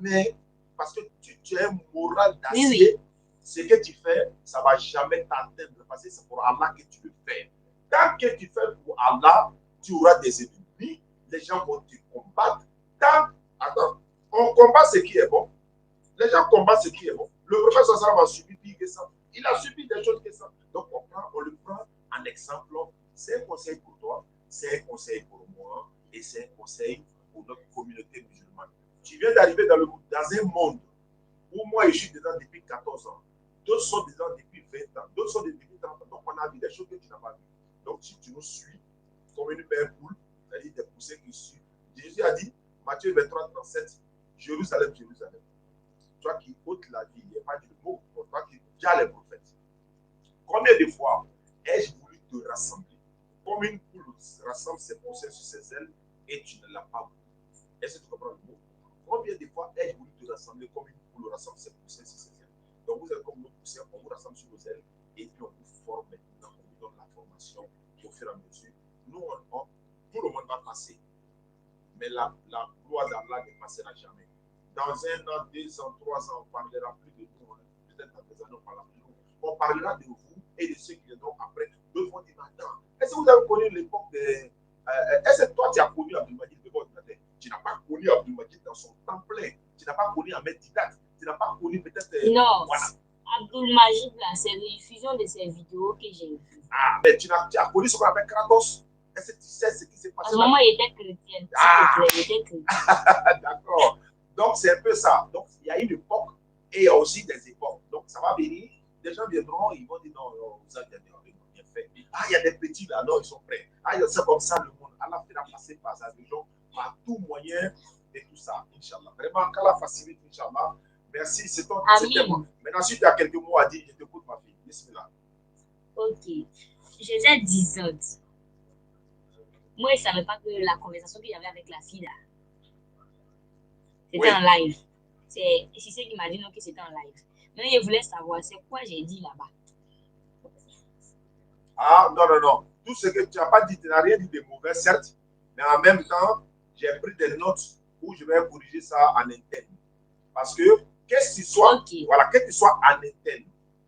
Mais parce que tu as un moral d'acier, ce que tu fais, ça ne va jamais t'atteindre. Parce que c'est pour Allah que tu le fais. Tant que tu fais pour Allah, tu auras des ennemis, les gens vont te combattre. Attends, on combat ce qui est bon. Les gens combattent ce qui est bon. Le professeur Sassam a subi pire que ça. Il a subi des choses que ça. Donc on le prend en exemple. C'est un conseil pour toi, c'est un conseil pour moi et c'est un conseil pour notre communauté musulmane. Tu viens d'arriver dans un monde où moi je suis dedans depuis 14 ans. D'autres sont dedans depuis 20 ans. D'autres sont depuis 30 ans. Donc on a vu des choses que tu n'as pas vues. Donc si tu nous suis comme une mère poule, c'est-à-dire des poussées qui suivent. Jésus a dit, Matthieu 23, 37, Jérusalem, Jérusalem. Toi qui ôtes la vie, il n'y a pas de mot. Toi qui as les prophètes. Combien de fois ai-je voulu te rassembler? Comme une poule rassemble ses poussées sur ses ailes et tu ne l'as pas voulu. Est-ce que tu comprends le mot? Combien de fois ai-je voulu te rassembler comme une poule rassemble ses poussins sur ses ailes? Donc vous êtes comme nos poussins, on vous rassemble sur vos ailes et puis on vous forme maintenant, on vous donne la formation au fur et à mesure. Nous, tout le monde va passer, mais la gloire d'Allah ne passera jamais. Dans 1 an, 2 ans, 3 ans, on ne parlera plus de nous. Peut-être dans des années, on parlera plus de nous. On parlera de vous et de ceux qui viendront après. D'autres vont dire maintenant, est-ce que vous avez connu l'époque de. Est-ce que toi, tu as connu Abdelmajid de votre tête? Tu n'as pas connu Abdelmajid dans son temps plein. Tu n'as pas connu Ahmed Didat. Tu n'as pas connu peut-être. Non. Voilà. Abdelmajid, là, c'est une diffusion de ces vidéos que j'ai vues. Ah, mais tu as connu ce qu'on appelle Kratos. Est-ce que tu sais ce qui s'est passé? À ce moment, il était chrétien. Il était chrétien. D'accord. Donc, c'est un peu ça. Donc, il y a une époque et il y a aussi des époques. Donc, ça va venir. Des gens viendront, ils vont dire non, vous avez bien fait. Ah, il y a des petits là, non, ils sont prêts. Ah, c'est comme ça le monde. Allah fera passer par sa religion, par tout moyen et tout ça, Inch'Allah. Vraiment, qu'Allah facilite, Inch'Allah. Merci, c'est ton bon. Maintenant, si tu as quelques mots à dire, je t'écoute, ma fille. Bismillah. Ok. J'ai 10 ans. Moi, je ne savais pas que la conversation que j'avais avec la fille là, c'était en live. C'est ce qui m'a dit non que c'était en live. Mais je voulais savoir, c'est quoi j'ai dit là-bas. Ah, non. Tout ce que tu n'as pas dit, tu n'as rien dit de mauvais, certes. Mais en même temps, j'ai pris des notes où je vais corriger ça en interne. Parce que, qu'est-ce que soit, voilà, que tu sois en interne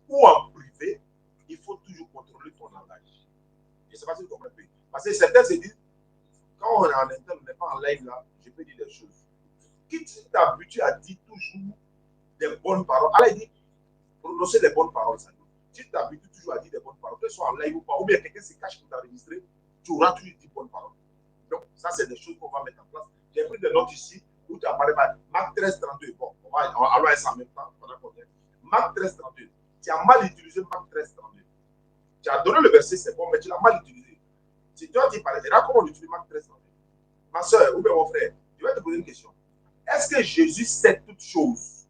ou en privé, il faut toujours contrôler ton langage. Je ne sais pas si vous comprenez. Parce que certains se disent, quand on est en interne, on n'est pas en live là, je peux dire des choses. Qui t'habitue à dire toujours des bonnes paroles? Allah dit, prononcer les bonnes paroles, ça dit. Si tu t'habitues toujours à dire des bonnes paroles, que ce soit en live ou pas, ou bien quelqu'un se cache pour t'enregistrer, tu auras toujours dit bonnes paroles. Donc, ça, c'est des choses qu'on va mettre en place. J'ai pris des notes ici où tu apparais par Marc 13, 32. Bon, on va aller ça en même temps. Marc 13, 32. Tu as mal utilisé Marc 13, 32. Tu as donné le verset, c'est bon, mais tu l'as mal utilisé. Si tu as dit par exemple, comment on utilise Marc 13, 32? Ma soeur ou bien mon frère, je vais te poser une question. Est-ce que Jésus sait toutes choses?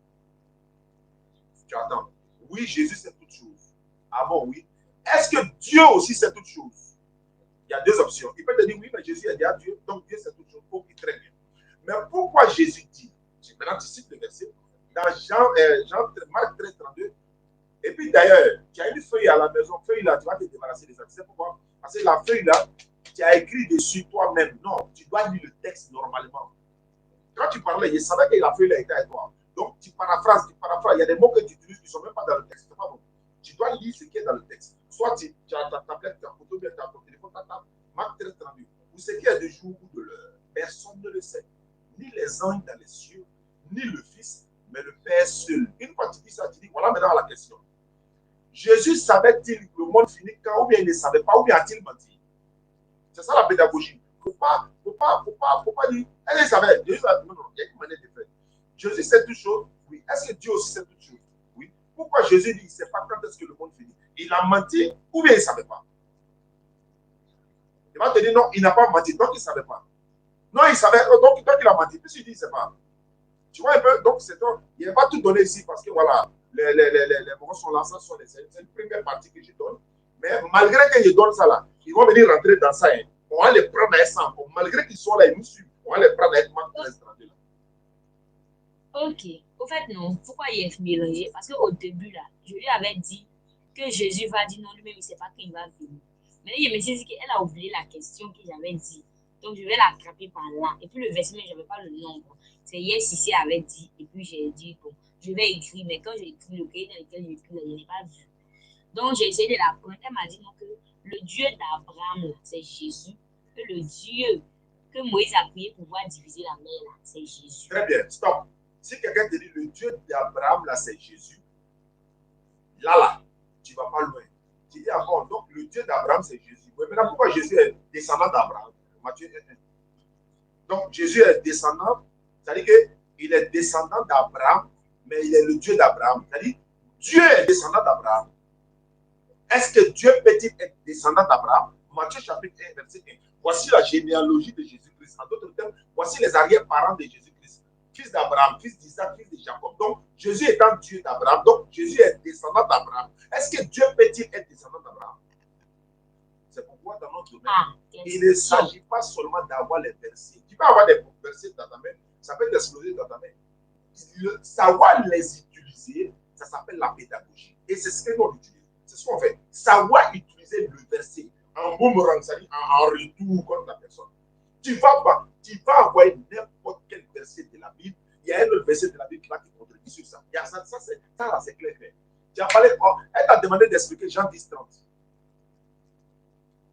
Tu attends. Oui, Jésus sait toutes choses. Ah bon, oui. Est-ce que Dieu aussi sait toutes choses? Il y a deux options. Il peut te dire oui, mais Jésus est déjà Dieu, donc Dieu sait toutes choses. Ok, très bien. Mais pourquoi Jésus dit, maintenant tu cites le verset, dans Marc 13, 32, et puis d'ailleurs, tu as une feuille à la maison, feuille là, tu vas te débarrasser des actes. C'est pourquoi? Parce que la feuille là, tu as écrit dessus toi-même. Non, tu dois lire le texte normalement. Quand tu parlais, je savais que la feuille là était avec toi. Donc, tu paraphrases. Il y a des mots que tu utilises qui ne sont même pas dans le texte. C'est pas bon. Tu dois lire ce qui est dans le texte. Soit tu as ta tablette, ta photo, bien ton téléphone, ta table, Marc 13, 32. Ou ce qui est de jour ou de l'heure. Personne ne le sait. Ni les anges dans les cieux, ni le Fils, mais le Père seul. Une fois que tu dis ça, tu dis, voilà maintenant la question. Jésus savait-il que le monde finit quand, ou bien il ne savait pas, ou bien a-t-il menti? C'est ça la pédagogie. Faut pas dire, elle savait. Jésus savait. Non, il y a une manière de faire. Jésus sait toutes choses. Oui. Est-ce que Dieu aussi sait toutes choses? Oui. Pourquoi Jésus dit, il ne sait pas quand est-ce que le monde finit? Il a menti, ou bien il ne savait pas? Il va te dire, non, il n'a pas menti, donc il ne savait pas. Non, il savait, donc il a menti. Puis il dit, il ne sait pas. Tu vois un peu, donc il n'a pas tout donné ici parce que voilà, les moments sont là, ça sont c'est une première partie que je donne. Mais malgré que je donne ça là, ils vont venir rentrer dans ça. Hein. On va les prendre à 100. Malgré qu'ils sont là, ils nous suivent. On va les prendre avec Marc 13, 32 là. Ok. Au fait, non. Pourquoi il est mélangé? Parce qu'au début là, je lui avais dit que Jésus va dire non, lui-même, il ne sait pas quand il va venir. Maintenant, il me dit qu'elle a oublié la question que j'avais dit. Donc, je vais l'attraper par là. Et puis, le verset, mais je n'avais pas le nombre. C'est hier, Sissi avait dit. Et puis, j'ai dit, bon, je vais écrire. Mais quand j'ai écrit le cahier dans lequel j'ai écrit, je n'ai pas vu. Donc, j'ai essayé de la prendre. Elle m'a dit non, que le Dieu d'Abraham, c'est Jésus. Que le Dieu que Moïse a prié pour pouvoir diviser la mer, là, c'est Jésus. Très bien, stop. Si quelqu'un te dit le Dieu d'Abraham, là, c'est Jésus, là, tu ne vas pas loin. Tu dis encore, donc le Dieu d'Abraham, c'est Jésus. Mais maintenant, pourquoi Jésus est descendant d'Abraham? Matthieu 1. Donc, Jésus est descendant, c'est-à-dire qu'il est descendant d'Abraham, mais il est le Dieu d'Abraham. C'est-à-dire, Dieu est descendant d'Abraham. Est-ce que Dieu peut-il être descendant d'Abraham? Matthieu chapitre 1, verset 1. Voici la généalogie de Jésus-Christ. En d'autres termes, voici les arrière-parents de Jésus-Christ. Fils d'Abraham, fils d'Isaac, fils de Jacob. Donc, Jésus étant Dieu d'Abraham, donc Jésus est descendant d'Abraham. Est-ce que Dieu peut-il être descendant d'Abraham? c'est pourquoi dans notre domaine, il ne s'agit pas seulement d'avoir les versets. Tu peux avoir des versets dans ta main, ça peut t'exploser dans ta main. Savoir les utiliser, ça s'appelle la pédagogie. Et c'est ce que nous utilisons. C'est ce qu'on fait. Savoir utiliser le verset en boomerang, c'est-à-dire en retour contre la personne. Tu vas envoyer n'importe quel verset de la Bible. Il y a un autre verset de la Bible qui contredit sur ça. Ça, c'est clair. Tu as parlé, elle t'a demandé d'expliquer Jean 10, 30.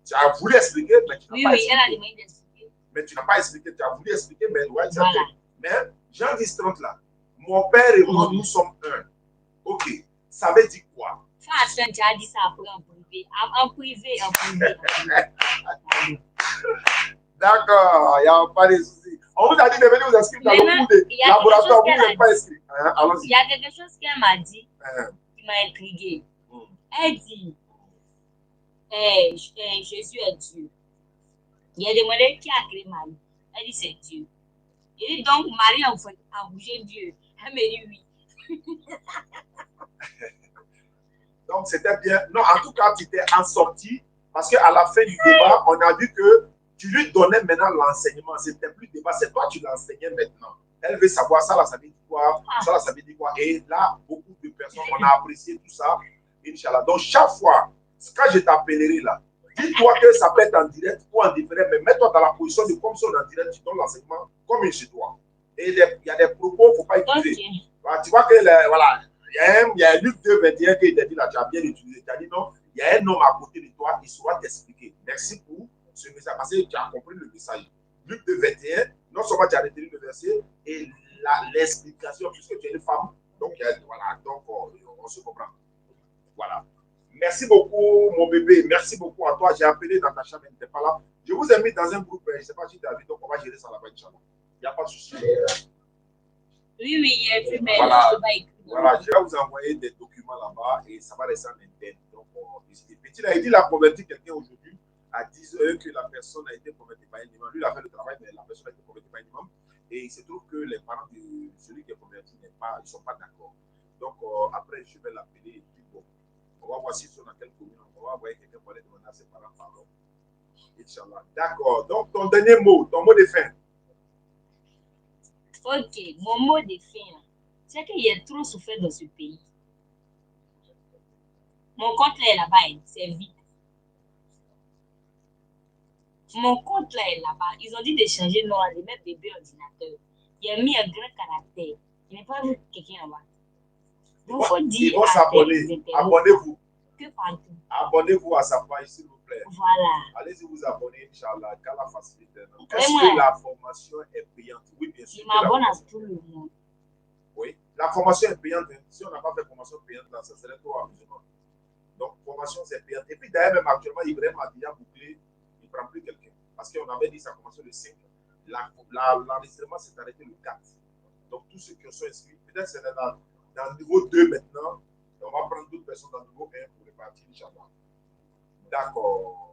Tu as voulu expliquer, mais tu n'as pas expliqué. Elle a demandé d'expliquer. Mais tu n'as pas expliqué. Tu as voulu expliquer, mais ouais, tu as fait. Mais Jean 10, 30 là, mon père et moi, nous sommes un. Ok. Ça veut dire quoi? Tu as dit ça après en privé. En privé. D'accord, il n'y a pas de souci. On vous a dit de venir vous inscrire dans le cours de laboratoire. Vous n'êtes pas inscrit. Il y a quelque chose qu'elle m'a dit qui m'a intrigué. Elle dit Jésus est Dieu. Il a demandé qui a créé Marie. Elle dit c'est Dieu. Il dit donc Marie a bougé Dieu. Elle me dit oui. Donc c'était bien. Non, en tout cas, tu étais en sortie parce qu'à la fin du débat, on a vu que tu lui donnais maintenant l'enseignement. C'était plus débat, c'est toi qui l'enseignais maintenant. Elle veut savoir ça, là, ça veut dire quoi, ça, là, ça veut dire quoi. Et là, beaucoup de personnes, on a apprécié tout ça. Inch'Allah. Donc, chaque fois, quand je t'appellerai là, dis-toi que ça peut être en direct ou en différé, mais mets-toi dans la position de comme si on est en direct, tu donnes l'enseignement comme chez toi. Et il y a des propos, il ne faut pas utiliser. Okay. Voilà, tu vois que, voilà, il y a Luc 2, 21 qui t'a dit là, tu as bien utilisé. Tu as dit non, il y a un homme à côté de toi, il saura t'expliquer. Merci pour ce message, parce que tu as compris le message. Luc 2, 21, non seulement tu as retenu le verset et l'explication, puisque tu es une femme. Donc, voilà, donc on se comprend. Voilà. Merci beaucoup, mon bébé. Merci beaucoup à toi. J'ai appelé dans ta chambre, elle n'était pas là. Je vous ai mis dans un groupe, je ne sais pas si tu as vu, donc on va gérer ça là-bas, Inch'Allah. Il n'y a pas de souci. Oui, il y a vu, mais voilà, je vais vous envoyer des documents là-bas et ça va rester en interne. Donc, Petit a dit, il a converti quelqu'un aujourd'hui à 10 heures que la personne a été convertie par un imam. Lui, il a fait le travail, mais la personne a été convertie par un imam. Et il se trouve que les parents de celui qui est converti ils ne sont pas d'accord. Donc, après, je vais l'appeler et puis bon, on va voir s'ils sont dans quelle commune. On va envoyer quelqu'un pour aller demander à ses parents pardon. Inch'Allah. D'accord. Donc, ton dernier mot, ton mot de fin. Ok, mon mot de fin, c'est qu'il y a trop souffert dans ce pays. Mon compte là est là-bas, c'est vide. Mon compte là est là-bas. Ils ont dit de changer le nom, de mettre bébé ordinateur. Il a mis un grand caractère. Je n'ai pas vu quelqu'un là-bas. Donc, il faut dire. Ils vont s'abonner. Abonnez-vous. Que partout. Abonnez-vous à sa page, s'il vous plaît. Voilà. Allez-y vous abonner, Inch'Allah, qu'Allah facilite. Est-ce que la formation est payante? Oui, bien sûr. Je m'abonne à tout le monde. Oui, la formation est payante. Si on n'a pas fait formation payante, là, ça serait trop amusant. Donc, formation, c'est payante. Et puis, d'ailleurs, même actuellement, Ibrahim a déjà bouclé, il ne prend plus quelqu'un. Parce qu'on avait dit sa formation le 5. L'enregistrement s'est arrêté le 4. Donc, tous ceux qui sont inscrits, peut-être c'est dans le niveau 2 maintenant. On va prendre d'autres personnes dans le niveau 1 pour répartir, Inch'Allah. D'accord.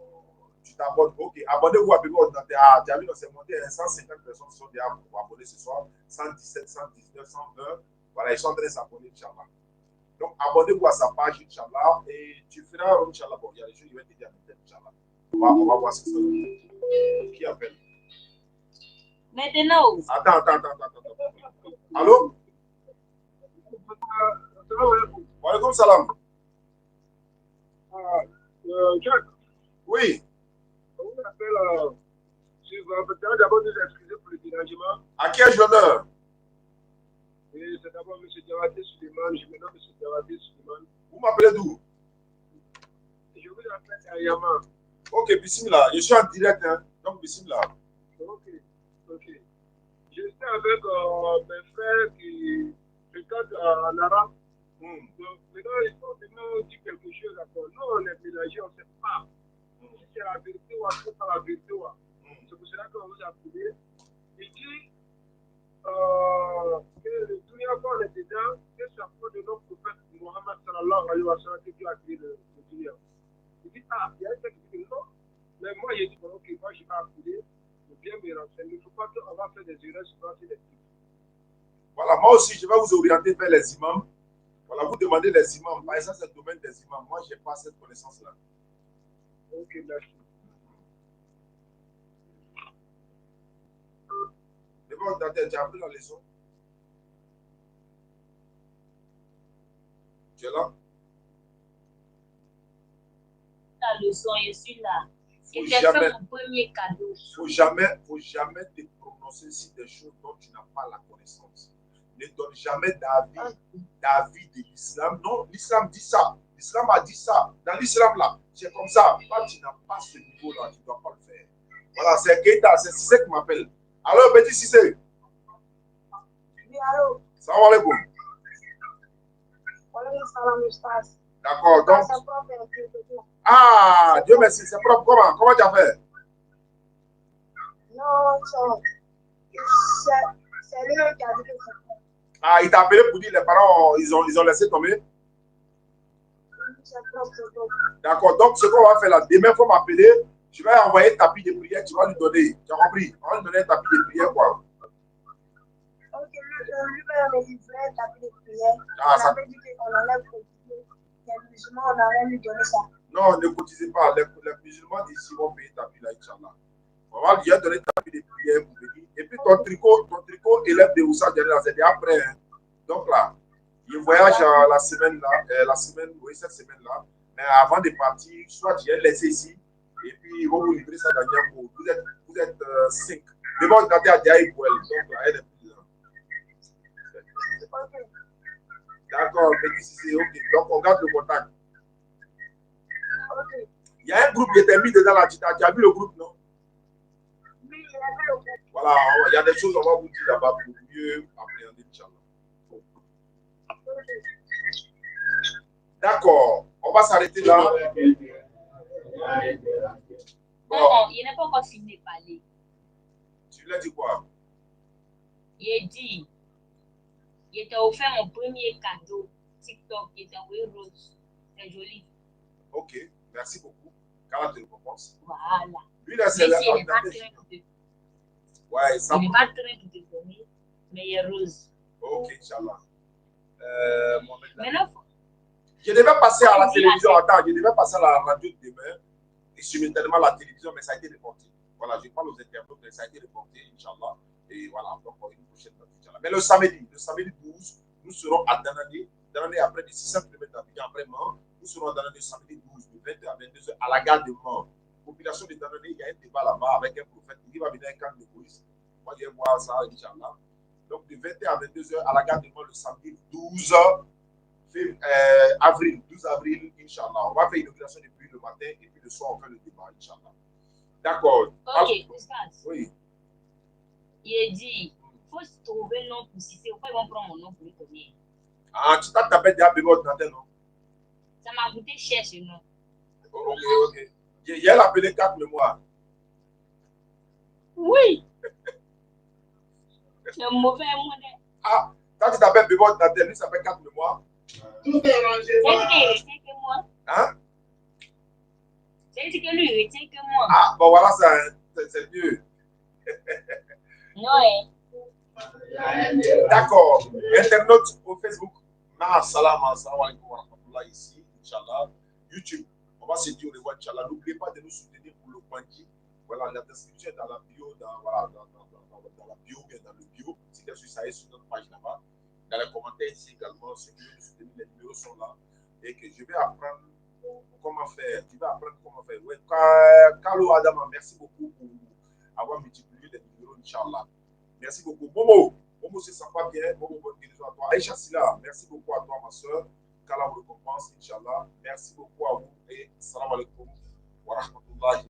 Tu t'abonnes. Ok, abonnez-vous à Bébé Ordinateur. Ah, tu as vu, c'est monté. 150 personnes sont déjà abonnées ce soir. 117, 119, 120. Voilà, ils sont en train de s'abonner, Inch'Allah. Donc, abonnez-vous à sa page, Inch'Allah. Et tu feras, Inch'Allah, bon, il y a des choses qui vont te dire à Inch'Allah. On va voir ce que ça veut. Qui appelle? Maintenant. Attends. Allô? Wa alaikum salam. Jack. Oui. On appelle sur d'abord nous excuser pour le dérangement. À qui ai-je l'honneur? C'est d'abord M. Diawaté Suleiman. Je me nomme M. Diawaté Suleiman. Vous m'appelez d'où? Je vous appelle à Yaman. Ok, bismillah. Je suis en direct, hein. Donc, bismillah. Ok. Je suis avec mes frères qui regardent en arabe. Donc, maintenant, il faut nous dire quelque chose encore. Nous, on est mélangés, on ne sait pas si c'est la vérité ou si c'est pas la vérité. C'est pour cela qu'on vous a appelé. Il dit que le dunya qu'on est dedans, que ça prend de notre prophète Mohammed sallallahu alayhi wa sallam qui a créé le dunya. Il dit, il y a un texte qui dit non. Mais moi, j'ai dit, ok, moi, je vais appeler pour bien me renseigner. Il ne faut pas qu'on va faire des erreurs sur les trucs. Voilà, moi aussi, je vais vous orienter vers les imams. Voilà, vous demandez les imams. Par exemple, c'est le domaine des imams. Moi, je n'ai pas cette connaissance-là. Ok, merci. ordinateur, tu as appris la leçon? Tu es là? La leçon, je suis là. Faut Et tu as jamais, fait mon premier cadeau. faut jamais te prononcer sur des choses dont tu n'as pas la connaissance. Ne donne jamais d'avis de l'islam. Non, l'islam dit ça. L'islam a dit ça. Dans l'islam, là, c'est comme ça. Quand tu n'as pas ce niveau-là, tu ne dois pas le faire. Voilà, c'est Keita, c'est Cissé qui m'appelle. Alors, petit Cissé. Oui, allô. Salam alaikum. D'accord, donc. Ah, Dieu merci, c'est propre. Comment? Comment tu as fait? Non, c'est lui qui a dit que c'est propre. Ah, il t'a appelé pour dire les parents, ils ont laissé tomber? C'est propre, c'est propre. D'accord, donc ce qu'on va faire là, demain, il faut m'appeler. Je vais envoyer un tapis de prière, tu vas lui donner. Tu as compris? On va lui donner un tapis de prière, quoi. Ok, lui-même, il voulait un tapis de prière. Ah, on ça... avait dit qu'on allait cotiser. Les musulmans, on allait lui donner ça. Non, ne cotisez pas. Les musulmans d'ici vont payer tapis là, Inch'Allah. On va lui donner un tapis de prière pour venir. Et puis ton tricot élève de Oussa Djani, c'est après. Hein. Donc là, il voyage la semaine là, oui, cette semaine-là. Mais avant de partir, soit tu es laissé ici, et puis ils vont vous livrer ça dans Niambo. Vous êtes 5. Mais bon, regardez à Diaye pour elle. Donc là, elle est plus là. Ok. D'accord, petit Cissé, ok. Donc on garde le contact. Ok. Il y a un groupe qui était mis dedans là. Tu as vu le groupe, non? Oui, il a vu le groupe. Voilà, il y a des choses qu'on va vous dire là-bas pour mieux appréhender, Inch'Allah. D'accord, on va s'arrêter là. Bon. Non, il n'est pas encore fini de parler. Tu lui as dit quoi? Il a dit, il t'a offert mon premier cadeau TikTok, il t'a envoyé rose. C'est joli. Ok, merci beaucoup. Qu'Allah te récompense. Voilà. Lui, là, c'est il n'est pas très pour te... Ouais, ça... Il n'est pas très pour te donner, mais il est rose. Ok, Inch'Allah. Maintenant, je devais passer à la télévision. Attends, je devais passer à la radio demain. Et simultanément à la télévision, mais ça a été reporté. Voilà, je parle aux internautes, mais ça a été reporté, Inch'Allah. Et voilà, donc une prochaine date, Inch'Allah. Mais le samedi 12, nous serons à Danané. Danané, après de 600 km d'Abidjan, après Mans, nous serons à Danané samedi 12, de 20h à 22h, à la gare de Mans. Population de Danané, il y a un débat là-bas avec un prophète. Il va venir un camp de police. Moi, je vais voir ça, Inch'Allah. Donc, de 20h à 22h, à la gare de Mans, le samedi 12 avril, Inch'Allah. On va faire l'inauguration depuis le matin et puis le soir, on fait le débat, Inch'Allah. D'accord. Ok, Oustaz. Oui. Il a dit, il faut se trouver un nom pour Cissé. Pourquoi ils vont prendre mon nom pour lui donner? Ah, tu t'appelles déjà bébé ordinateur, non? Ça m'a coûté cher ce nom. Ok, ok. J'ai appelé 4 mémoires. Oui. C'est un mauvais modèle. Ah, quand tu t'appelles bébé ordinateur, lui s'appelle 4 mémoires. Tout est rangé. C'est qu'il retient que moi. Hein? C'est que lui, il retient que moi. Ah, bon voilà, c'est mieux. Non, hein. D'accord. Internaute au Facebook. Salam alaikum wa rahmatullah ici, Inch'Allah. YouTube, on va se dire au revoir, Inch'Allah. N'oubliez pas de nous soutenir pour le Kwanji. Voilà, la description est dans la bio, dans la bio, bien dans le bio. Si bien sûr, ça est sur notre page là-bas. Dans les commentaires ici également, ceux qui veulent nous soutenir, les numéros sont là. Et que je vais apprendre comment faire. Tu vas apprendre comment faire. Ouais. Carlo Adama, merci beaucoup pour avoir multiplié les numéros, Inch'Allah. Merci beaucoup. Momo, c'est sympa bien. Momo, bonne guérison à toi. Aïcha Silla, merci beaucoup à toi, ma soeur. Qu'Allah vous récompense, Inch'Allah. Merci beaucoup à vous et salam alaikum wa rahmatullah.